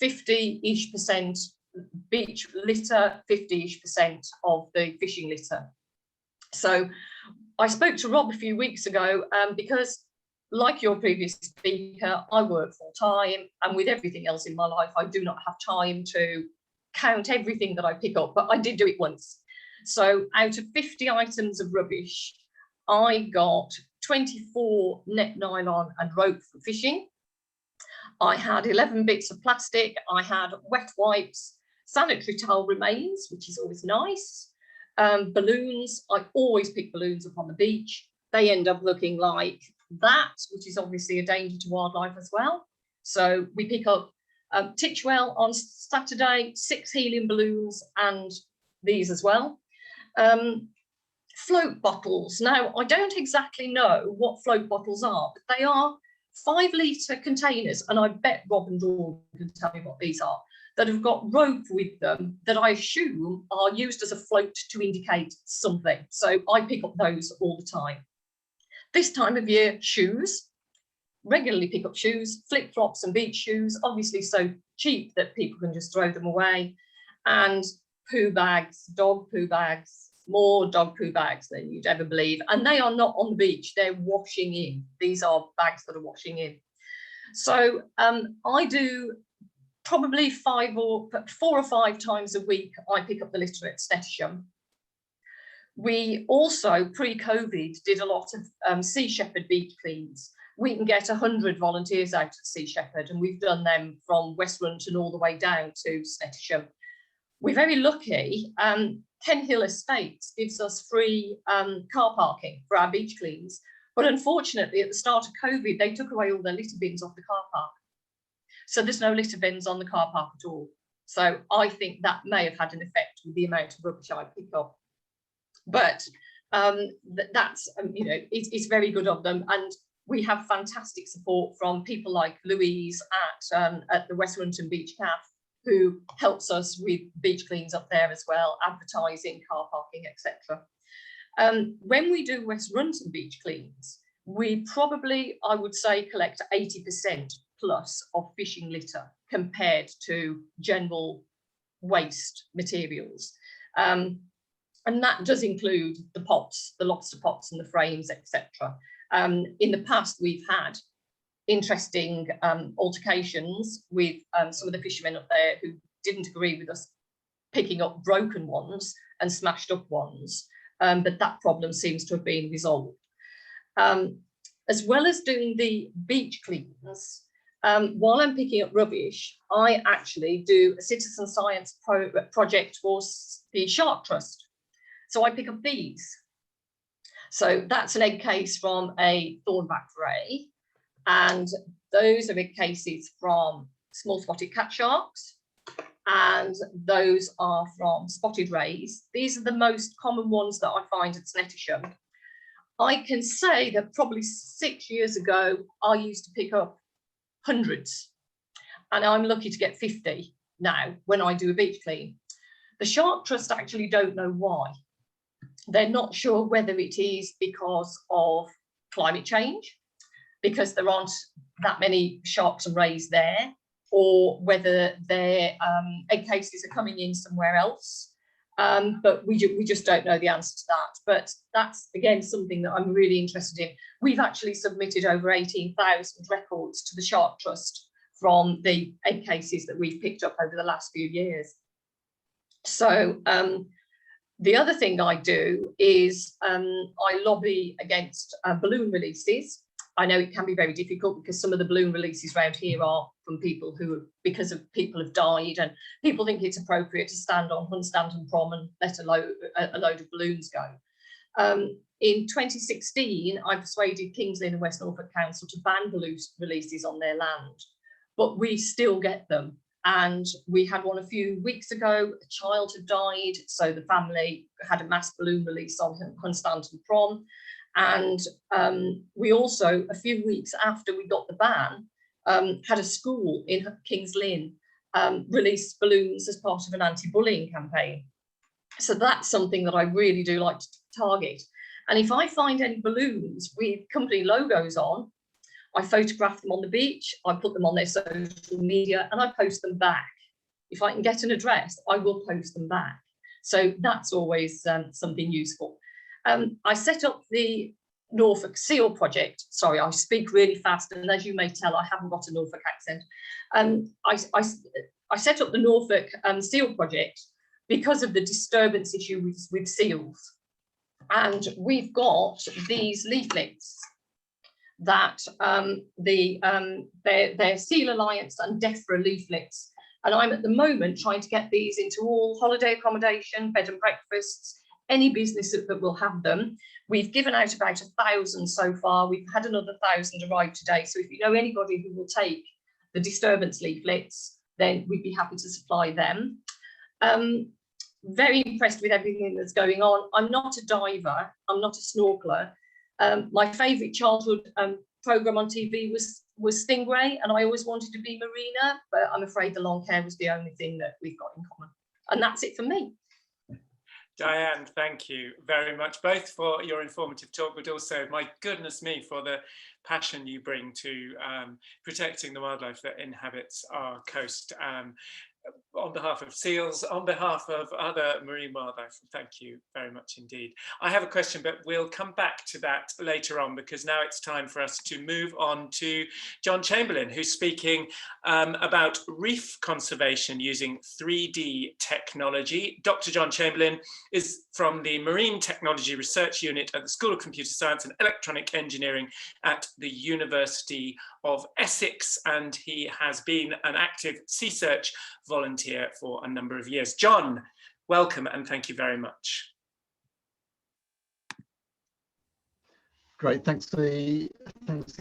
50-ish% beach litter, 50-ish% of the fishing litter. So I spoke to Rob a few weeks ago because, like your previous speaker, I work full time, and with everything else in my life, I do not have time to count everything that I pick up, but I did do it once. So out of 50 items of rubbish, I got 24 net nylon and rope for fishing. I had 11 bits of plastic. I had wet wipes, sanitary towel remains, which is always nice. Balloons, I always pick balloons up on the beach. They end up looking like that, which is obviously a danger to wildlife as well. So we pick up Titchwell on Saturday, 6 helium balloons and these as well. Float bottles. Now, I don't exactly know what float bottles are, but they are 5-litre containers, and I bet Rob and Dawn can tell me what these are, that have got rope with them that I assume are used as a float to indicate something. So I pick up those all the time. This time of year, shoes. Regularly pick up shoes, flip-flops and beach shoes, obviously so cheap that people can just throw them away. And poo bags, dog poo bags, more dog poo bags than you'd ever believe. And they are not on the beach, they're washing in. These are bags that are washing in. So I do probably 4 or 5 times a week, I pick up the litter at Snettisham. We also, pre-COVID, did a lot of Sea Shepherd beach cleans. We can get 100 volunteers out at Sea Shepherd, and we've done them from West Runton all the way down to Snettisham. We're very lucky. Ken Hill Estates gives us free car parking for our beach cleans. But unfortunately, at the start of COVID, they took away all their litter bins off the car park. So there's no litter bins on the car park at all. So I think that may have had an effect with the amount of rubbish I pick up. But that's, you know, it's very good of them. And we have fantastic support from people like Louise at the West Runton Beach Cafe, who helps us with beach cleans up there as well, advertising, car parking, etc. When we do West Runton beach cleans, we probably, I would say, collect 80% plus of fishing litter compared to general waste materials. And that does include the pots, the lobster pots and the frames, etc. In the past, we've had interesting altercations with some of the fishermen up there who didn't agree with us picking up broken ones and smashed up ones, but that problem seems to have been resolved. As well as doing the beach cleans, while I'm picking up rubbish, I actually do a citizen science project for the Shark Trust. So I pick up bees. So that's an egg case from a thornback ray. And those are egg cases from small spotted cat sharks. And those are from spotted rays. These are the most common ones that I find at Snettisham. I can say that probably 6 years ago, I used to pick up hundreds. And I'm lucky to get 50 now when I do a beach clean. The Shark Trust actually don't know why. They're not sure whether it is because of climate change, because there aren't that many sharks and rays there, or whether their egg cases are coming in somewhere else. But we just don't know the answer to that. But that's, again, something that I'm really interested in. We've actually submitted over 18,000 records to the Shark Trust from the egg cases that we've picked up over the last few years. So the other thing I do is I lobby against balloon releases. I know it can be very difficult because some of the balloon releases around here are from people who, because of people have died, and people think it's appropriate to stand on Hunstanton Prom and let a load of balloons go. In 2016, I persuaded Kings Lynn and West Norfolk Council to ban balloon releases on their land, but we still get them. And we had one a few weeks ago. A child had died, so the family had a mass balloon release on Hunstanton Prom. And we also, a few weeks after we got the ban, had a school in Kings Lynn release balloons as part of an anti-bullying campaign. So that's something that I really do like to target. And if I find any balloons with company logos on, I photograph them on the beach, I put them on their social media, and I post them back. If I can get an address, I will post them back. So that's always something useful. I set up the Norfolk Seal project. Sorry, I speak really fast, and as you may tell, I haven't got a Norfolk accent. I set up the Norfolk Seal project because of the disturbance issue with seals. And we've got these leaflets that they're Seal Alliance and DEFRA leaflets. And I'm at the moment trying to get these into all holiday accommodation, bed and breakfasts, any business that will have them. We've given out about 1,000 so far. We've had another 1,000 arrive today. So if you know anybody who will take the disturbance leaflets, then we'd be happy to supply them. very impressed with everything that's going on. I'm not a diver, I'm not a snorkeler. My favourite childhood programme on TV was Stingray, and I always wanted to be Marina, but I'm afraid the long hair was the only thing that we've got in common. And that's it for me. Diane, thank you very much, both for your informative talk, but also, my goodness me, for the passion you bring to protecting the wildlife that inhabits our coast. On behalf of seals, on behalf of other marine wildlife, thank you very much indeed. I have a question, but we'll come back to that later on, because now it's time for us to move on to John Chamberlain, who's speaking about reef conservation using 3D technology. Dr. John Chamberlain is from the Marine Technology Research Unit at the School of Computer Science and Electronic Engineering at the University of Essex, and he has been an active sea search volunteer for a number of years. John, welcome and thank you very much. Great, thanks for the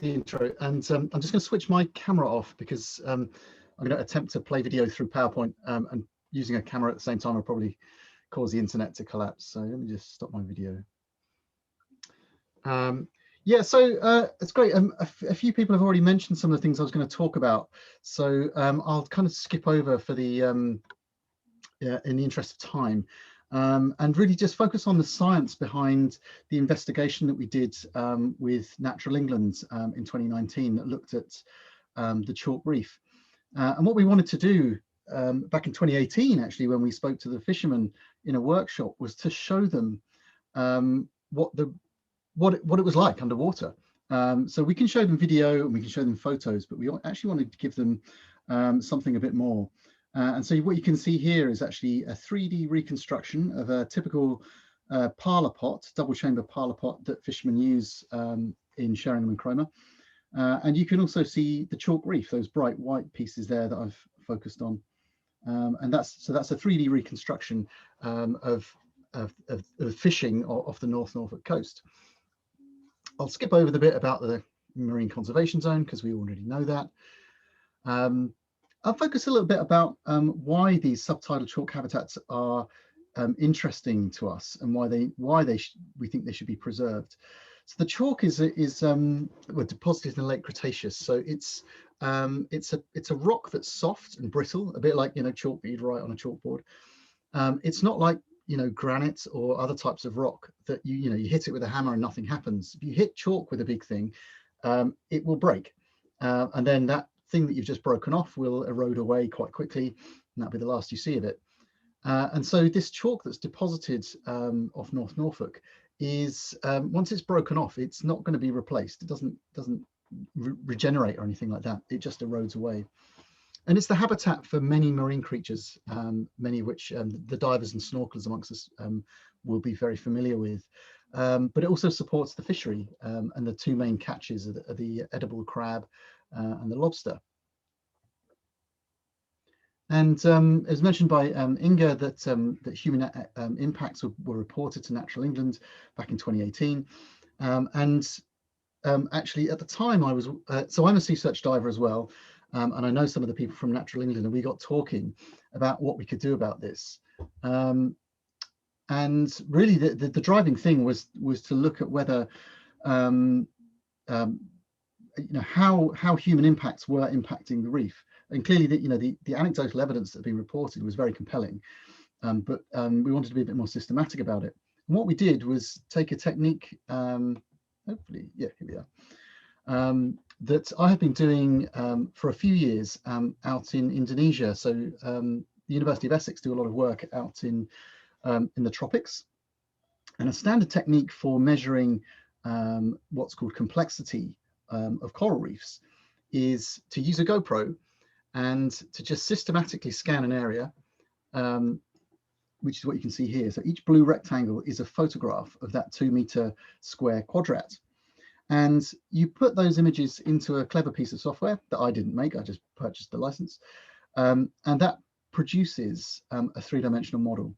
intro. And I'm just going to switch my camera off because I'm going to attempt to play video through PowerPoint, and using a camera at the same time will probably cause the internet to collapse. So let me just stop my video. Yeah, so it's great. A few people have already mentioned some of the things I was going to talk about. So I'll kind of skip over for the in the interest of time, and really just focus on the science behind the investigation that we did with Natural England in 2019 that looked at the chalk reef. And what we wanted to do back in 2018, actually, when we spoke to the fishermen in a workshop, was to show them what it was like underwater. So we can show them video and we can show them photos, but we actually wanted to give them something a bit more. And so what you can see here is actually a 3D reconstruction of a typical parlour pot, double chamber parlour pot that fishermen use in Sheringham and Cromer. And you can also see the chalk reef, those bright white pieces there that I've focused on. And that's a 3D reconstruction of fishing off the North Norfolk coast. I'll skip over the bit about the marine conservation zone because we already know that. I'll focus a little bit about why these subtidal chalk habitats are interesting to us and why we think they should be preserved. So the chalk is deposited in the late Cretaceous. So it's a rock that's soft and brittle, a bit like chalk that you'd write on a chalkboard. It's not like granite or other types of rock that you hit it with a hammer and nothing happens. If you hit chalk with a big thing, it will break, and then that thing that you've just broken off will erode away quite quickly, and that'll be the last you see of it. And so this chalk that's deposited off North Norfolk is once it's broken off, it's not going to be replaced. It doesn't regenerate or anything like that. It just erodes away. And it's the habitat for many marine creatures, many of which the divers and snorkelers amongst us will be very familiar with. But it also supports the fishery, and the two main catches are the edible crab and the lobster. And as mentioned by Inga, that human impacts were reported to Natural England back in 2018. Actually, at the time, I was so I'm a sea search diver as well. And I know some of the people from Natural England, and we got talking about what we could do about this. And really, the driving thing was to look at whether, how human impacts were impacting the reef. And clearly, the anecdotal evidence that had been reported was very compelling, but we wanted to be a bit more systematic about it. And what we did was take a technique. Hopefully, yeah, here we are. That I have been doing for a few years out in Indonesia. So the University of Essex do a lot of work out in the tropics, and a standard technique for measuring what's called complexity of coral reefs is to use a GoPro and to just systematically scan an area, which is what you can see here. So each blue rectangle is a photograph of that 2-meter square quadrat. And you put those images into a clever piece of software that I didn't make, I just purchased the license. And that produces a 3-dimensional model.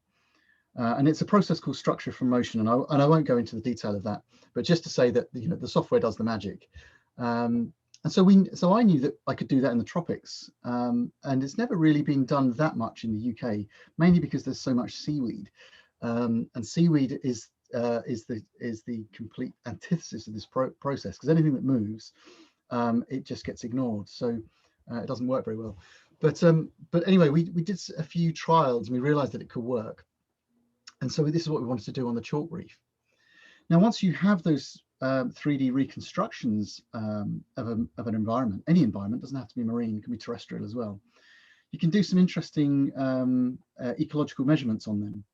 And it's a process called structure from motion. And I won't go into the detail of that, but just to say that the software does the magic. And so I knew that I could do that in the tropics, and it's never really been done that much in the UK, mainly because there's so much seaweed, and seaweed is the complete antithesis of this process, because anything that moves, it just gets ignored. So it doesn't work very well. But anyway, we did a few trials and we realized that it could work. And so this is what we wanted to do on the chalk reef. Now, once you have those 3D reconstructions of an environment, any environment, doesn't have to be marine, it can be terrestrial as well, you can do some interesting ecological measurements on them.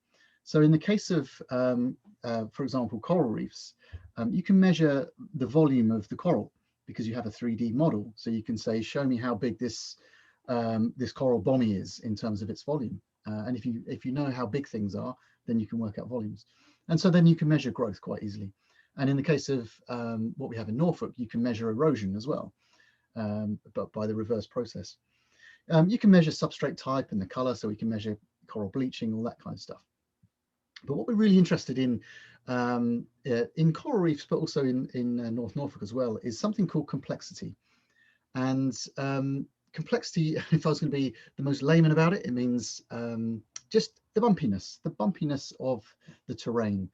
So in the case of, for example, coral reefs, you can measure the volume of the coral because you have a 3D model. So you can say, show me how big this coral bommy is in terms of its volume. And if you know how big things are, then you can work out volumes. And so then you can measure growth quite easily. And in the case of what we have in Norfolk, you can measure erosion as well, but by the reverse process. You can measure substrate type and the color, so we can measure coral bleaching, all that kind of stuff. But what we're really interested in coral reefs, but also in North Norfolk as well, is something called complexity. And complexity, if I was going to be the most layman about it, it means just the bumpiness of the terrain,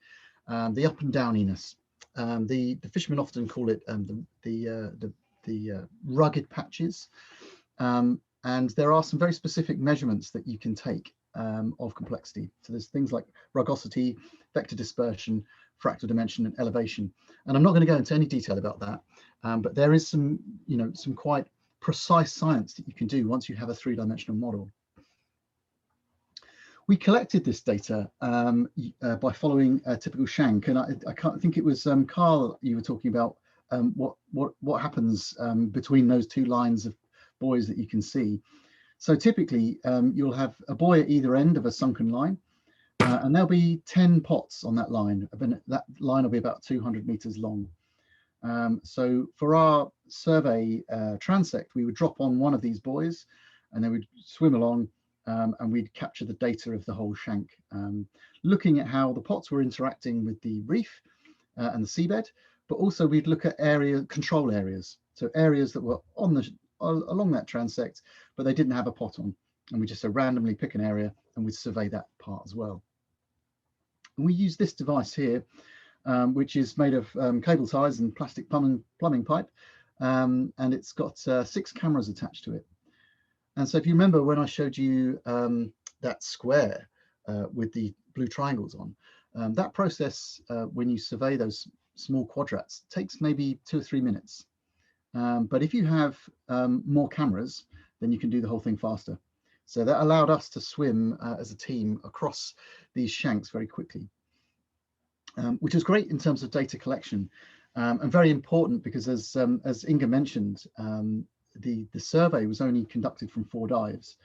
the up and downiness. The fishermen often call it the rugged patches. And there are some very specific measurements that you can take of complexity. So there's things like rugosity, vector dispersion, fractal dimension, and elevation. And I'm not going to go into any detail about that, but there is some quite precise science that you can do once you have a three-dimensional model. We collected this data by following a typical shank, and I can't think it was Carl you were talking about what happens between those two lines of buoys that you can see. So typically you'll have a buoy at either end of a sunken line, and there'll be 10 pots on that line. That line will be about 200 meters long. So for our survey transect, we would drop on one of these buoys and then we'd swim along, and we'd capture the data of the whole shank, looking at how the pots were interacting with the reef and the seabed, but also we'd look at control areas, so areas that were along that transect, but they didn't have a pot on, and we just randomly pick an area and we'd survey that part as well. And we use this device here, which is made of cable ties and plastic plumbing pipe, and it's got 6 cameras attached to it. And so if you remember when I showed you that square with the blue triangles on, that process, when you survey those small quadrats, takes maybe 2 or 3 minutes. But if you have more cameras, then you can do the whole thing faster. So that allowed us to swim as a team across these shanks very quickly, which is great in terms of data collection, and very important because as Inga mentioned, the survey was only conducted from 4 dives.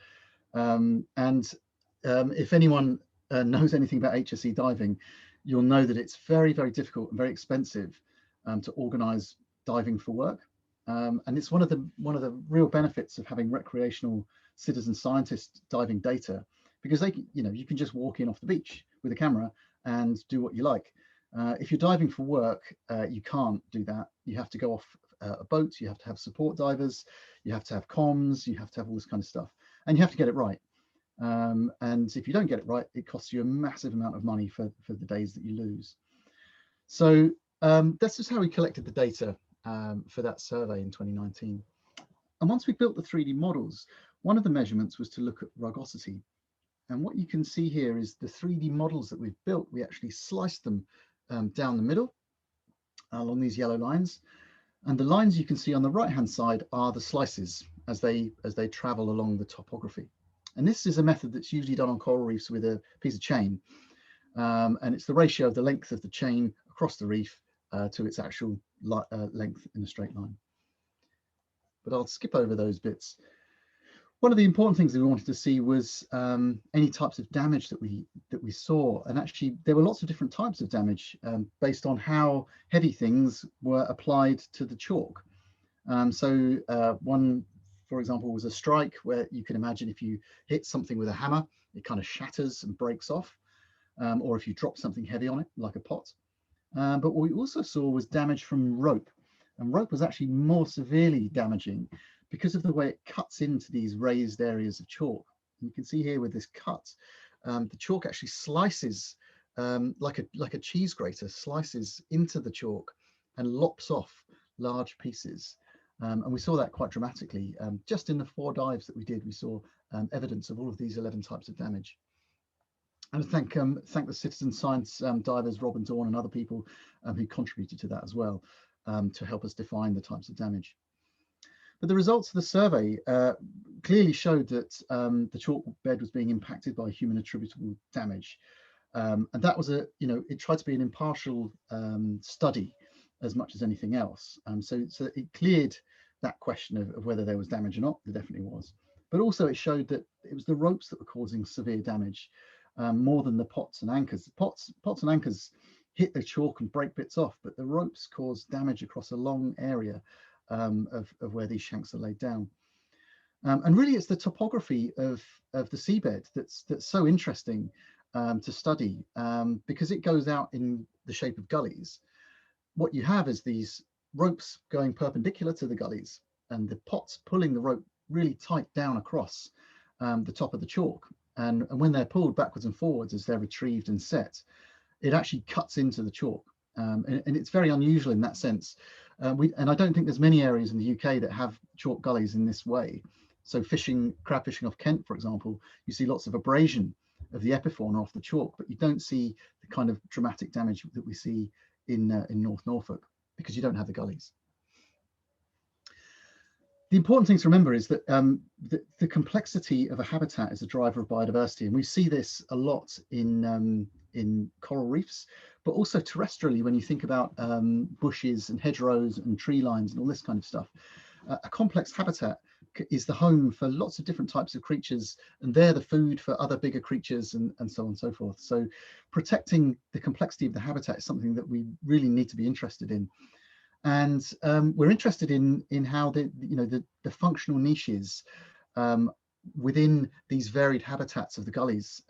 If anyone knows anything about HSE diving, you'll know that it's very, very difficult and very expensive to organize diving for work. And it's one of the real benefits of having recreational citizen scientists diving data, because you can just walk in off the beach with a camera and do what you like. If you're diving for work, you can't do that. You have to go off a boat, you have to have support divers, you have to have comms, you have to have all this kind of stuff, and you have to get it right. And if you don't get it right, it costs you a massive amount of money for the days that you lose. So that's just how we collected the data for that survey in 2019. And once we built the 3D models, one of the measurements was to look at rugosity. And what you can see here is the 3D models that we've built, we actually sliced them down the middle along these yellow lines. And the lines you can see on the right-hand side are the slices as they travel along the topography. And this is a method that's usually done on coral reefs with a piece of chain. And it's the ratio of the length of the chain across the reef to its actual length in a straight line. But I'll skip over those bits. One of the important things that we wanted to see was any types of damage that we saw, and actually there were lots of different types of damage based on how heavy things were applied to the chalk. So one, for example, was a strike, where you can imagine if you hit something with a hammer, it kind of shatters and breaks off, or if you drop something heavy on it, like a pot. But what we also saw was damage from rope. And rope was actually more severely damaging because of the way it cuts into these raised areas of chalk. And you can see here with this cut, the chalk actually slices like a cheese grater, slices into the chalk and lops off large pieces. And we saw that quite dramatically. Just in the 4 dives that we did, we saw evidence of all of these 11 types of damage. And thank the citizen science divers, Rob and Dawn, and other people who contributed to that as well, to help us define the types of damage. But the results of the survey clearly showed that the chalk bed was being impacted by human attributable damage. And that was it tried to be an impartial study as much as anything else. So it cleared that question of whether there was damage or not. There definitely was. But also it showed that it was the ropes that were causing severe damage, more than the pots and anchors. Pots and anchors hit the chalk and break bits off, but the ropes caused damage across a long area of where these shanks are laid down. And really it's the topography of the seabed that's so interesting to study, because it goes out in the shape of gullies. What you have is these ropes going perpendicular to the gullies, and the pots pulling the rope really tight down across the top of the chalk. And when they're pulled backwards and forwards as they're retrieved and set, it actually cuts into the chalk. And it's very unusual in that sense. And I don't think there's many areas in the UK that have chalk gullies in this way. So crab fishing off Kent, for example, you see lots of abrasion of the epifauna off the chalk, but you don't see the kind of dramatic damage that we see in North Norfolk, because you don't have the gullies. The important thing to remember is that the complexity of a habitat is a driver of biodiversity, and we see this a lot in coral reefs, but also terrestrially when you think about bushes and hedgerows and tree lines and all this kind of stuff. A complex habitat is the home for lots of different types of creatures, and they're the food for other bigger creatures, and so on and so forth. So protecting the complexity of the habitat is something that we really need to be interested in. And we're interested in how the functional niches within these varied habitats of the gullies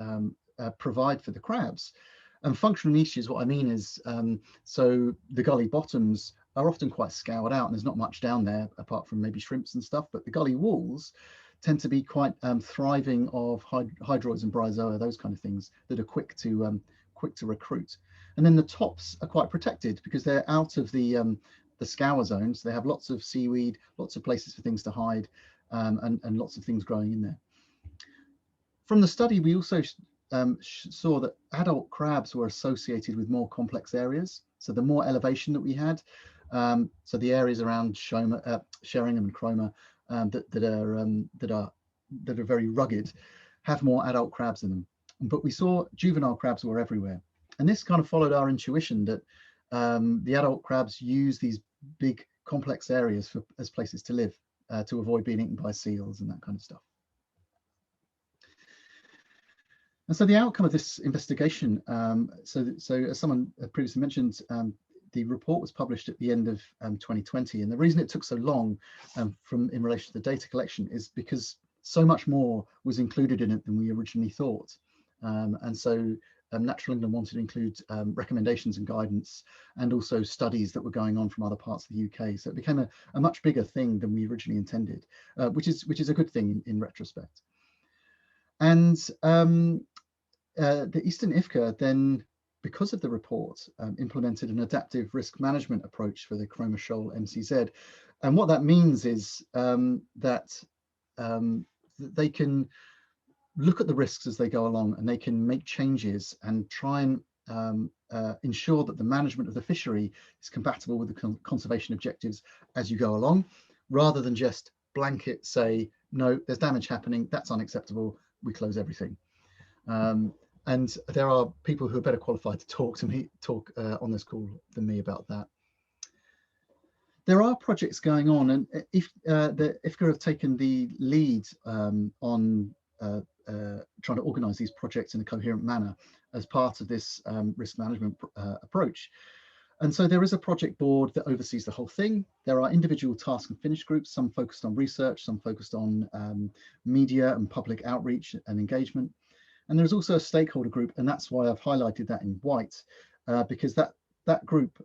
provide for the crabs. And functional niches, what I mean is, so the gully bottoms are often quite scoured out, and there's not much down there apart from maybe shrimps and stuff, but the gully walls tend to be quite thriving of hydroids and bryozoa, those kind of things that are quick to recruit. And then the tops are quite protected because they're out of the scour zones. They have lots of seaweed, lots of places for things to hide, and lots of things growing in there. From the study, we also saw that adult crabs were associated with more complex areas. So the more elevation that we had, so the areas around Sheringham and Cromer that are very rugged, have more adult crabs in them. But we saw juvenile crabs were everywhere. And this kind of followed our intuition that the adult crabs use these big complex areas as places to live, to avoid being eaten by seals and that kind of stuff. And so the outcome of this investigation, so as someone previously mentioned, the report was published at the end of 2020. And the reason it took so long in relation to the data collection is because so much more was included in it than we originally thought. And so Natural England wanted to include recommendations and guidance, and also studies that were going on from other parts of the UK. So it became a much bigger thing than we originally intended, which is a good thing in retrospect. And the Eastern IFCA then, because of the report, implemented an adaptive risk management approach for the Cromer Shoal MCZ. And what that means is that they can look at the risks as they go along, and they can make changes and try and ensure that the management of the fishery is compatible with the conservation objectives as you go along, rather than just blanket say, no, there's damage happening, that's unacceptable, we close everything. And there are people who are better qualified to talk on this call than me about that. There are projects going on, and if the IFCA have taken the lead on trying to organise these projects in a coherent manner as part of this risk management approach. And so there is a project board that oversees the whole thing. There are individual task and finish groups, some focused on research, some focused on media and public outreach and engagement. And there's also a stakeholder group, and that's why I've highlighted that in white, because that group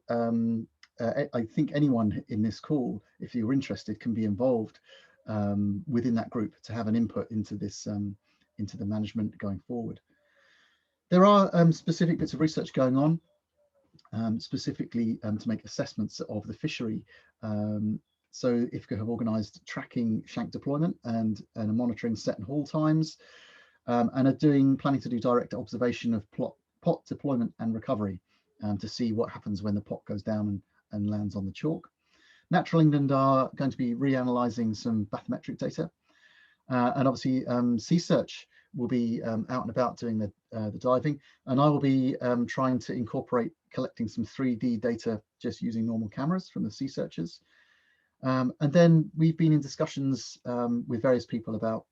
I think anyone in this call, if you're interested, can be involved within that group to have an input into this, into the management going forward. There are specific bits of research going on, specifically to make assessments of the fishery. So IFCA have organised tracking shank deployment and are monitoring set and haul times, and are planning to do direct observation of pot deployment and recovery to see what happens when the pot goes down and lands on the chalk. Natural England are going to be reanalyzing some bathymetric data, and obviously Sea Search will be out and about doing the diving, and I will be trying to incorporate collecting some 3D data just using normal cameras from the sea searchers. And then we've been in discussions with various people about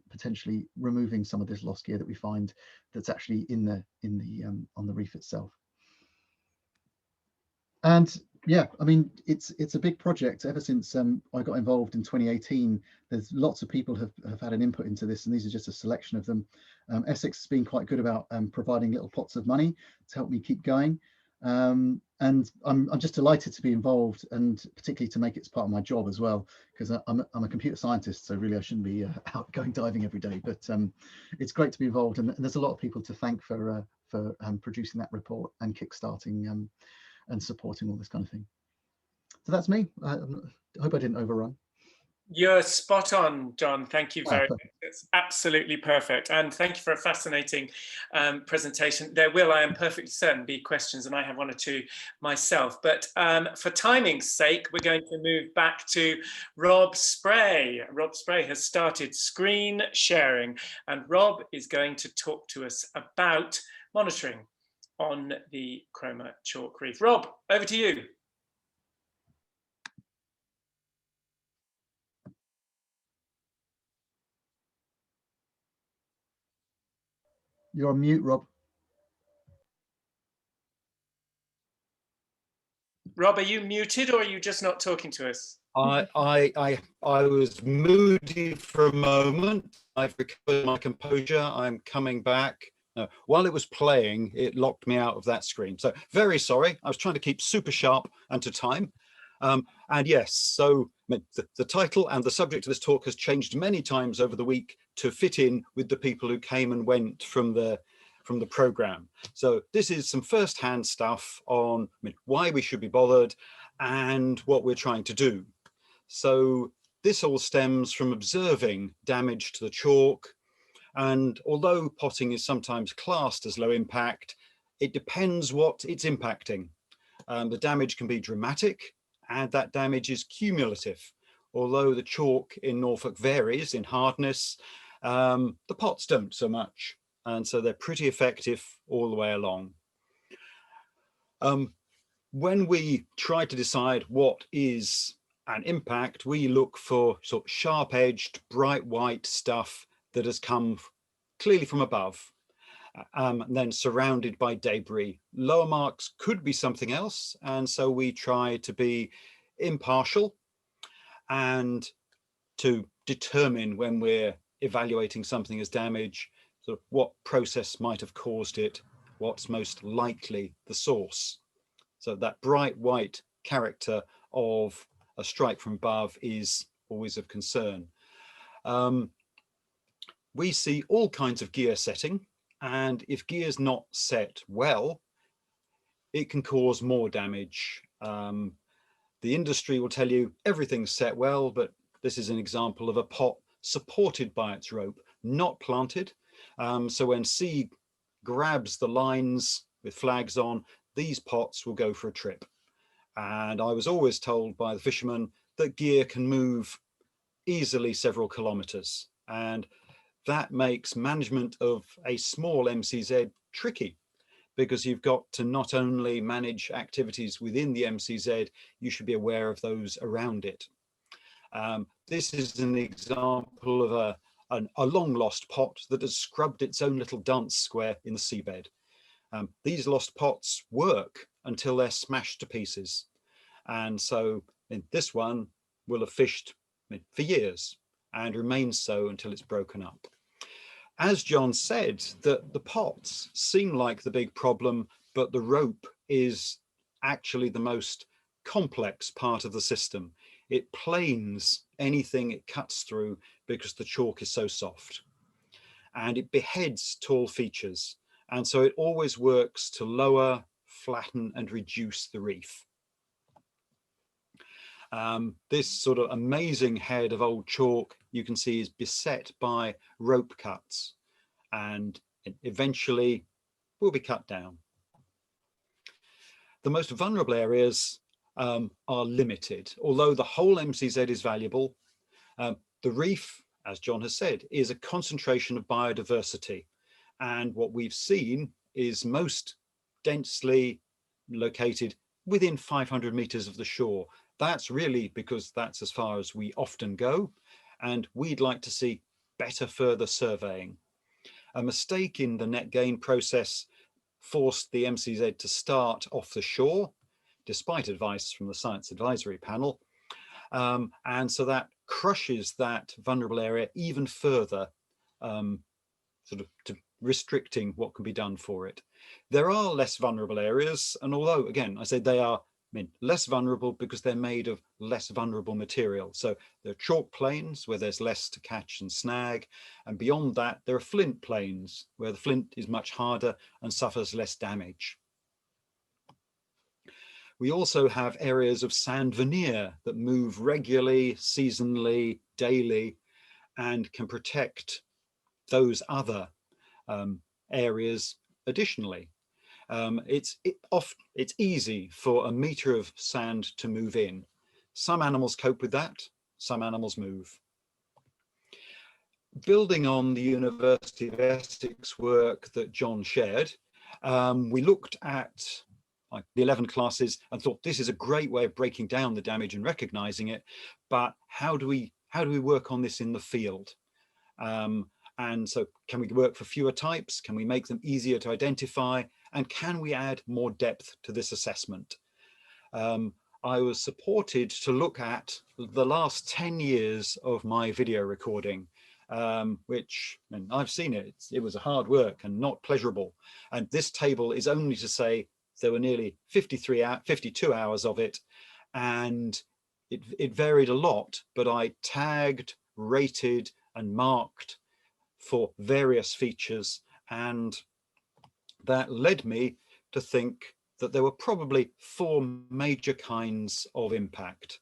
potentially removing some of this lost gear that we find that's actually on the reef itself. And yeah, I mean, it's a big project. Ever since I got involved in 2018, there's lots of people have had an input into this, and these are just a selection of them. Essex has been quite good about providing little pots of money to help me keep going. And I'm just delighted to be involved, and particularly to make it as part of my job as well, because I'm a computer scientist, so really I shouldn't be out going diving every day. But it's great to be involved, and there's a lot of people to thank for producing that report and kickstarting and supporting all this kind of thing. So that's me. I hope I didn't overrun. You're spot on, John. Thank you very Oh, much. It's absolutely perfect. And thank you for a fascinating presentation. There will, I am perfectly certain, be questions, and I have one or two myself. But for timing's sake, we're going to move back to Rob Spray. Rob Spray has started screen sharing, and Rob is going to talk to us about monitoring on the Cromer Chalk Reef. Rob, over to you. You're on mute, Rob. Rob, are you muted, or are you just not talking to us? I was moody for a moment. I've recovered my composure. I'm coming back. No, while it was playing, it locked me out of that screen. So very sorry. I was trying to keep super sharp and to time. And yes, so the title and the subject of this talk has changed many times over the week to fit in with the people who came and went from the program. So this is some first-hand stuff on why we should be bothered and what we're trying to do. So this all stems from observing damage to the chalk. And although potting is sometimes classed as low impact, it depends what it's impacting. The damage can be dramatic, and that damage is cumulative. Although the chalk in Norfolk varies in hardness, the pots don't so much. And so they're pretty effective all the way along. When we try to decide what is an impact, we look for sort of sharp-edged, bright white stuff that has come clearly from above, and then surrounded by debris. Lower marks could be something else, and so we try to be impartial and to determine, when we're evaluating something as damage, sort of what process might have caused it, what's most likely the source. So that bright white character of a strike from above is always of concern. We see all kinds of gear setting, and if gear's not set well, it can cause more damage. The industry will tell you everything's set well, but this is an example of a pot supported by its rope, not planted. So when sea grabs the lines with flags on, these pots will go for a trip. And I was always told by the fishermen that gear can move easily several kilometers. And that makes management of a small MCZ tricky, because you've got to not only manage activities within the MCZ, you should be aware of those around it. This is an example of a long lost pot that has scrubbed its own little dance square in the seabed. These lost pots work until they're smashed to pieces. And so in this one will have fished for years and remains so until it's broken up. As John said, the pots seem like the big problem, but the rope is actually the most complex part of the system. It planes anything it cuts through because the chalk is so soft, and it beheads tall features. And so it always works to lower, flatten and reduce the reef. This sort of amazing head of old chalk you can see is beset by rope cuts, and eventually will be cut down. The most vulnerable areas are limited. Although the whole MCZ is valuable, the reef, as John has said, is a concentration of biodiversity. And what we've seen is most densely located within 500 meters of the shore. That's really because that's as far as we often go, and we'd like to see better further surveying. A mistake in the net gain process forced the MCZ to start off the shore, despite advice from the Science Advisory Panel. And so that crushes that vulnerable area even further, sort of to restricting what can be done for it. There are less vulnerable areas, and although, again, I say they are less vulnerable because they're made of less vulnerable material. So there are chalk plains where there's less to catch and snag, and beyond that there are flint plains where the flint is much harder and suffers less damage. We also have areas of sand veneer that move regularly, seasonally, daily, and can protect those other areas additionally. It's easy for a meter of sand to move in. Some animals cope with that, some animals move. Building on the University of Essex work that John shared, we looked at the 11 classes and thought this is a great way of breaking down the damage and recognizing it, but how do we work on this in the field? And so can we work for fewer types? Can we make them easier to identify? And can we add more depth to this assessment? I was supported to look at the last 10 years of my video recording, which, and I've seen it, it was hard work and not pleasurable. And this table is only to say there were nearly 52 hours of it, and it varied a lot, but I tagged, rated and marked for various features, and that led me to think that there were probably 4 major kinds of impact.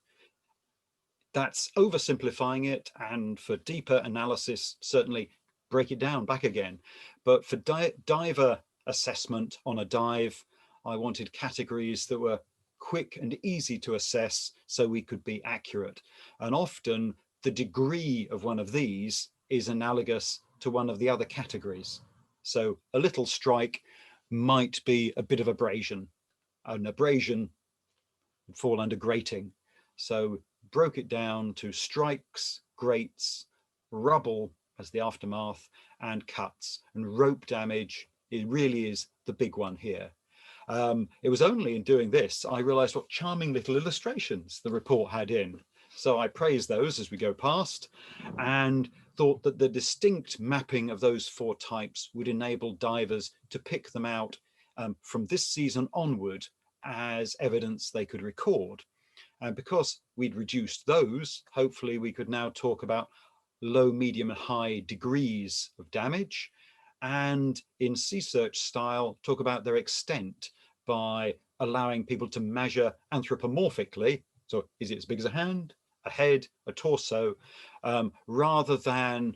That's oversimplifying it, and for deeper analysis, certainly break it down back again. But for diver assessment on a dive, I wanted categories that were quick and easy to assess so we could be accurate. And often the degree of one of these is analogous to one of the other categories. So a little strike might be a bit of abrasion. An abrasion would fall under grating. So broke it down to strikes, grates, rubble as the aftermath, and cuts. And rope damage, it really is the big one here. It was only in doing this I realized what charming little illustrations the report had in. So I praised those as we go past, and thought that the distinct mapping of those 4 types would enable divers to pick them out from this season onward as evidence they could record. And because we'd reduced those, hopefully we could now talk about low, medium and high degrees of damage, and in sea search style talk about their extent by allowing people to measure anthropomorphically. So is it as big as a hand, a head, a torso, rather than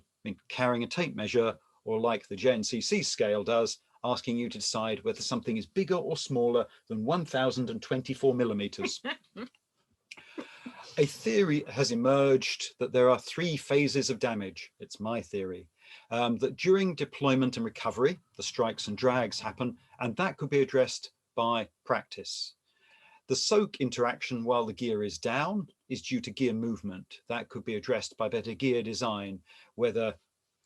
carrying a tape measure, or like the JNCC scale does, asking you to decide whether something is bigger or smaller than 1024 millimeters. A theory has emerged that there are 3 phases of damage. It's my theory, that during deployment and recovery, the strikes and drags happen, and that could be addressed by practice. The soak interaction while the gear is down is due to gear movement. That could be addressed by better gear design, whether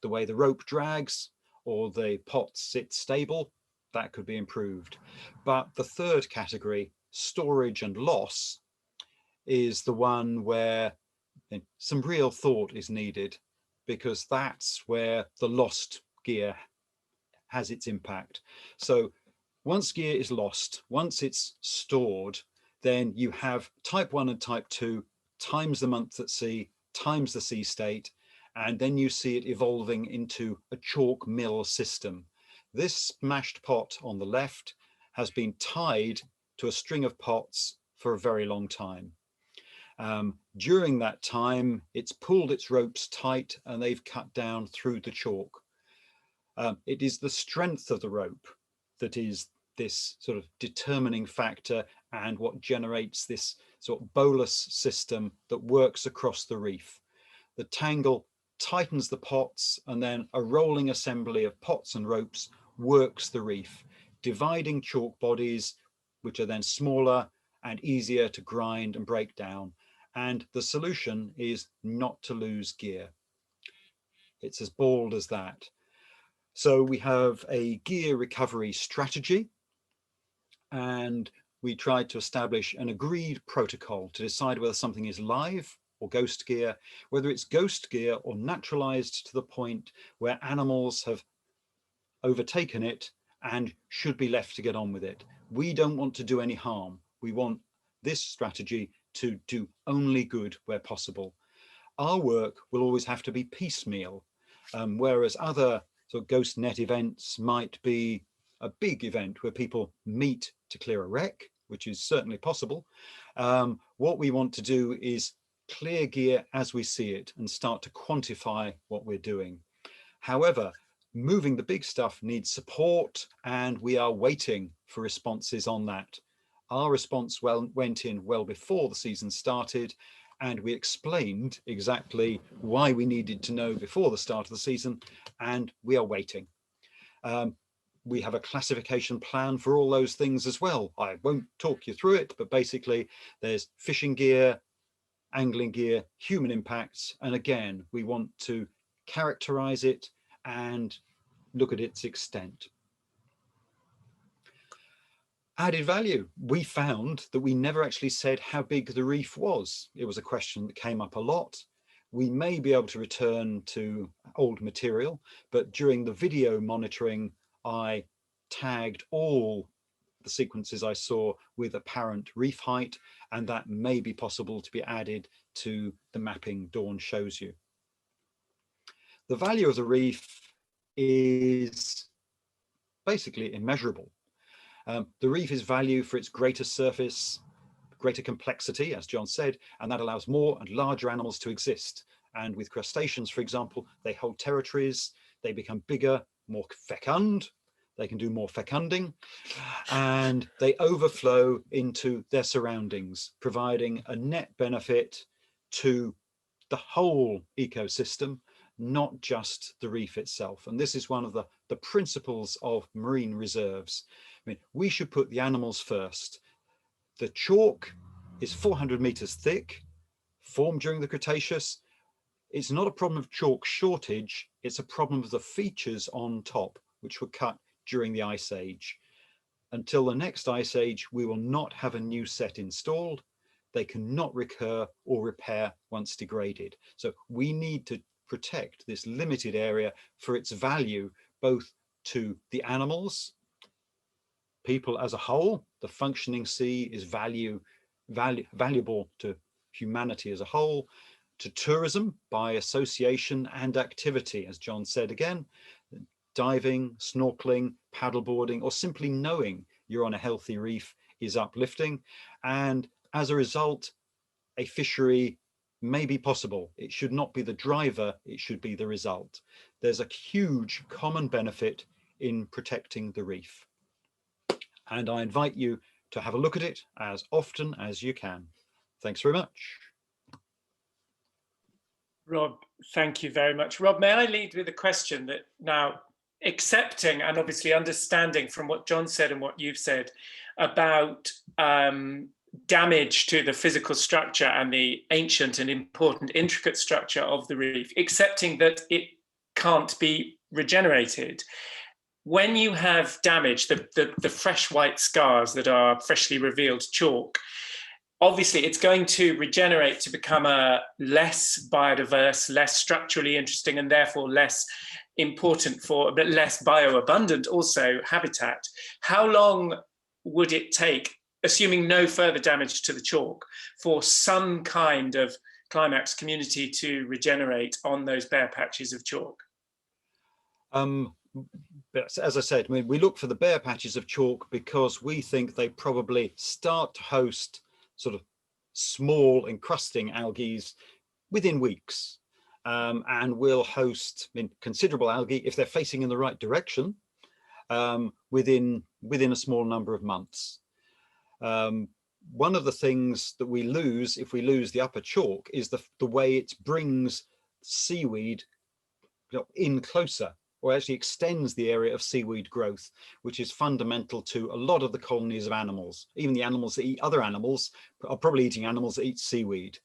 the way the rope drags or the pots sit stable, that could be improved. But the 3rd category, storage and loss, is the one where some real thought is needed, because that's where the lost gear has its impact. So once gear is lost, once it's stored, then you have type 1 and type 2 times the month at sea times the sea state, and then you see it evolving into a chalk mill system. This smashed pot on the left has been tied to a string of pots for a very long time. During that time, it's pulled its ropes tight and they've cut down through the chalk. It is the strength of the rope that is this sort of determining factor and what generates this sort of bolus system that works across the reef. The tangle tightens the pots, and then a rolling assembly of pots and ropes works the reef, dividing chalk bodies, which are then smaller and easier to grind and break down. And the solution is not to lose gear. It's as bald as that. So we have a gear recovery strategy, and we tried to establish an agreed protocol to decide whether something is live or ghost gear, whether it's ghost gear or naturalized to the point where animals have overtaken it and should be left to get on with it. We don't want to do any harm. We want this strategy to do only good where possible. Our work will always have to be piecemeal, whereas other sort of ghost net events might be a big event where people meet to clear a wreck, which is certainly possible. What we want to do is clear gear as we see it and start to quantify what we're doing. However, moving the big stuff needs support, and we are waiting for responses on that. Our response went in well before the season started, and we explained exactly why we needed to know before the start of the season, and we are waiting. We have a classification plan for all those things as well. I won't talk you through it, but basically there's fishing gear, angling gear, human impacts, and again, we want to characterize it and look at its extent. Added value. We found that we never actually said how big the reef was. It was a question that came up a lot. We may be able to return to old material, but during the video monitoring, I tagged all the sequences I saw with apparent reef height, and that may be possible to be added to the mapping Dawn shows you. The value of the reef is basically immeasurable. The reef is value for its greater surface, greater complexity, as John said, and that allows more and larger animals to exist. And with crustaceans, for example, they hold territories, they become bigger, more fecund, they can do more fecunding, and they overflow into their surroundings, providing a net benefit to the whole ecosystem, not just the reef itself. And this is one of the principles of marine reserves. I mean, we should put the animals first. The chalk is 400 meters thick, formed during the Cretaceous. It's not a problem of chalk shortage, it's a problem of the features on top, which were cut during the Ice Age. Until the next Ice Age, we will not have a new set installed. They cannot recur or repair once degraded. So we need to protect this limited area for its value, both to the animals, people as a whole. The functioning sea is valuable to humanity as a whole, to tourism by association and activity, as John said again, diving, snorkeling, paddleboarding, or simply knowing you're on a healthy reef is uplifting. And as a result, a fishery may be possible. It should not be the driver, it should be the result. There's a huge common benefit in protecting the reef. And I invite you to have a look at it as often as you can. Thanks very much. Rob, thank you very much. Rob, may I lead with a question that now, accepting and obviously understanding from what John said and what you've said about damage to the physical structure and the ancient and important intricate structure of the reef, accepting that it can't be regenerated. When you have damage, the fresh white scars that are freshly revealed chalk, obviously it's going to regenerate to become a less biodiverse, less structurally interesting, and therefore less important for, but less bioabundant also habitat. How long would it take assuming no further damage to the chalk, for some kind of climax community to regenerate on those bare patches of chalk? But as I said, I mean, we look for the bare patches of chalk because we think they probably start to host sort of small encrusting algae within weeks, and will host considerable algae if they're facing in the right direction within a small number of months. One of the things that we lose if we lose the upper chalk is the way it brings seaweed in closer, or actually extends the area of seaweed growth, which is fundamental to a lot of the colonies of animals. Even the animals that eat other animals are probably eating animals that eat seaweed.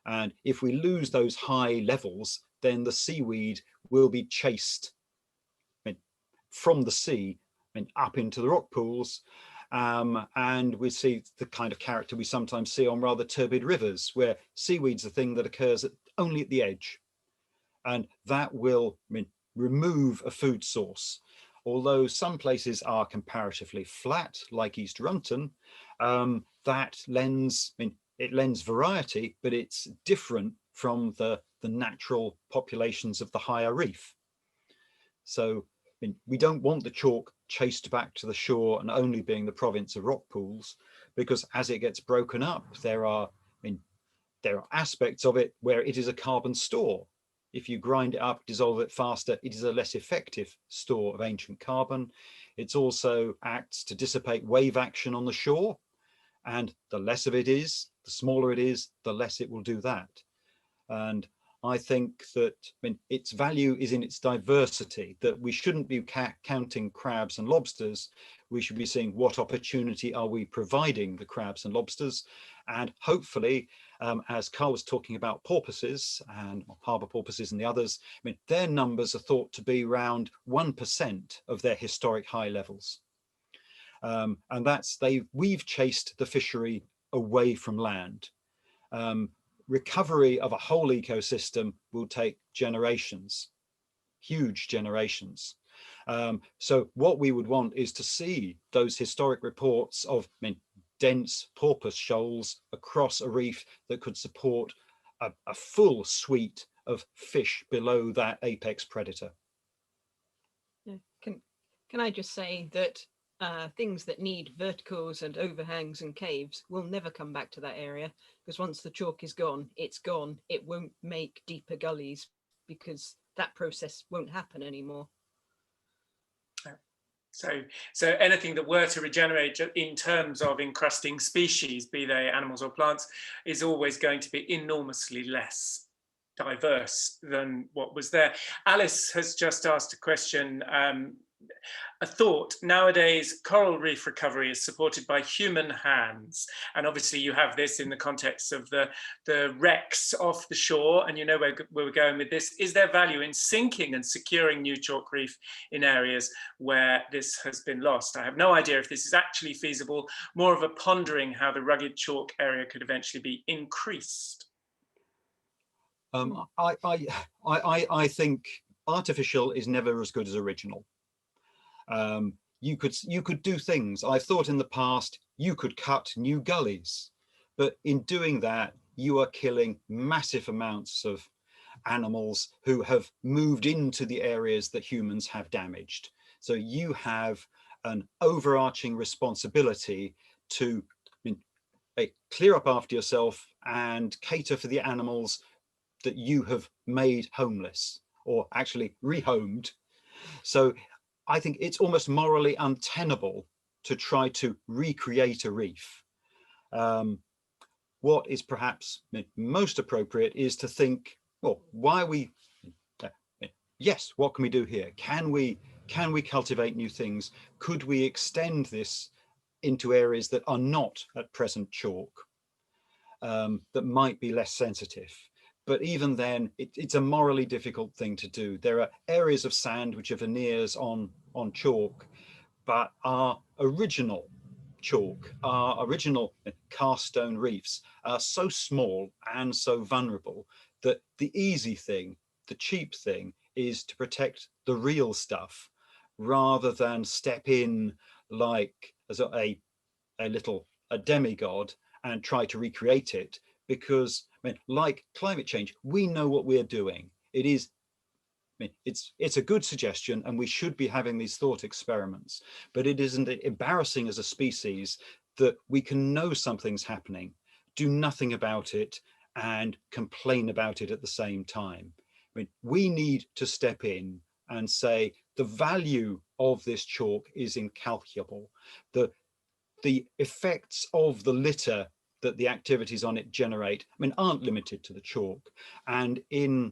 And if we lose those high levels, then the seaweed will be chased from the sea up into the rock pools. And we see the kind of character we sometimes see on rather turbid rivers, where seaweed's a thing that occurs only at the edge. And that will remove a food source. Although some places are comparatively flat, like East Runton, that lends, it lends variety, but it's different from the natural populations of the higher reef. So we don't want the chalk chased back to the shore and only being the province of rock pools, because as it gets broken up, there are aspects of it where it is a carbon store. If you grind it up, dissolve it faster, it is a less effective store of ancient carbon. It also acts to dissipate wave action on the shore. And the less of it is, the smaller it is, the less it will do that. And I think that its value is in its diversity, that we shouldn't be counting crabs and lobsters. We should be seeing what opportunity are we providing the crabs and lobsters. And hopefully, as Carl was talking about porpoises and harbour porpoises and the others, their numbers are thought to be around 1% of their historic high levels. And that's, we've chased the fishery away from land. Recovery of a whole ecosystem will take generations, huge generations. So what we would want is to see those historic reports of dense porpoise shoals across a reef that could support a full suite of fish below that apex predator. Yeah. Can I just say that things that need verticals and overhangs and caves will never come back to that area, because once the chalk is gone, it's gone. It won't make deeper gullies because that process won't happen anymore. So anything that were to regenerate in terms of encrusting species, be they animals or plants, is always going to be enormously less diverse than what was there. Alice has just asked a question. A thought: nowadays coral reef recovery is supported by human hands, and obviously you have this in the context of the wrecks off the shore, and you know where we're going with this. Is there value in sinking and securing new chalk reef in areas where this has been lost? I have no idea if this is actually feasible, more of a pondering how the rugged chalk area could eventually be increased. I think artificial is never as good as original. You could do things. I've thought in the past you could cut new gullies, but in doing that you are killing massive amounts of animals who have moved into the areas that humans have damaged. So you have an overarching responsibility to clear up after yourself and cater for the animals that you have made homeless, or actually rehomed. So I think it's almost morally untenable to try to recreate a reef. What is perhaps most appropriate is to think, well, why are we, yes, what can we do here? Can we cultivate new things? Could we extend this into areas that are not at present chalk, that might be less sensitive? But even then, it's a morally difficult thing to do. There are areas of sand which are veneers on chalk, but our original chalk, our original cast stone reefs are so small and so vulnerable that the easy thing, the cheap thing, is to protect the real stuff rather than step in like as a little a demigod and try to recreate it, because I mean, like climate change, we know what we're doing. It is, I mean, it's a good suggestion, and we should be having these thought experiments, but it isn't embarrassing as a species that we can know something's happening, do nothing about it, and complain about it at the same time. I mean, we need to step in and say the value of this chalk is incalculable. The effects of the litter that the activities on it generate, I mean, aren't limited to the chalk. And in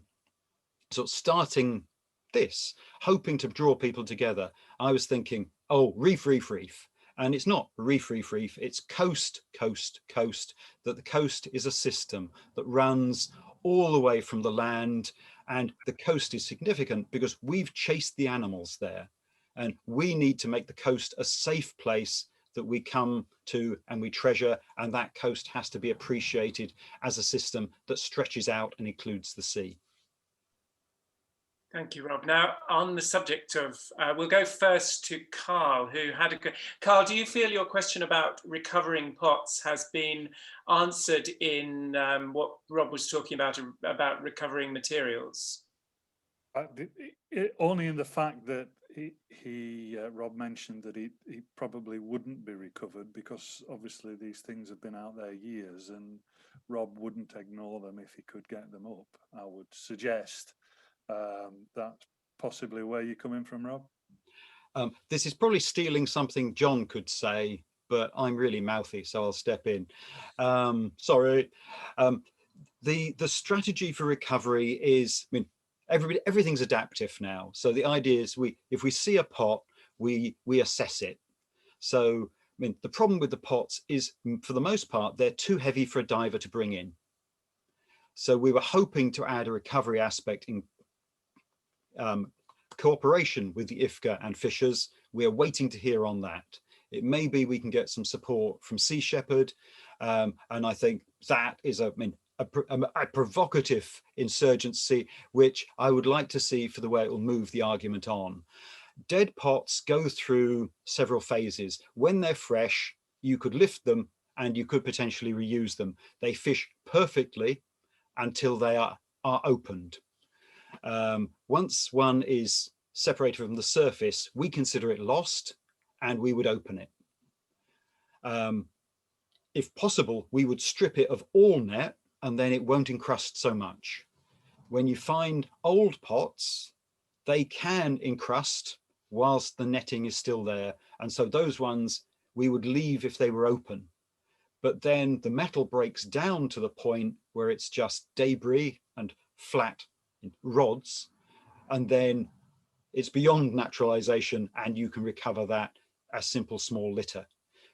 sort of starting this, hoping to draw people together, I was thinking, oh, reef, reef, reef. And it's not reef, reef, reef, it's coast, coast, coast, that the coast is a system that runs all the way from the land. And the coast is significant because we've chased the animals there. And we need to make the coast a safe place that we come to and we treasure. And that coast has to be appreciated as a system that stretches out and includes the sea. Thank you, Rob. Now, on the subject of, we'll go first to Carl, who had a good. Carl, do you feel your question about recovering pots has been answered in what Rob was talking about recovering materials? Only in the fact that Rob mentioned that he probably wouldn't be recovered, because obviously these things have been out there years, and Rob wouldn't ignore them if he could get them up. I would suggest that's possibly where you're coming from, Rob. This is probably stealing something John could say, but I'm really mouthy, so I'll step in. Sorry. The strategy for recovery is, I mean, everything's adaptive now. So the idea is if we see a pot, we assess it. So I mean, the problem with the pots is, for the most part, they're too heavy for a diver to bring in. So we were hoping to add a recovery aspect in cooperation with the IFCA and fishers. We're waiting to hear on that. It may be we can get some support from Sea Shepherd, and I think that is a provocative insurgency, which I would like to see for the way it will move the argument on. Dead pots go through several phases. When they're fresh, you could lift them and you could potentially reuse them. They fish perfectly until they are opened. Once one is separated from the surface, we consider it lost and we would open it. If possible, we would strip it of all net, and then it won't encrust so much. When you find old pots, they can encrust whilst the netting is still there. And so those ones we would leave if they were open. But then the metal breaks down to the point where it's just debris and flat rods, and then it's beyond naturalization and you can recover that as simple small litter.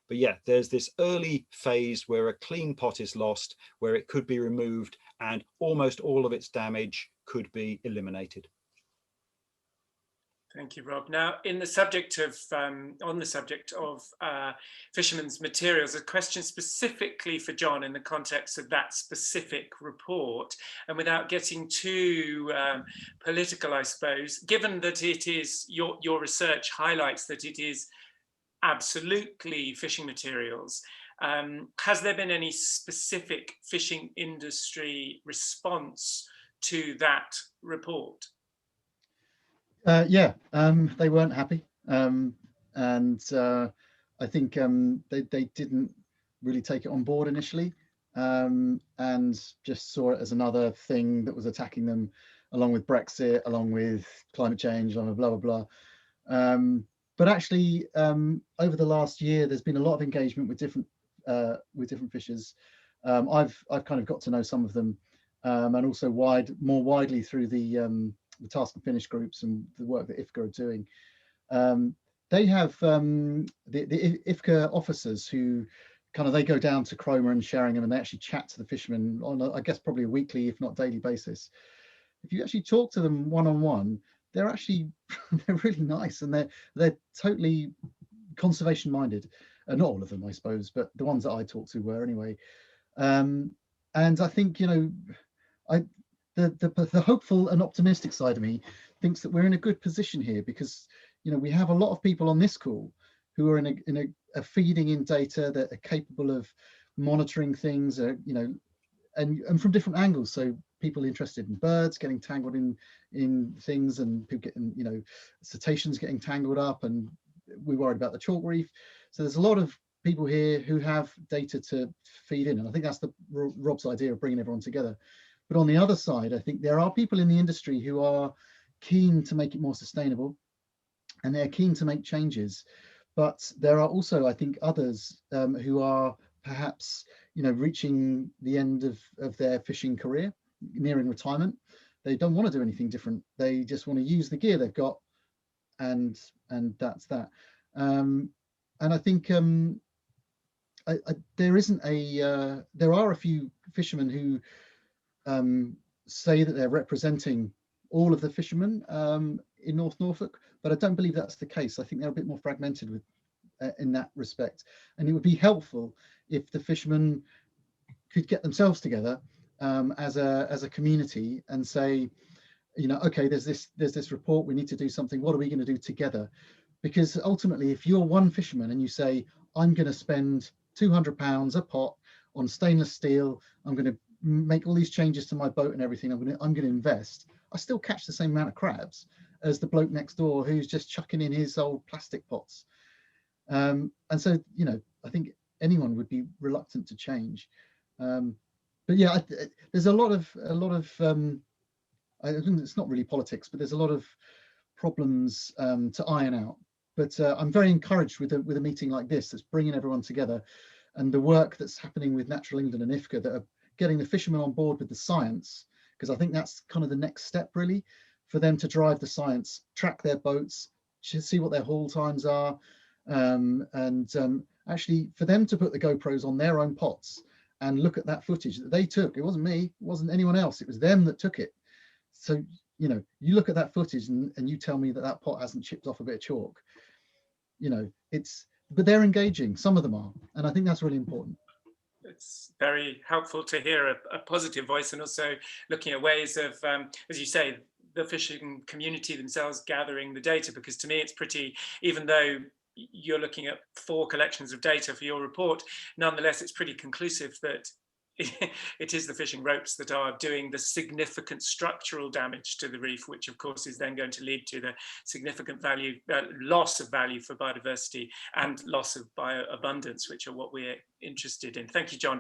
But yeah, there's this early phase where a clean pot is lost, where it could be removed and almost all of its damage could be eliminated. Thank you, Rob. Now, on the subject of fishermen's materials, a question specifically for John in the context of that specific report, and without getting too political, I suppose, given that it is your research highlights that it is absolutely fishing materials, has there been any specific fishing industry response to that report? Yeah, they weren't happy, and I think they didn't really take it on board initially, and just saw it as another thing that was attacking them, along with Brexit, along with climate change, blah blah blah blah. But actually, over the last year, there's been a lot of engagement with different fishers. I've kind of got to know some of them, and also more widely through the task and finish groups and the work that IFCA are doing. They have the IFCA officers who they go down to Cromer and Sheringham, and they actually chat to the fishermen on I guess probably a weekly, if not daily basis. If you actually talk to them one-on-one, they're actually they're really nice, and they're totally conservation minded. Not all of them, I suppose, but the ones that I talked to were anyway. And I think, the hopeful and optimistic side of me thinks that we're in a good position here, because we have a lot of people on this call who are are feeding in data, that are capable of monitoring things, you know, and from different angles. So people interested in birds getting tangled in things, and people getting, you know, cetaceans getting tangled up, and we're worried about the chalk reef. So there's a lot of people here who have data to feed in, and I think that's Rob's idea of bringing everyone together. But on the other side, I think there are people in the industry who are keen to make it more sustainable, and they're keen to make changes. But there are also, I think, others who are perhaps, you know, reaching the end of their fishing career, nearing retirement. They don't want to do anything different. They just want to use the gear they've got, and that's that. And I think there isn't a there are a few fishermen who say that they're representing all of the fishermen in North Norfolk, but I don't believe that's the case. I think they're a bit more fragmented with in that respect, and it would be helpful if the fishermen could get themselves together as a community and say, you know, okay, there's this report, we need to do something. What are we going to do together? Because ultimately, if you're one fisherman and you say, I'm going to spend £200 a pot on stainless steel, I'm going to make all these changes to my boat and everything, I'm going to invest, I still catch the same amount of crabs as the bloke next door who's just chucking in his old plastic pots. And so, you know, I think anyone would be reluctant to change. But yeah, there's a lot of it's not really politics, but there's a lot of problems to iron out. But I'm very encouraged with a meeting like this that's bringing everyone together, and the work that's happening with Natural England and IFCA that are getting the fishermen on board with the science, because I think that's kind of the next step, really, for them to drive the science, track their boats, see what their haul times are, and actually for them to put the GoPros on their own pots and look at that footage that they took. It wasn't me, it wasn't anyone else, it was them that took it. So, you know, you look at that footage and you tell me that that pot hasn't chipped off a bit of chalk. You know, but they're engaging, some of them are, and I think that's really important. It's very helpful to hear a positive voice, and also looking at ways of, as you say, the fishing community themselves gathering the data, because to me it's pretty, even though you're looking at 4 collections of data for your report, nonetheless it's pretty conclusive that it is the fishing ropes that are doing the significant structural damage to the reef, which of course is then going to lead to the significant value, loss of value for biodiversity and loss of bioabundance, which are what we're interested in. Thank you, John.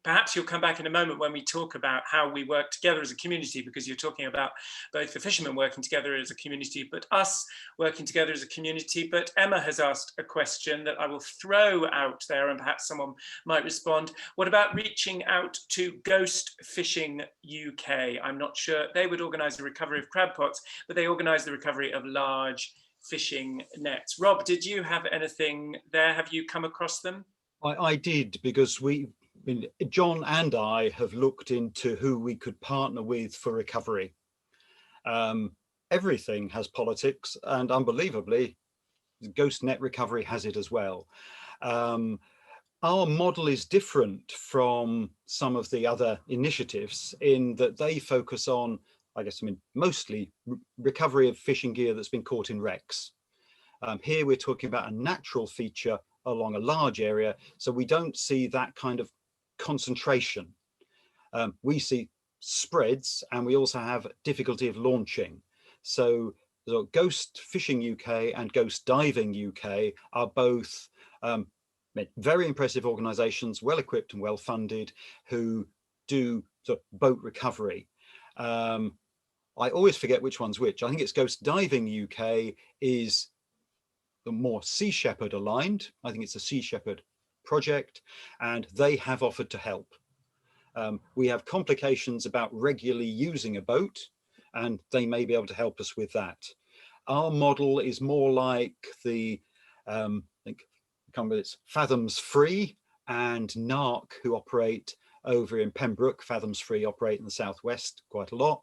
Perhaps you'll come back in a moment when we talk about how we work together as a community, because you're talking about both the fishermen working together as a community, but us working together as a community. But Emma has asked a question that I will throw out there, and perhaps someone might respond. What about reaching out to Ghost Fishing UK? I'm not sure. They would organise the recovery of crab pots, but they organise the recovery of large fishing nets. Rob, did you have anything there? Have you come across them? I did, because John and I have looked into who we could partner with for recovery. Everything has politics, and unbelievably, Ghost Net Recovery has it as well. Our model is different from some of the other initiatives in that they focus on, mostly recovery of fishing gear that's been caught in wrecks. Here we're talking about a natural feature along a large area, so we don't see that kind of concentration. We see spreads, and we also have difficulty of launching. So Ghost Fishing UK and Ghost Diving UK are both very impressive organisations, well equipped and well funded, who do boat recovery. I always forget which one's which. I think it's Ghost Diving UK is the more Sea Shepherd aligned. I think it's a Sea Shepherd project, and they have offered to help. We have complications about regularly using a boat, and they may be able to help us with that. Our model is more like the, it's Fathoms Free and NARC, who operate over in Pembroke. Fathoms Free operate in the southwest quite a lot,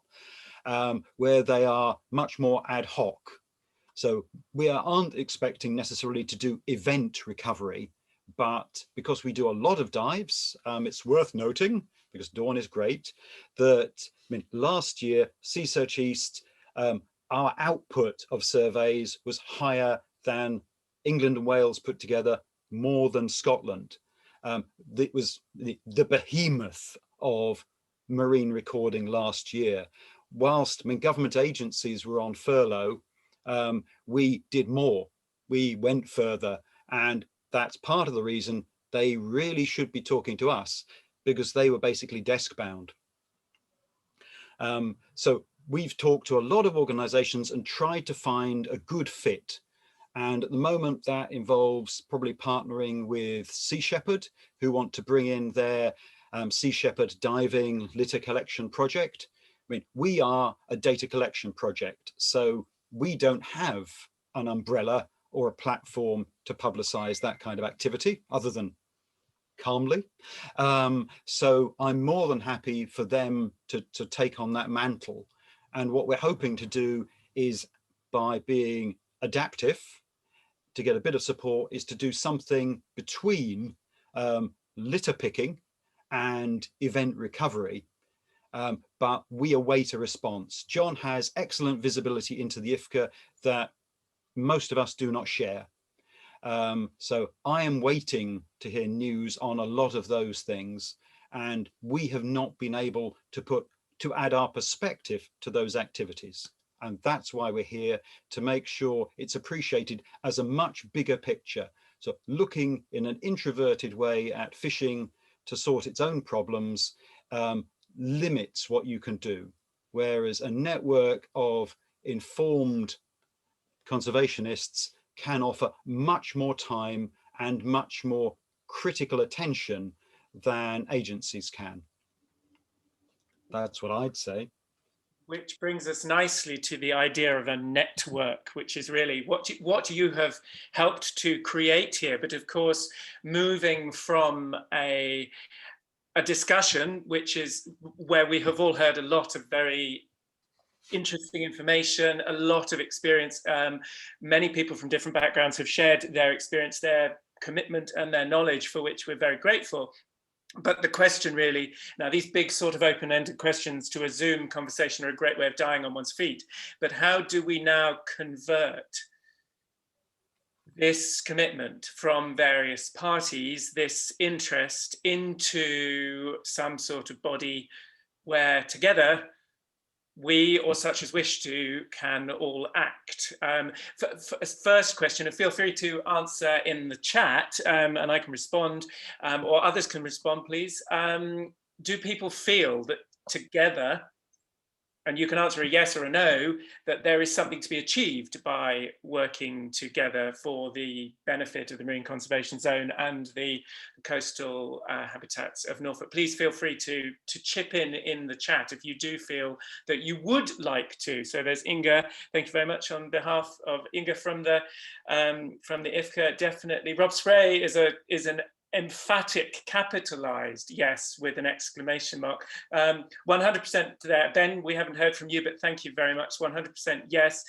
where they are much more ad hoc. So we aren't expecting necessarily to do event recovery, but because we do a lot of dives, it's worth noting, because Dawn is great, that last year, Sea Search East, our output of surveys was higher than England and Wales put together more than Scotland. It was the behemoth of marine recording last year. Whilst, I mean, government agencies were on furlough, we did more. We went further, and that's part of the reason they really should be talking to us, because they were basically desk bound. So we've talked to a lot of organizations and tried to find a good fit. And at the moment that involves probably partnering with Sea Shepherd, who want to bring in their Sea Shepherd diving litter collection project. I mean, we are a data collection project, so we don't have an umbrella or a platform to publicize that kind of activity other than calmly. So I'm more than happy for them to take on that mantle. And what we're hoping to do is, by being adaptive, to get a bit of support, is to do something between litter picking and event recovery. But we await a response. John has excellent visibility into the IFCA that most of us do not share. So I am waiting to hear news on a lot of those things, and we have not been able to add our perspective to those activities. And that's why we're here, to make sure it's appreciated as a much bigger picture. So looking in an introverted way at fishing to sort its own problems limits what you can do. Whereas a network of informed conservationists can offer much more time and much more critical attention than agencies can. That's what I'd say. Which brings us nicely to the idea of a network, which is really what you have helped to create here. But of course, moving from a discussion, which is where we have all heard a lot of very interesting information, a lot of experience. Many people from different backgrounds have shared their experience, their commitment and their knowledge, for which we're very grateful. But the question really, now these big sort of open-ended questions to a Zoom conversation are a great way of dying on one's feet. But how do we now convert this commitment from various parties, this interest, into some sort of body where together we, or such as wish to, can all act? First question, and feel free to answer in the chat, and I can respond, or others can respond, please. Do people feel that together, and you can answer a yes or a no, that there is something to be achieved by working together for the benefit of the Marine Conservation Zone and the coastal habitats of Norfolk? Please feel free to chip in the chat if you do feel that you would like to. So there's Inga. Thank you very much on behalf of Inga from the IFCA. Definitely. Rob Spray is an emphatic capitalized yes with an exclamation mark. 100% there. Ben, we haven't heard from you, but thank you very much. 100% yes.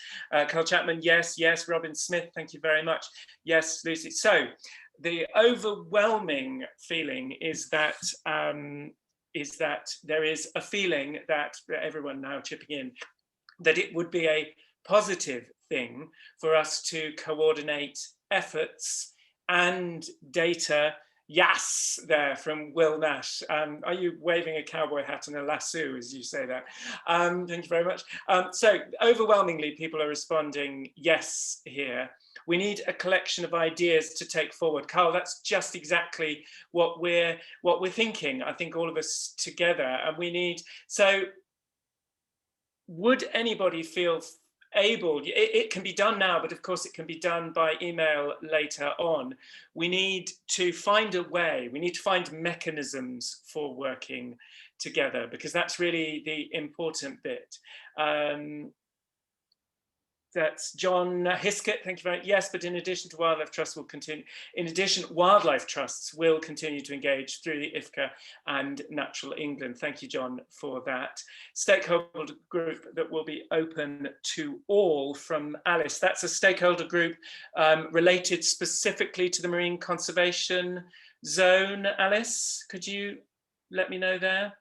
Carl Chapman, yes. Robin Smith, thank you very much. Yes, Lucy. So the overwhelming feeling is that there is a feeling that everyone now chipping in, that it would be a positive thing for us to coordinate efforts and data. Yes, there from Will Nash. Are you waving a cowboy hat and a lasso as you say that? Thank you very much. So overwhelmingly, people are responding yes here. We need a collection of ideas to take forward. Carl, that's just exactly what we're thinking. I think all of us together, and we need. So, would anybody feel able, it can be done now, but of course it can be done by email later on. We need to find a way, we need to find mechanisms for working together, because that's really the important bit. That's John Hiskett, thank you very much. Yes, but in addition to Wildlife Trusts will continue, Wildlife Trusts will continue to engage through the IFCA and Natural England. Thank you, John, for that. Stakeholder group that will be open to all, from Alice. That's a stakeholder group related specifically to the Marine Conservation Zone. Alice, could you let me know there?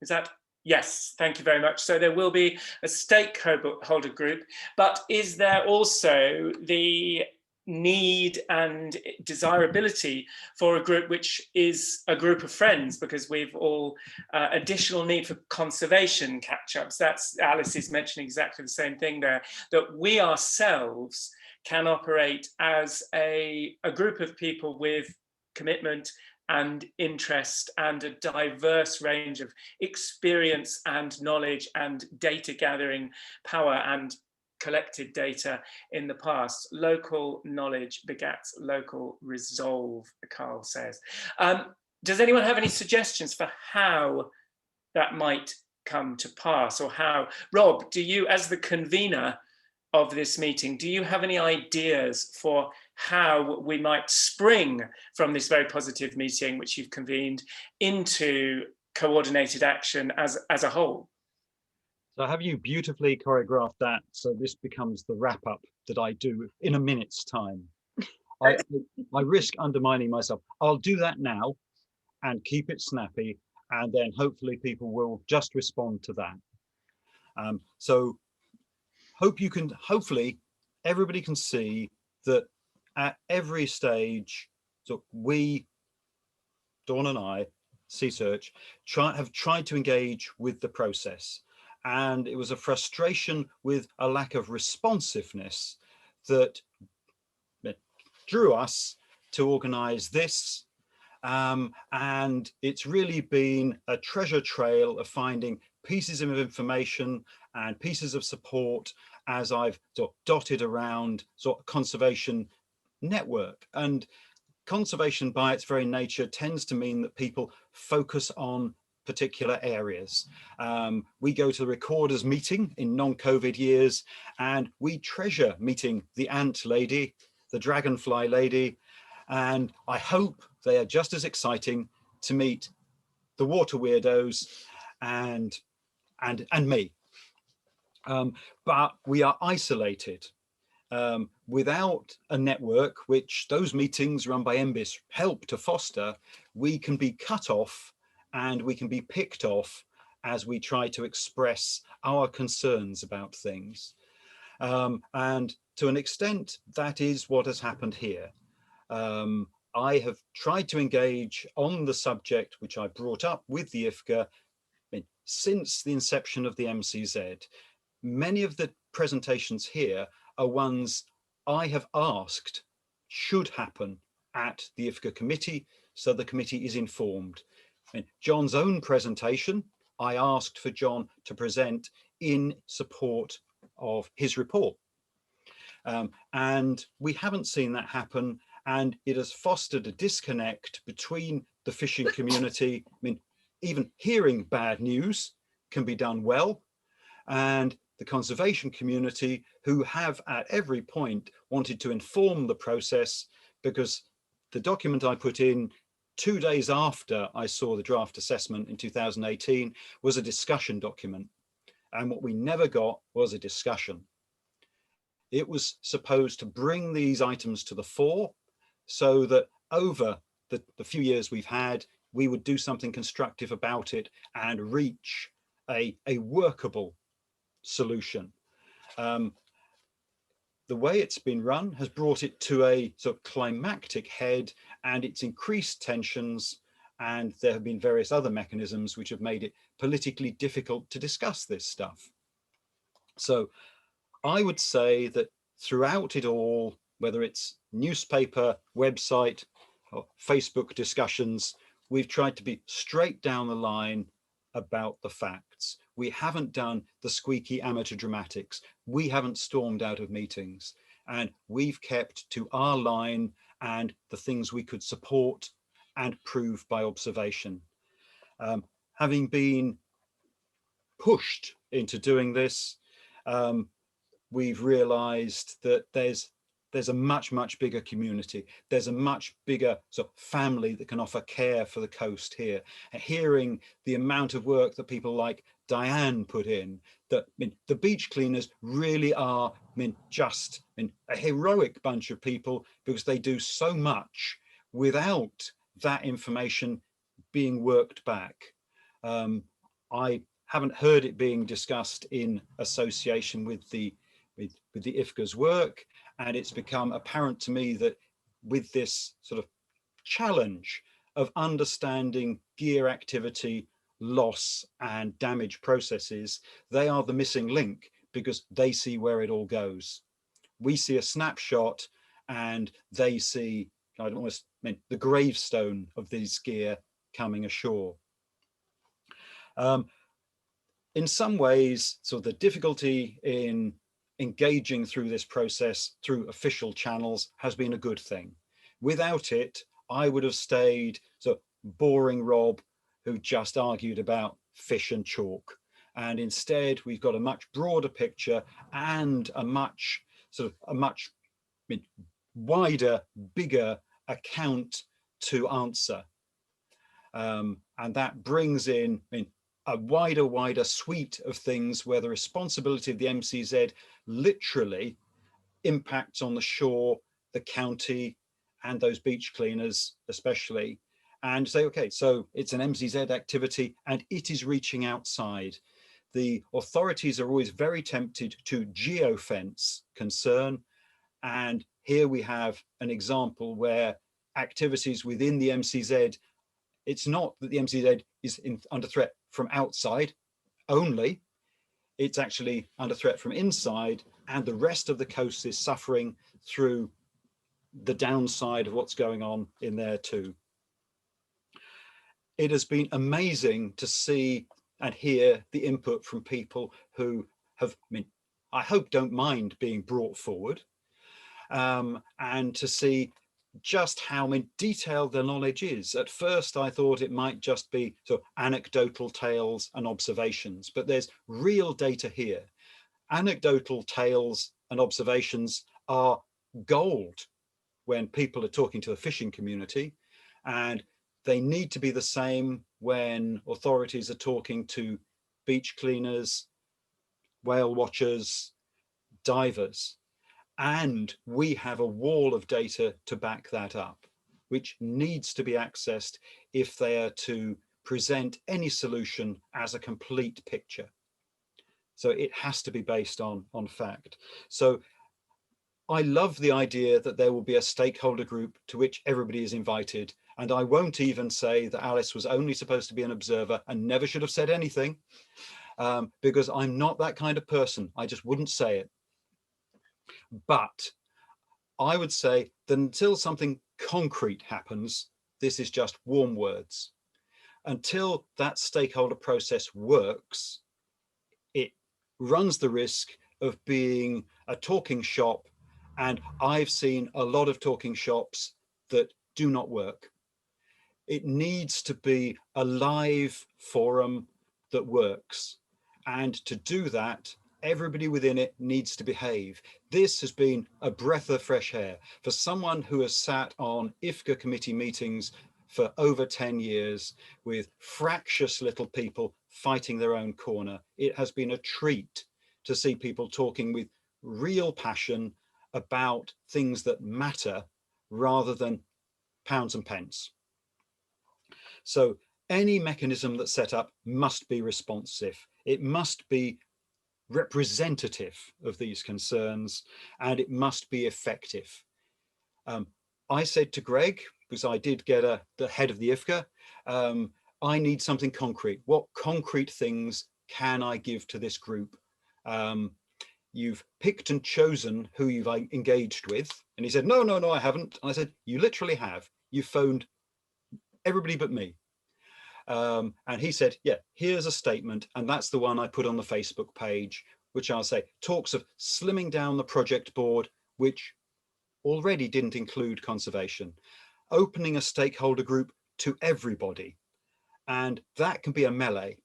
Is that Yes, thank you very much. So there will be a stakeholder group, but is there also the need and desirability for a group which is a group of friends, because we've all additional need for conservation catch-ups? That's, Alice is mentioning exactly the same thing there, that we ourselves can operate as a group of people with commitment and interest and a diverse range of experience and knowledge and data gathering power and collected data in the past. Local knowledge begats local resolve, Carl says. Does anyone have any suggestions for how that might come to pass, or how? Rob, do you, as the convener of this meeting, do you have any ideas for how we might spring from this very positive meeting which you've convened into coordinated action as a whole? So have you beautifully choreographed that so this becomes the wrap up that I do in a minute's time? I risk undermining myself. I'll do that now and keep it snappy, and then hopefully people will just respond to that. So hopefully everybody can see that at every stage, so we, Dawn and I, Sea Search, have tried to engage with the process. And it was a frustration with a lack of responsiveness that drew us to organize this. And it's really been a treasure trail of finding pieces of information and pieces of support as I've sort of dotted around sort of conservation network. And conservation by its very nature tends to mean that people focus on particular areas. We go to the recorders meeting in non-COVID years, and we treasure meeting the ant lady, the dragonfly lady, and I hope they are just as exciting to meet the water weirdos and me. But we are isolated. Without a network, which those meetings run by MBIS help to foster, we can be cut off and we can be picked off as we try to express our concerns about things. And to an extent, that is what has happened here. I have tried to engage on the subject which I brought up with the IFCA since the inception of the MCZ. Many of the presentations here are ones I have asked should happen at the IFCA committee, so the committee is informed. And John's own presentation, I asked for John to present in support of his report. And we haven't seen that happen, and it has fostered a disconnect between the fishing community. I mean, even hearing bad news can be done well, and the conservation community, who have at every point wanted to inform the process, because the document I put in 2 days after I saw the draft assessment in 2018 was a discussion document. And what we never got was a discussion. It was supposed to bring these items to the fore so that over the few years we've had, we would do something constructive about it and reach a workable solution. The way it's been run has brought it to a sort of climactic head, and it's increased tensions, and there have been various other mechanisms which have made it politically difficult to discuss this stuff. So I would say that throughout it all, whether it's newspaper, website, or Facebook discussions, we've tried to be straight down the line about the facts. We haven't done the squeaky amateur dramatics. We haven't stormed out of meetings, and we've kept to our line and the things we could support and prove by observation. Having been pushed into doing this, we've realized that there's a much bigger community. There's a much bigger sort of family that can offer care for the coast here. And hearing the amount of work that people like Diane put in, that the beach cleaners really are just a heroic bunch of people, because they do so much without that information being worked back. I haven't heard it being discussed in association with the IFGA's work, and it's become apparent to me that with this sort of challenge of understanding gear activity, loss and damage processes, they are the missing link, because they see where it all goes. We see a snapshot and they see, I almost meant, the gravestone of these gear coming ashore. In some ways, so the difficulty in engaging through this process through official channels has been a good thing. Without it, I would have stayed so boring Rob, who just argued about fish and chalk. And instead, we've got a much broader picture and a much wider, bigger account to answer. And that brings in, a wider suite of things where the responsibility of the MCZ literally impacts on the shore, the county, and those beach cleaners especially, and say, okay, so it's an MCZ activity and it is reaching outside. The authorities are always very tempted to geofence concern, and here we have an example where activities within the MCZ, it's not that the MCZ is under threat from outside only, it's actually under threat from inside, and the rest of the coast is suffering through the downside of what's going on in there too. It has been amazing to see and hear the input from people who have, I hope don't mind being brought forward, and to see just how detailed their knowledge is. At first, I thought it might just be sort of anecdotal tales and observations, but there's real data here. Anecdotal tales and observations are gold when people are talking to the fishing community, and they need to be the same when authorities are talking to beach cleaners, whale watchers, divers. And we have a wall of data to back that up, which needs to be accessed if they are to present any solution as a complete picture. So it has to be based on fact. So I love the idea that there will be a stakeholder group to which everybody is invited. And I won't even say that Alice was only supposed to be an observer and never should have said anything, because I'm not that kind of person. I just wouldn't say it. But I would say that until something concrete happens, this is just warm words. Until that stakeholder process works, it runs the risk of being a talking shop. And I've seen a lot of talking shops that do not work. It needs to be a live forum that works. And to do that, everybody within it needs to behave. This has been a breath of fresh air for someone who has sat on IFGA committee meetings for over 10 years with fractious little people fighting their own corner. It has been a treat to see people talking with real passion about things that matter rather than pounds and pence. So any mechanism that's set up must be responsive. It must be representative of these concerns, and it must be effective. I said to Greg, because I did get the head of the IFGA, I need something concrete. What concrete things can I give to this group? You've picked and chosen who you've engaged with. And he said, no, I haven't. And I said, you literally have. You phoned everybody but me. And he said, yeah, here's a statement. And that's the one I put on the Facebook page, which I'll say talks of slimming down the project board, which already didn't include conservation, opening a stakeholder group to everybody. And that can be a melee.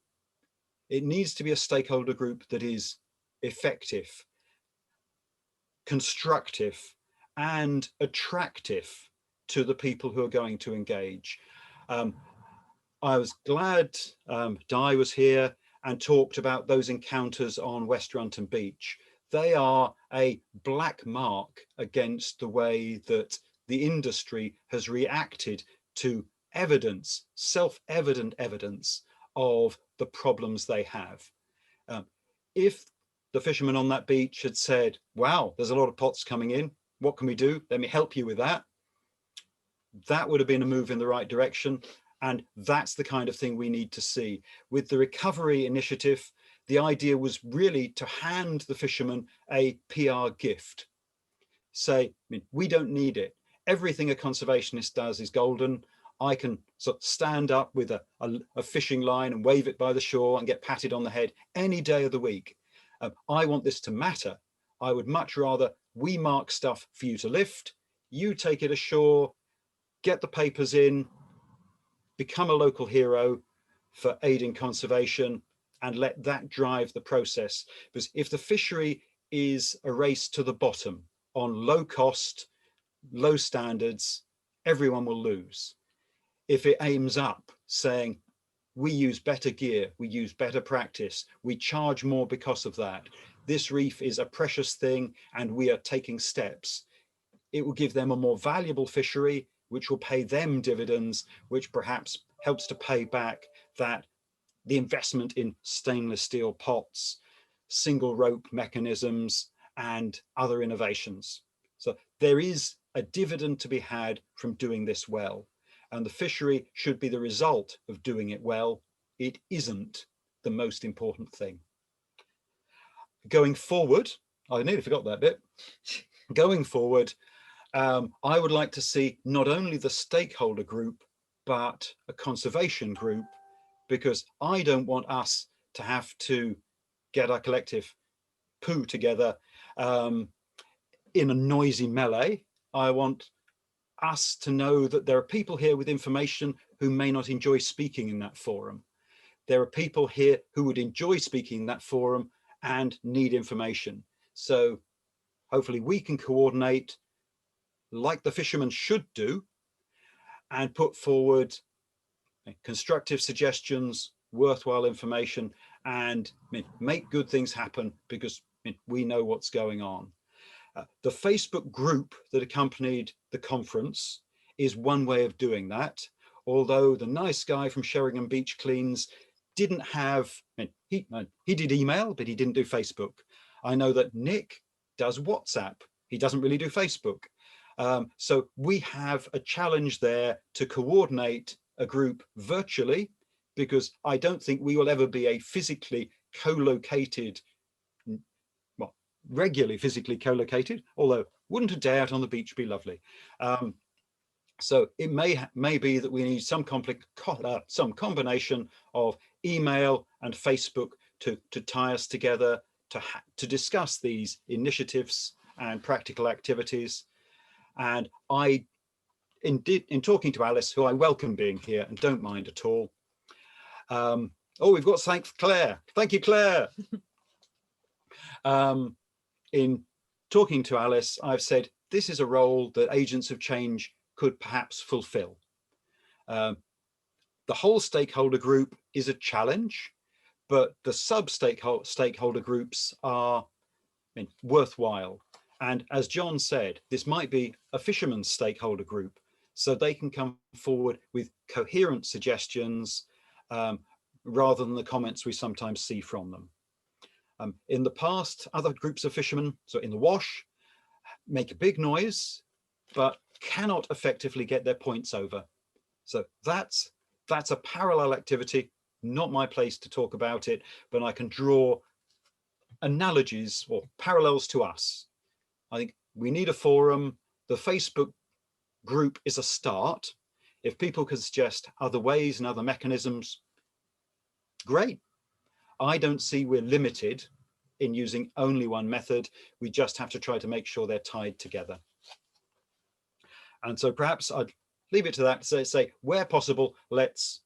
It needs to be a stakeholder group that is effective, constructive, and attractive to the people who are going to engage. I was glad Di was here and talked about those encounters on West Runton Beach. They are a black mark against the way that the industry has reacted to evidence, self-evident evidence of the problems they have. If the fishermen on that beach had said, wow, there's a lot of pots coming in, what can we do? Let me help you with that. That would have been a move in the right direction. And that's the kind of thing we need to see. With the recovery initiative, the idea was really to hand the fishermen a PR gift. Say, I mean, we don't need it. Everything a conservationist does is golden. I can sort of stand up with a fishing line and wave it by the shore and get patted on the head any day of the week. I want this to matter. I would much rather we mark stuff for you to lift, you take it ashore, get the papers in, become a local hero for aiding conservation, and let that drive the process. Because if the fishery is a race to the bottom on low cost, low standards, everyone will lose. If it aims up saying, we use better gear, we use better practice, we charge more because of that, this reef is a precious thing and we are taking steps, it will give them a more valuable fishery, which will pay them dividends, which perhaps helps to pay back that the investment in stainless steel pots, single rope mechanisms, and other innovations. So there is a dividend to be had from doing this well. And the fishery should be the result of doing it well. It isn't the most important thing. Going forward, I nearly forgot that bit. Going forward, I would like to see not only the stakeholder group, but a conservation group, because I don't want us to have to get our collective poo together in a noisy melee. I want us to know that there are people here with information who may not enjoy speaking in that forum. There are people here who would enjoy speaking in that forum and need information. So hopefully we can coordinate like the fishermen should do and put forward constructive suggestions, worthwhile information, and make good things happen, because we know what's going on. The Facebook group that accompanied the conference is one way of doing that, although the nice guy from Sheringham Beach Cleans didn't have, he did email, but he didn't do Facebook. I know that Nick does WhatsApp. He doesn't really do Facebook. So we have a challenge there to coordinate a group virtually, because I don't think we will ever be a physically co-located, well, regularly physically co-located, although wouldn't a day out on the beach be lovely? So it may be that we need some combination of email and Facebook to tie us together to discuss these initiatives and practical activities. And in talking to Alice, who I welcome being here and don't mind at all. Oh, we've got thank Claire. Thank you, Claire. In talking to Alice, I've said this is a role that agents of change could perhaps fulfill. The whole stakeholder group is a challenge, but the sub-stakeholder groups are worthwhile. And as John said, this might be a fisherman's stakeholder group, so they can come forward with coherent suggestions rather than the comments we sometimes see from them. In the past, other groups of fishermen, so in the wash, make a big noise, but cannot effectively get their points over. So that's a parallel activity, not my place to talk about it, but I can draw analogies or parallels to us. I think we need a forum. The Facebook group is a start. If people can suggest other ways and other mechanisms, great. I don't see we're limited in using only one method. We just have to try to make sure they're tied together. And so perhaps I'd leave it to that, say where possible, let's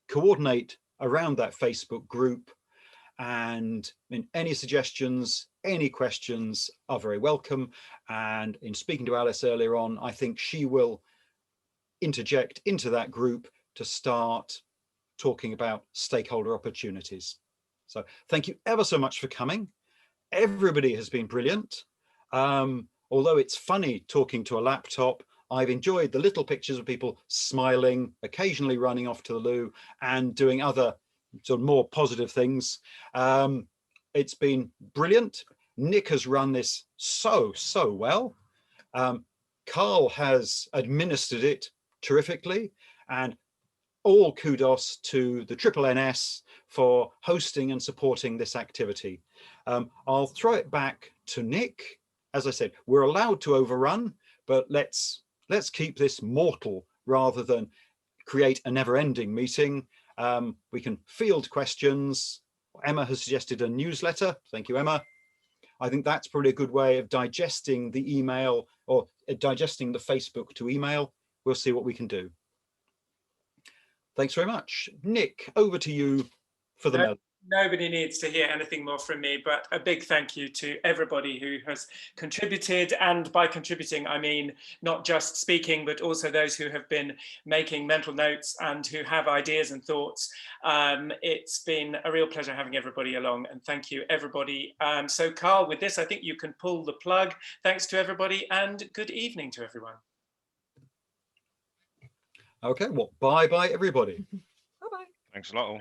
coordinate around that Facebook group, and any suggestions, any questions are very welcome. And in speaking to Alice earlier on, I think she will interject into that group to start talking about stakeholder opportunities. So thank you ever so much for coming. Everybody has been brilliant. Although it's funny talking to a laptop, I've enjoyed the little pictures of people smiling, occasionally running off to the loo and doing other sort of more positive things. It's been brilliant. Nick has run this so well. Carl has administered it terrifically, and all kudos to the NNS for hosting and supporting this activity. I'll throw it back to Nick. As I said, we're allowed to overrun, but let's keep this mortal rather than create a never-ending meeting. We can field questions. Emma has suggested a newsletter. Thank you, Emma. I think that's probably a good way of digesting the email, or digesting the Facebook to email. We'll see what we can do. Thanks very much. Nick, over to you for the mail. Nobody needs to hear anything more from me, but a big thank you to everybody who has contributed. And by contributing, I mean not just speaking, but also those who have been making mental notes and who have ideas and thoughts. It's been a real pleasure having everybody along, and thank you, everybody. So Carl, with this, I think you can pull the plug. Thanks to everybody, and good evening to everyone. Okay, well, bye-bye, everybody. Bye-bye. Thanks a lot all.